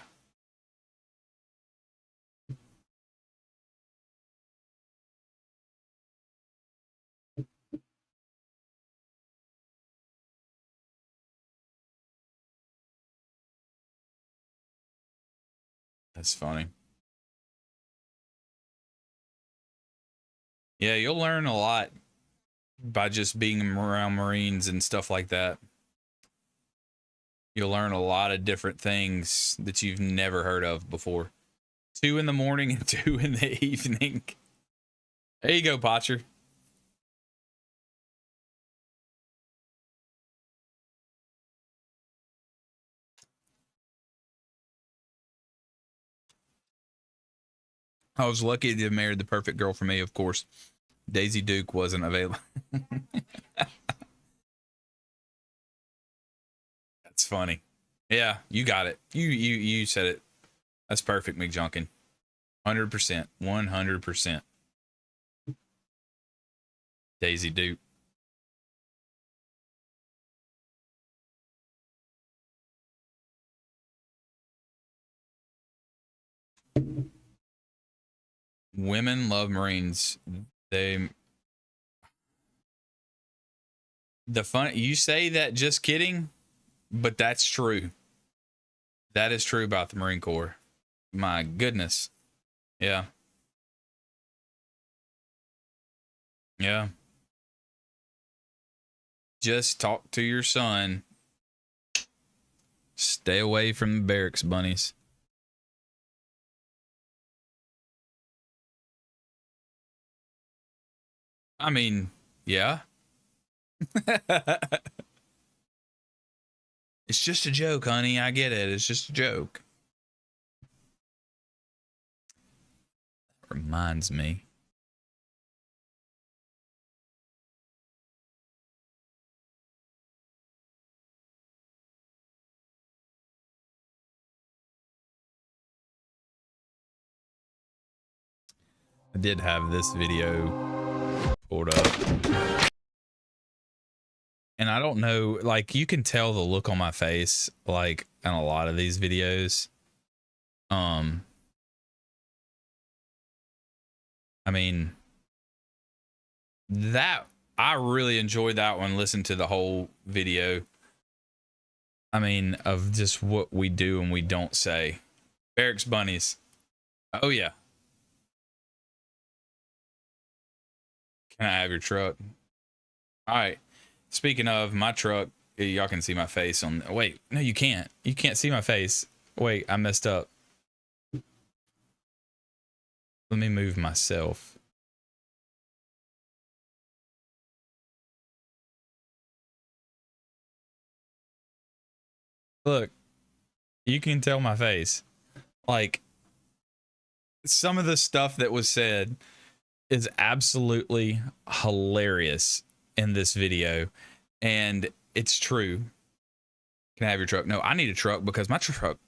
That's funny. Yeah, you'll learn a lot by just being around Marines and stuff like that. You'll learn a lot of different things that you've never heard of before. 2 in the morning and 2 in the evening. There you go, Potcher. I was lucky to have married the perfect girl for me, of course. Daisy Duke wasn't available. That's funny. Yeah, you got it. You said it. That's perfect, McJunkin. 100%. 100%. Daisy Duke. Women love Marines. They The fun, you say that just kidding, but that's true. That is true about the Marine Corps. My goodness. Yeah. Yeah. Just talk to your son. Stay away from the barracks bunnies. I mean, yeah. It's just a joke, honey. I get it. It's just a joke. Reminds me. I did have this video pulled up. And I don't know, like, you can tell the look on my face, like, in a lot of these videos. I mean, that, I really enjoyed that one. Listen to the whole video. I mean, of just what we do and we don't say. Barracks bunnies. Oh, yeah. Can I have your truck? All right. Speaking of my truck, y'all can see my face on. Wait, no, you can't. You can't see my face. Wait, I messed up. Let me move myself. Look, you can tell my face. Like, some of the stuff that was said is absolutely hilarious in this video, and it's true. Can I have your truck? No, I need a truck because my truck.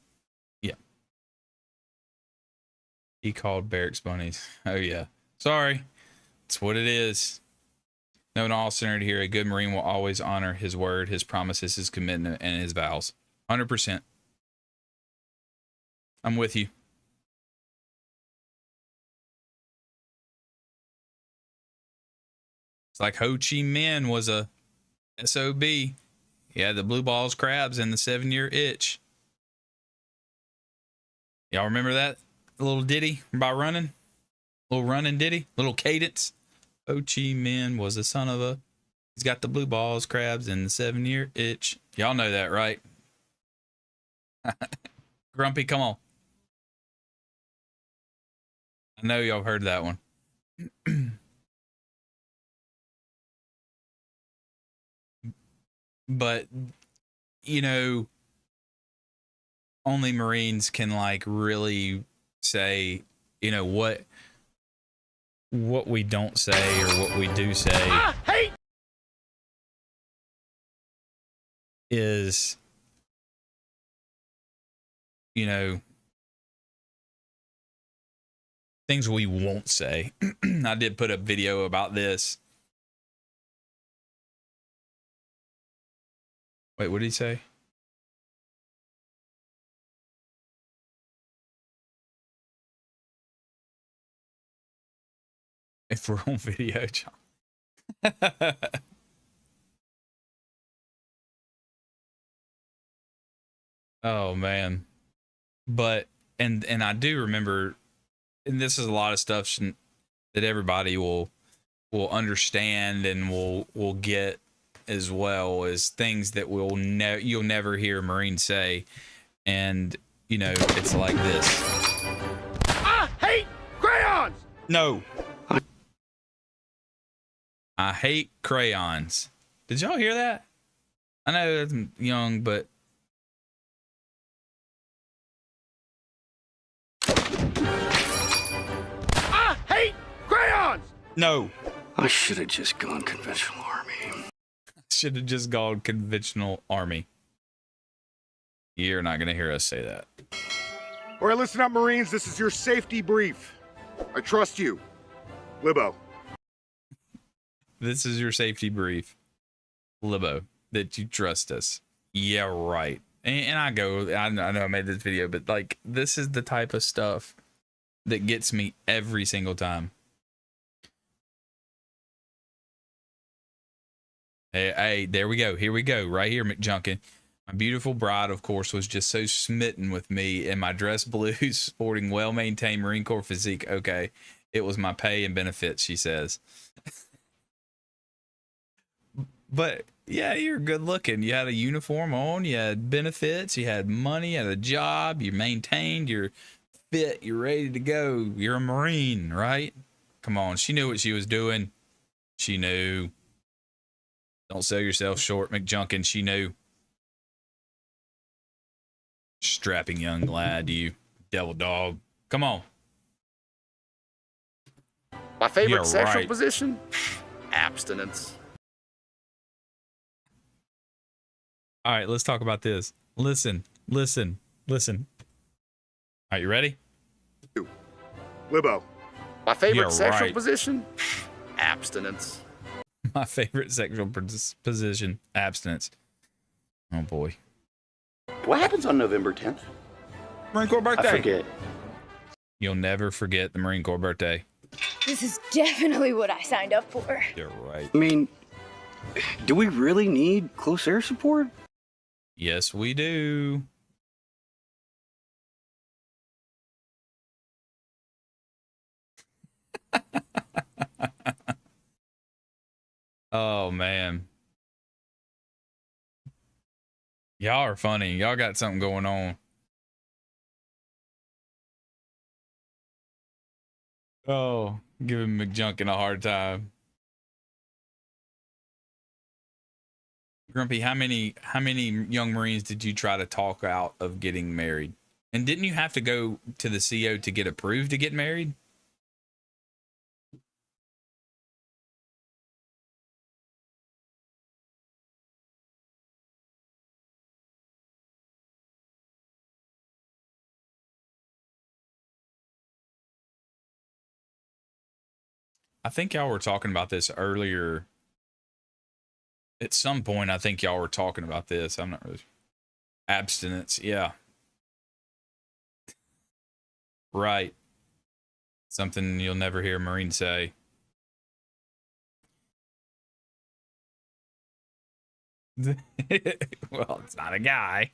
Yeah. He called barracks bunnies. Oh yeah. Sorry. It's what it is. No, in all sincerity here, a good Marine will always honor his word, his promises, his commitment, and his vows. 100%. I'm with you. It's like Ho Chi Minh was a SOB. He had the blue balls, crabs, and the 7-year itch. Y'all remember that little ditty about running? Little running ditty? Little cadence? Ho Chi Minh was a son of a... He's got the blue balls, crabs, and the 7-year itch. Y'all know that, right? Grumpy, come on. I know y'all heard that one. But, you know, only Marines can, like, really say, you know, what we don't say or what we do say is, you know, things we won't say. I did put a video about this. Wait, what did he say? If we're on video, John. Oh man. But and I do remember, and this is a lot of stuff that everybody will understand and will get, as well as things that you'll never hear Marines say. And you know, it's like this. I hate crayons! No. I hate crayons. Did y'all hear that? I know I'm young, but I hate crayons! no. I should have just gone conventional army. Should have just gone conventional army. You're not gonna hear us say that. All right, listen up, Marines. This is your safety brief. I trust you. Libo. This is your safety brief, Libo, that you trust us. Yeah, right. And I know I made this video, but like, this is the type of stuff that gets me every single time. Hey, there we go. Here we go. Right here, McJunkin. My beautiful bride, of course, was just so smitten with me in my dress blues, sporting well-maintained Marine Corps physique. Okay, it was my pay and benefits, she says. But yeah, you're good looking. You had a uniform on, you had benefits, you had money, you had a job, you're maintained, you're fit, you're ready to go. You're a Marine, right? Come on, she knew what she was doing. She knew. Don't sell yourself short, McJunkin. She knew. Strapping young lad, you devil dog. Come on. My favorite Yeah, sexual right. position? Abstinence. All right, let's talk about this. Listen. All right, you ready? Libo. My favorite Yeah, sexual right. position? Abstinence. My favorite sexual position, abstinence. Oh boy. What happens on November 10th? Marine Corps birthday. I forget. You'll never forget the Marine Corps birthday. This is definitely what I signed up for. You're right. I mean, do we really need close air support? Yes, we do. Oh man. Y'all are funny. Y'all got something going on. Oh, giving McJunkin a hard time. Grumpy, how many young Marines did you try to talk out of getting married? And didn't you have to go to the CO to get approved to get married? I think y'all were talking about this earlier. At some point, I think y'all were talking about this. I'm not really. Abstinence, yeah. Right. Something you'll never hear a Marine say. Well, it's not a guy.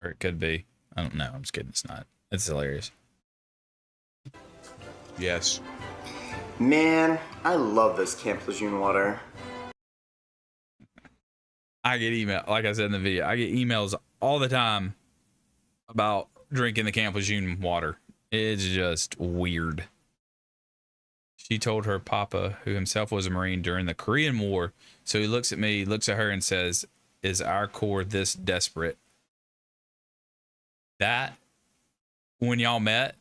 Or it could be. I don't know. I'm just kidding. It's not. It's hilarious. Yes. Man, I love this Camp Lejeune water. I get email, like I said in the video, I get emails all the time about drinking the Camp Lejeune water. It's just weird. She told her papa, who himself was a Marine during the Korean War, so he looks at me, looks at her and says, "Is our Corps this desperate?" That, when y'all met,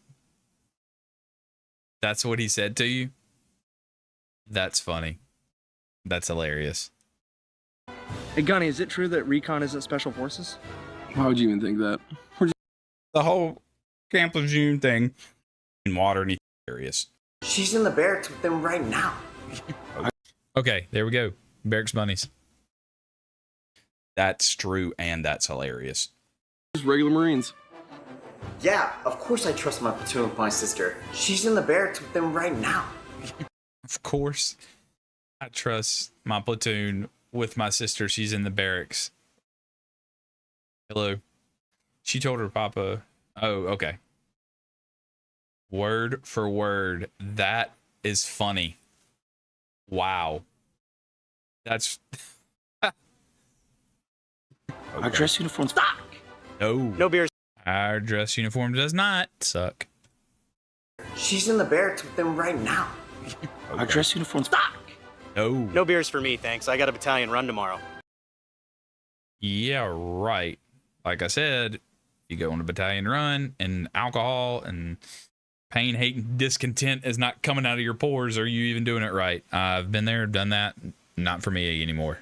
that's what he said to you? That's funny. That's hilarious. Hey, Gunny, is it true that recon isn't special forces? Why would you even think that? The whole Camp Lejeune thing in water and hilarious. She's in the barracks with them right now. Okay, there we go. Barracks bunnies. That's true and that's hilarious. Just regular Marines. Yeah, of course I trust my platoon with my sister. She's in the barracks with them right now. Of course, I trust my platoon with my sister. She's in the barracks. Hello. She told her papa. Oh, okay. Word for word. That is funny. Wow. That's. Our dress uniforms. No beers. Our dress uniform does not suck. She's in the barracks with them right now. Our dress uniforms. No beers for me, thanks. I got a battalion run tomorrow. Yeah, right. Like I said, you go on a battalion run and alcohol and pain, hate, and discontent is not coming out of your pores. Are you even doing it right? I've been there, done that. Not for me anymore.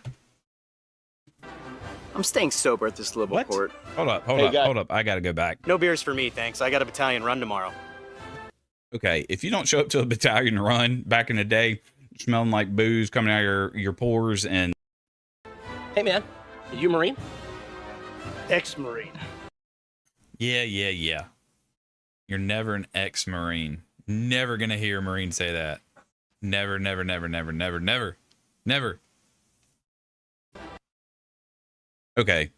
I'm staying sober at this liberal What? court. Hold up. I got to go back. No beers for me, thanks. I got a battalion run tomorrow. Okay, if you don't show up to a battalion run back in the day, smelling like booze coming out of your pores and... Hey, man. You Marine? Ex-Marine. Yeah. You're never an ex-Marine. Never going to hear a Marine say that. Never, never, never, never, never, never, never. Okay.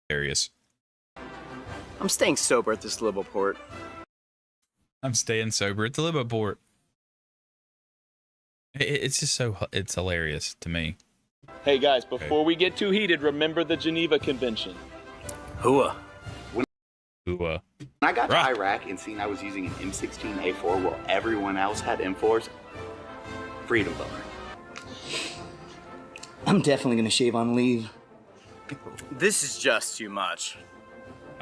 Hilarious. I'm staying sober at this Libo port. I'm staying sober at the Libo port. It's just it's hilarious to me. Hey guys, before we get too heated, remember the Geneva Convention. Hooah. Hooah. When I got to Iraq and seen I was using an M16A4 while everyone else had M4s, freedom boner. I'm definitely gonna shave on leave. This is just too much.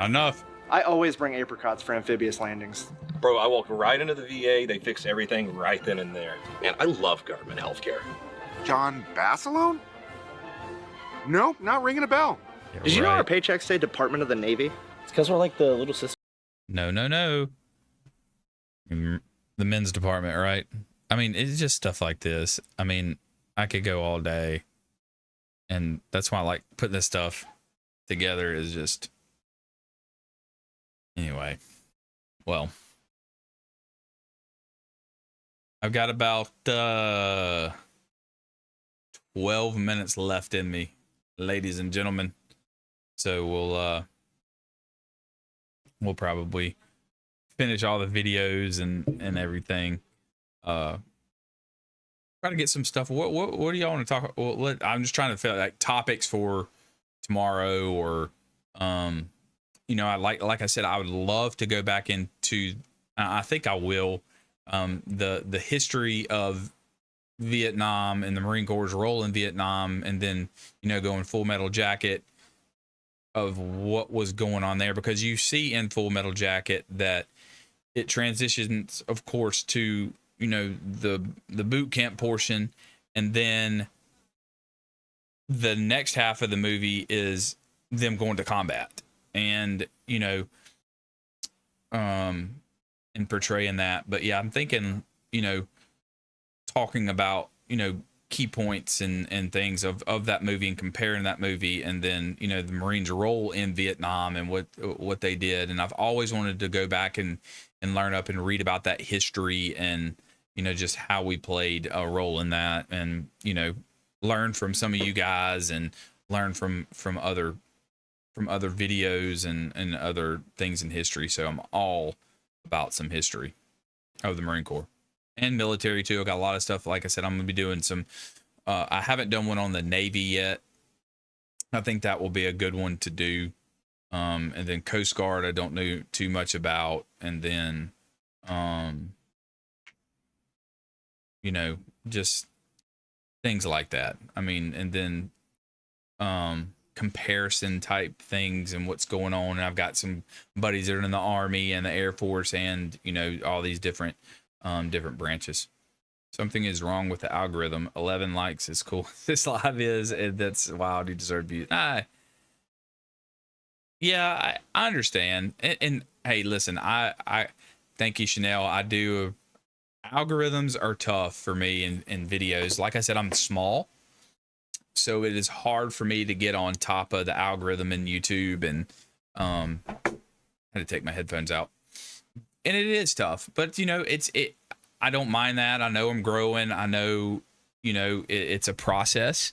Enough. I always bring apricots for amphibious landings. Bro, I walked right into the VA. They fixed everything right then and there. Man, I love government healthcare. John Basilone? No, not ringing a bell. Did you know our paychecks say Department of the Navy? It's because we're like the little sister. No, no, no. The men's department, right? I mean, it's just stuff like this. I mean, I could go all day. And that's why I like putting this stuff together is just... Anyway. Well. I've got about 12 minutes left in me, ladies and gentlemen. So we'll probably finish all the videos and everything. Try to get some stuff. What do y'all want to talk? Well, I'm just trying to feel like topics for tomorrow, or you know, like I said, I would love to go back into. I think I will. The history of Vietnam and the Marine Corps' role in Vietnam, and then, you know, going Full Metal Jacket of what was going on there, because you see in Full Metal Jacket that it transitions, of course, to, you know, the boot camp portion, and then the next half of the movie is them going to combat, and, you know, and portraying that. But yeah, I'm thinking, you know, talking about, you know, key points and things of that movie, and comparing that movie, and then, you know, the Marines' role in Vietnam and what they did. And I've always wanted to go back and learn up and read about that history, and, you know, just how we played a role in that, and, you know, learn from some of you guys, and learn from other videos and other things in history. So I'm all about some history of the Marine Corps and military too. I got a lot of stuff. Like I said, I'm gonna be doing some. I haven't done one on the Navy yet. I think that will be a good one to do. And then Coast Guard, I don't know too much about. And then, you know, just things like that. I mean, and then, comparison type things and what's going on. And I've got some buddies that are in the Army and the Air Force, and, you know, all these different branches. Something is wrong with the algorithm. 11 likes is cool. This live is, and that's wild. You deserve views. Yeah, I understand. And hey, listen, I thank you, Chanel. I do. Algorithms are tough for me in videos. Like I said, I'm small, so it is hard for me to get on top of the algorithm in YouTube, and I had to take my headphones out. And it is tough, but, you know, I don't mind that. I know I'm growing. I know, you know, it's a process,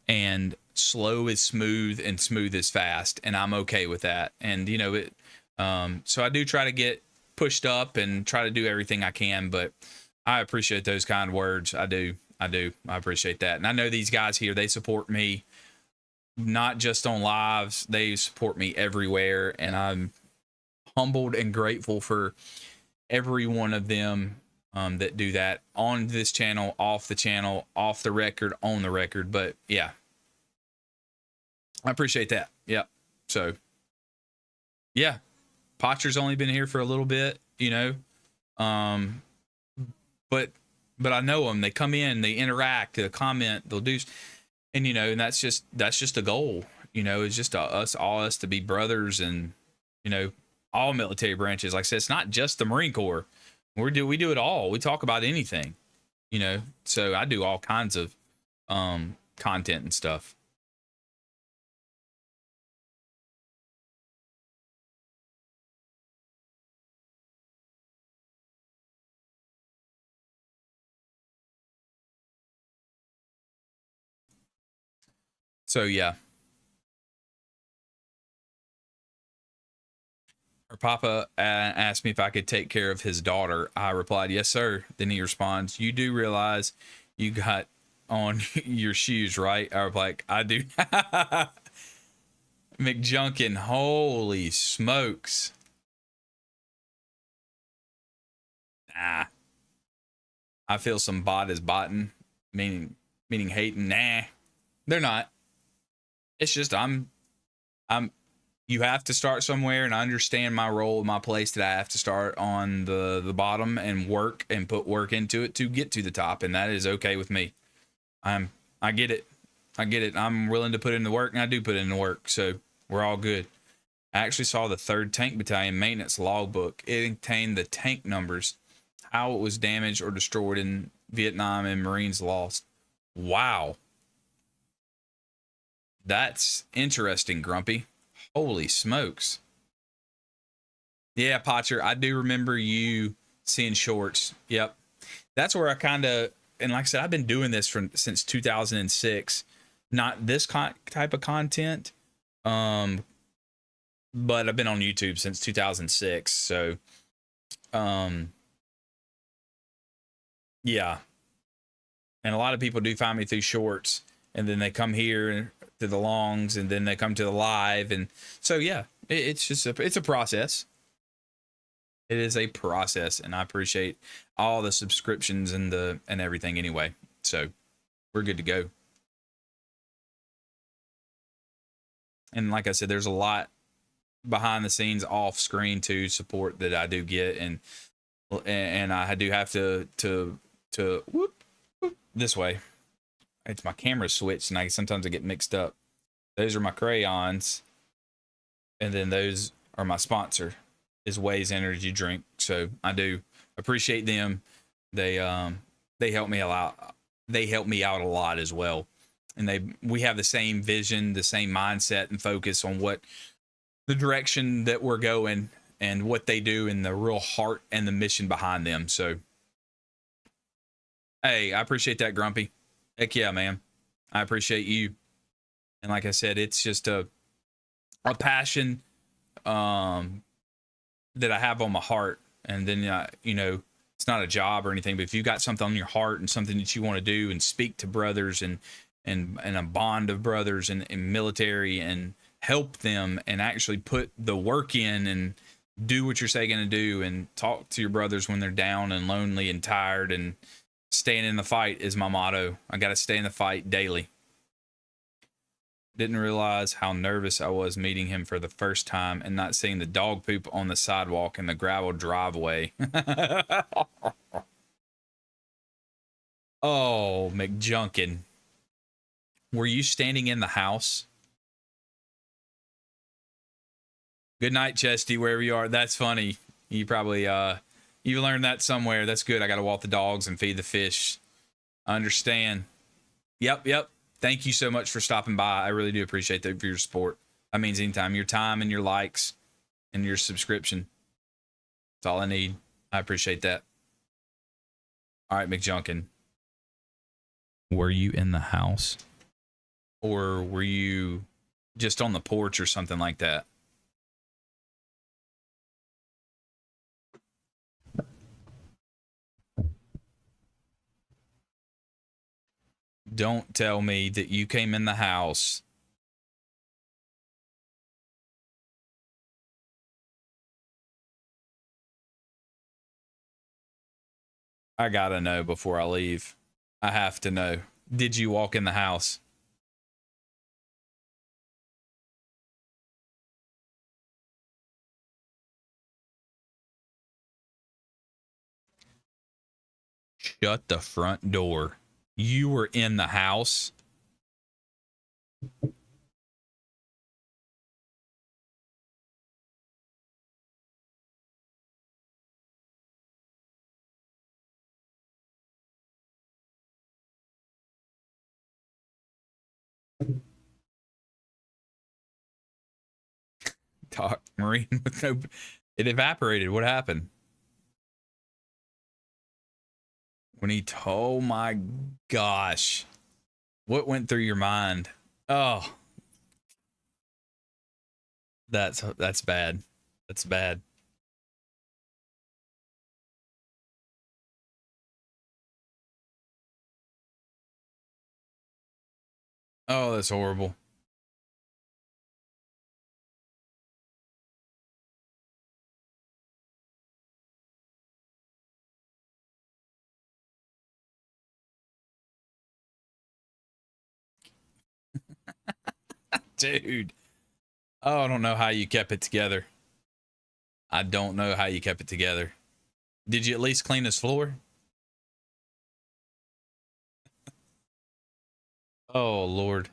and slow is smooth and smooth is fast. And I'm okay with that. And, you know, so I do try to get pushed up and try to do everything I can, but I appreciate those kind words. I do. I appreciate that. And I know these guys here, they support me, not just on lives. They support me everywhere. And I'm humbled and grateful for every one of them that do that on this channel, off the record, on the record. But yeah, I appreciate that. Yeah. So yeah, Potcher's only been here for a little bit, you know, but I know them. They come in, they interact, they'll comment, they'll do, and, you know, and that's just a goal, you know. It's just us to be brothers, and, you know, all military branches. Like I said, it's not just the Marine Corps. We do it all. We talk about anything, you know. So I do all kinds of content and stuff. So yeah. Her papa asked me if I could take care of his daughter. I replied, yes, sir. Then he responds, you do realize you got on your shoes, right? I was like, I do. McJunkin, holy smokes. Nah. I feel some bot is botting, meaning hating. Nah. They're not. It's just I'm you have to start somewhere, and I understand my role, my place, that I have to start on the bottom and work and put work into it to get to the top, and that is okay with me. I get it. I get it. I'm willing to put in the work, and I do put in the work, so we're all good. I actually saw the 3rd Tank Battalion maintenance logbook. It contained the tank numbers, how it was damaged or destroyed in Vietnam, and Marines lost. Wow. That's interesting, Grumpy. Holy smokes. Yeah, Potcher, I do remember you seeing shorts. Yep. That's where I kind of, and like I said, I've been doing this since 2006. Not this type of content, but I've been on YouTube since 2006. So, yeah. And a lot of people do find me through shorts, and then they come here to the longs, and then they come to the live. And so, yeah, it's just it's a process. It is a process, and I appreciate all the subscriptions and everything anyway. So we're good to go. And like I said, there's a lot behind the scenes, off screen too, support that I do get, and I do have to whoop this way. It's my camera switched, and sometimes I get mixed up. Those are my crayons, and then those are my sponsor, is Waze Energy Drink. So I do appreciate them. They help me a lot. They help me out a lot as well, and we have the same vision, the same mindset and focus on what the direction that we're going and what they do, and the real heart and the mission behind them. So, hey, I appreciate that, Grumpy. Heck yeah, man. I appreciate you. And like I said, it's just a passion that I have on my heart. And then, it's not a job or anything, but if you got something on your heart and something that you want to do and speak to brothers and a bond of brothers and military, and help them and actually put the work in and do what you're saying going to do, and talk to your brothers when they're down and lonely and tired, and staying in the fight is my motto. I got to stay in the fight daily. Didn't realize how nervous I was meeting him for the first time and not seeing the dog poop on the sidewalk and the gravel driveway. Oh, McJunkin. Were you standing in the house? Good night, Chesty, wherever you are. That's funny. You probably you learned that somewhere. That's good. I got to walk the dogs and feed the fish. I understand. Yep. Thank you so much for stopping by. I really do appreciate that, for your support. That means anytime. Your time and your likes and your subscription. That's all I need. I appreciate that. All right, McJunkin. Were you in the house? Or were you just on the porch or something like that? Don't tell me that you came in the house. I gotta know before I leave. I have to know. Did you walk in the house? Shut the front door. You were in the house? Talk, Marine with no. It evaporated. What happened? When he told, my gosh, what went through your mind? Oh, that's bad. That's bad. Oh, that's horrible. Dude. Oh, I don't know how you kept it together. I don't know how you kept it together. Did you at least clean his floor? Oh, Lord.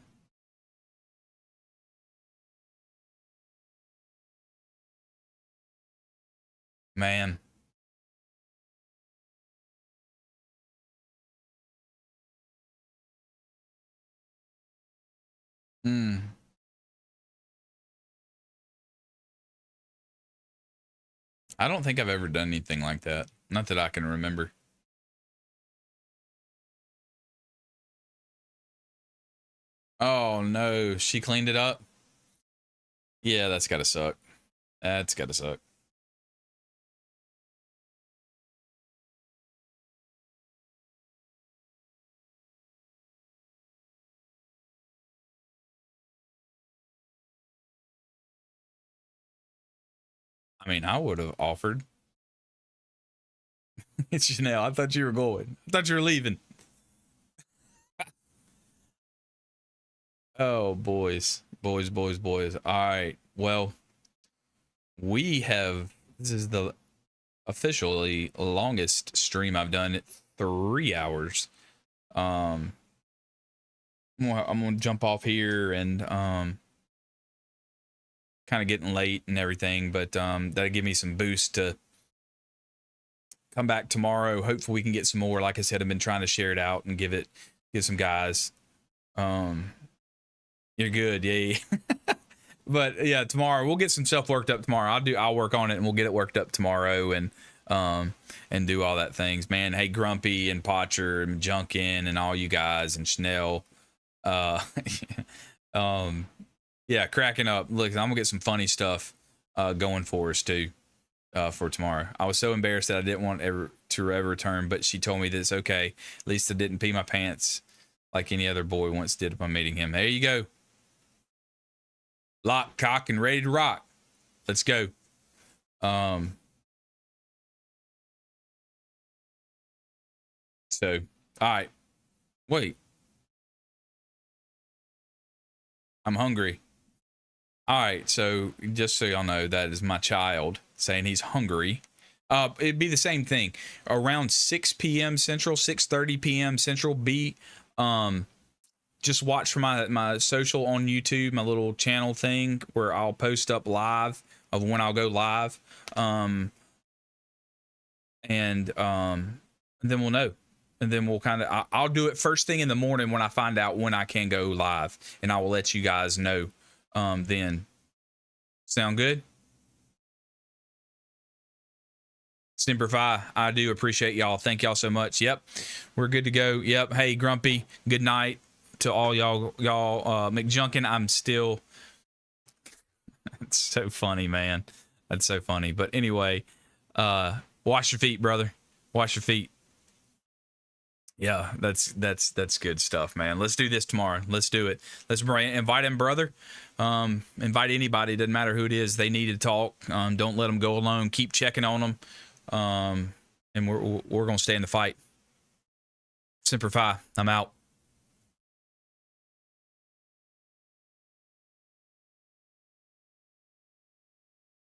Man. Hmm. I don't think I've ever done anything like that. Not that I can remember. Oh, no. She cleaned it up? Yeah, that's gotta suck. That's gotta suck. I mean, I would have offered. It's Chanel. I thought you were going. I thought you were leaving. Oh, boys. Boys, boys, boys. All right. Well, we have, this is the officially longest stream I've done at 3 hours. I'm gonna jump off here and kind of getting late and everything, but that'll give me some boost to come back tomorrow. Hopefully we can get some more. Like I said, I've been trying to share it out and give some guys. You're good, yeah. But yeah, tomorrow we'll get some stuff worked up tomorrow. I'll work on it and we'll get it worked up tomorrow and do all that things, man. Hey, Grumpy and Potcher and Junkin and all you guys and Chanel. Yeah, cracking up. Look, I'm gonna get some funny stuff going for us too for tomorrow. I was so embarrassed that I didn't want to ever return, but she told me that it's okay. At least I didn't pee my pants like any other boy once did upon meeting him. There you go. Lock, cock, and ready to rock. Let's go. So, all right. Wait. I'm hungry. All right. So, just so y'all know, that is my child saying he's hungry. It'd be the same thing. Around 6 p.m. Central, 6:30 p.m. Central, just watch for my social on YouTube, my little channel thing where I'll post up live of when I'll go live. And then we'll know. And then we'll I'll do it first thing in the morning when I find out when I can go live, and I will let you guys know then. Sound good? Semper Fi, I do appreciate y'all. Thank y'all so much. Yep, we're good to go. Yep. Hey, Grumpy, good night to all y'all. McJunkin, I'm still. It's so funny, man. That's so funny. But anyway, wash your feet, brother. Wash your feet. Yeah, that's good stuff, man. Let's do this tomorrow. Let's do it. Let's invite him, brother. Invite anybody. Doesn't matter who it is. They need to talk. Don't let them go alone. Keep checking on them. And we're gonna stay in the fight. Semper Fi. I'm out.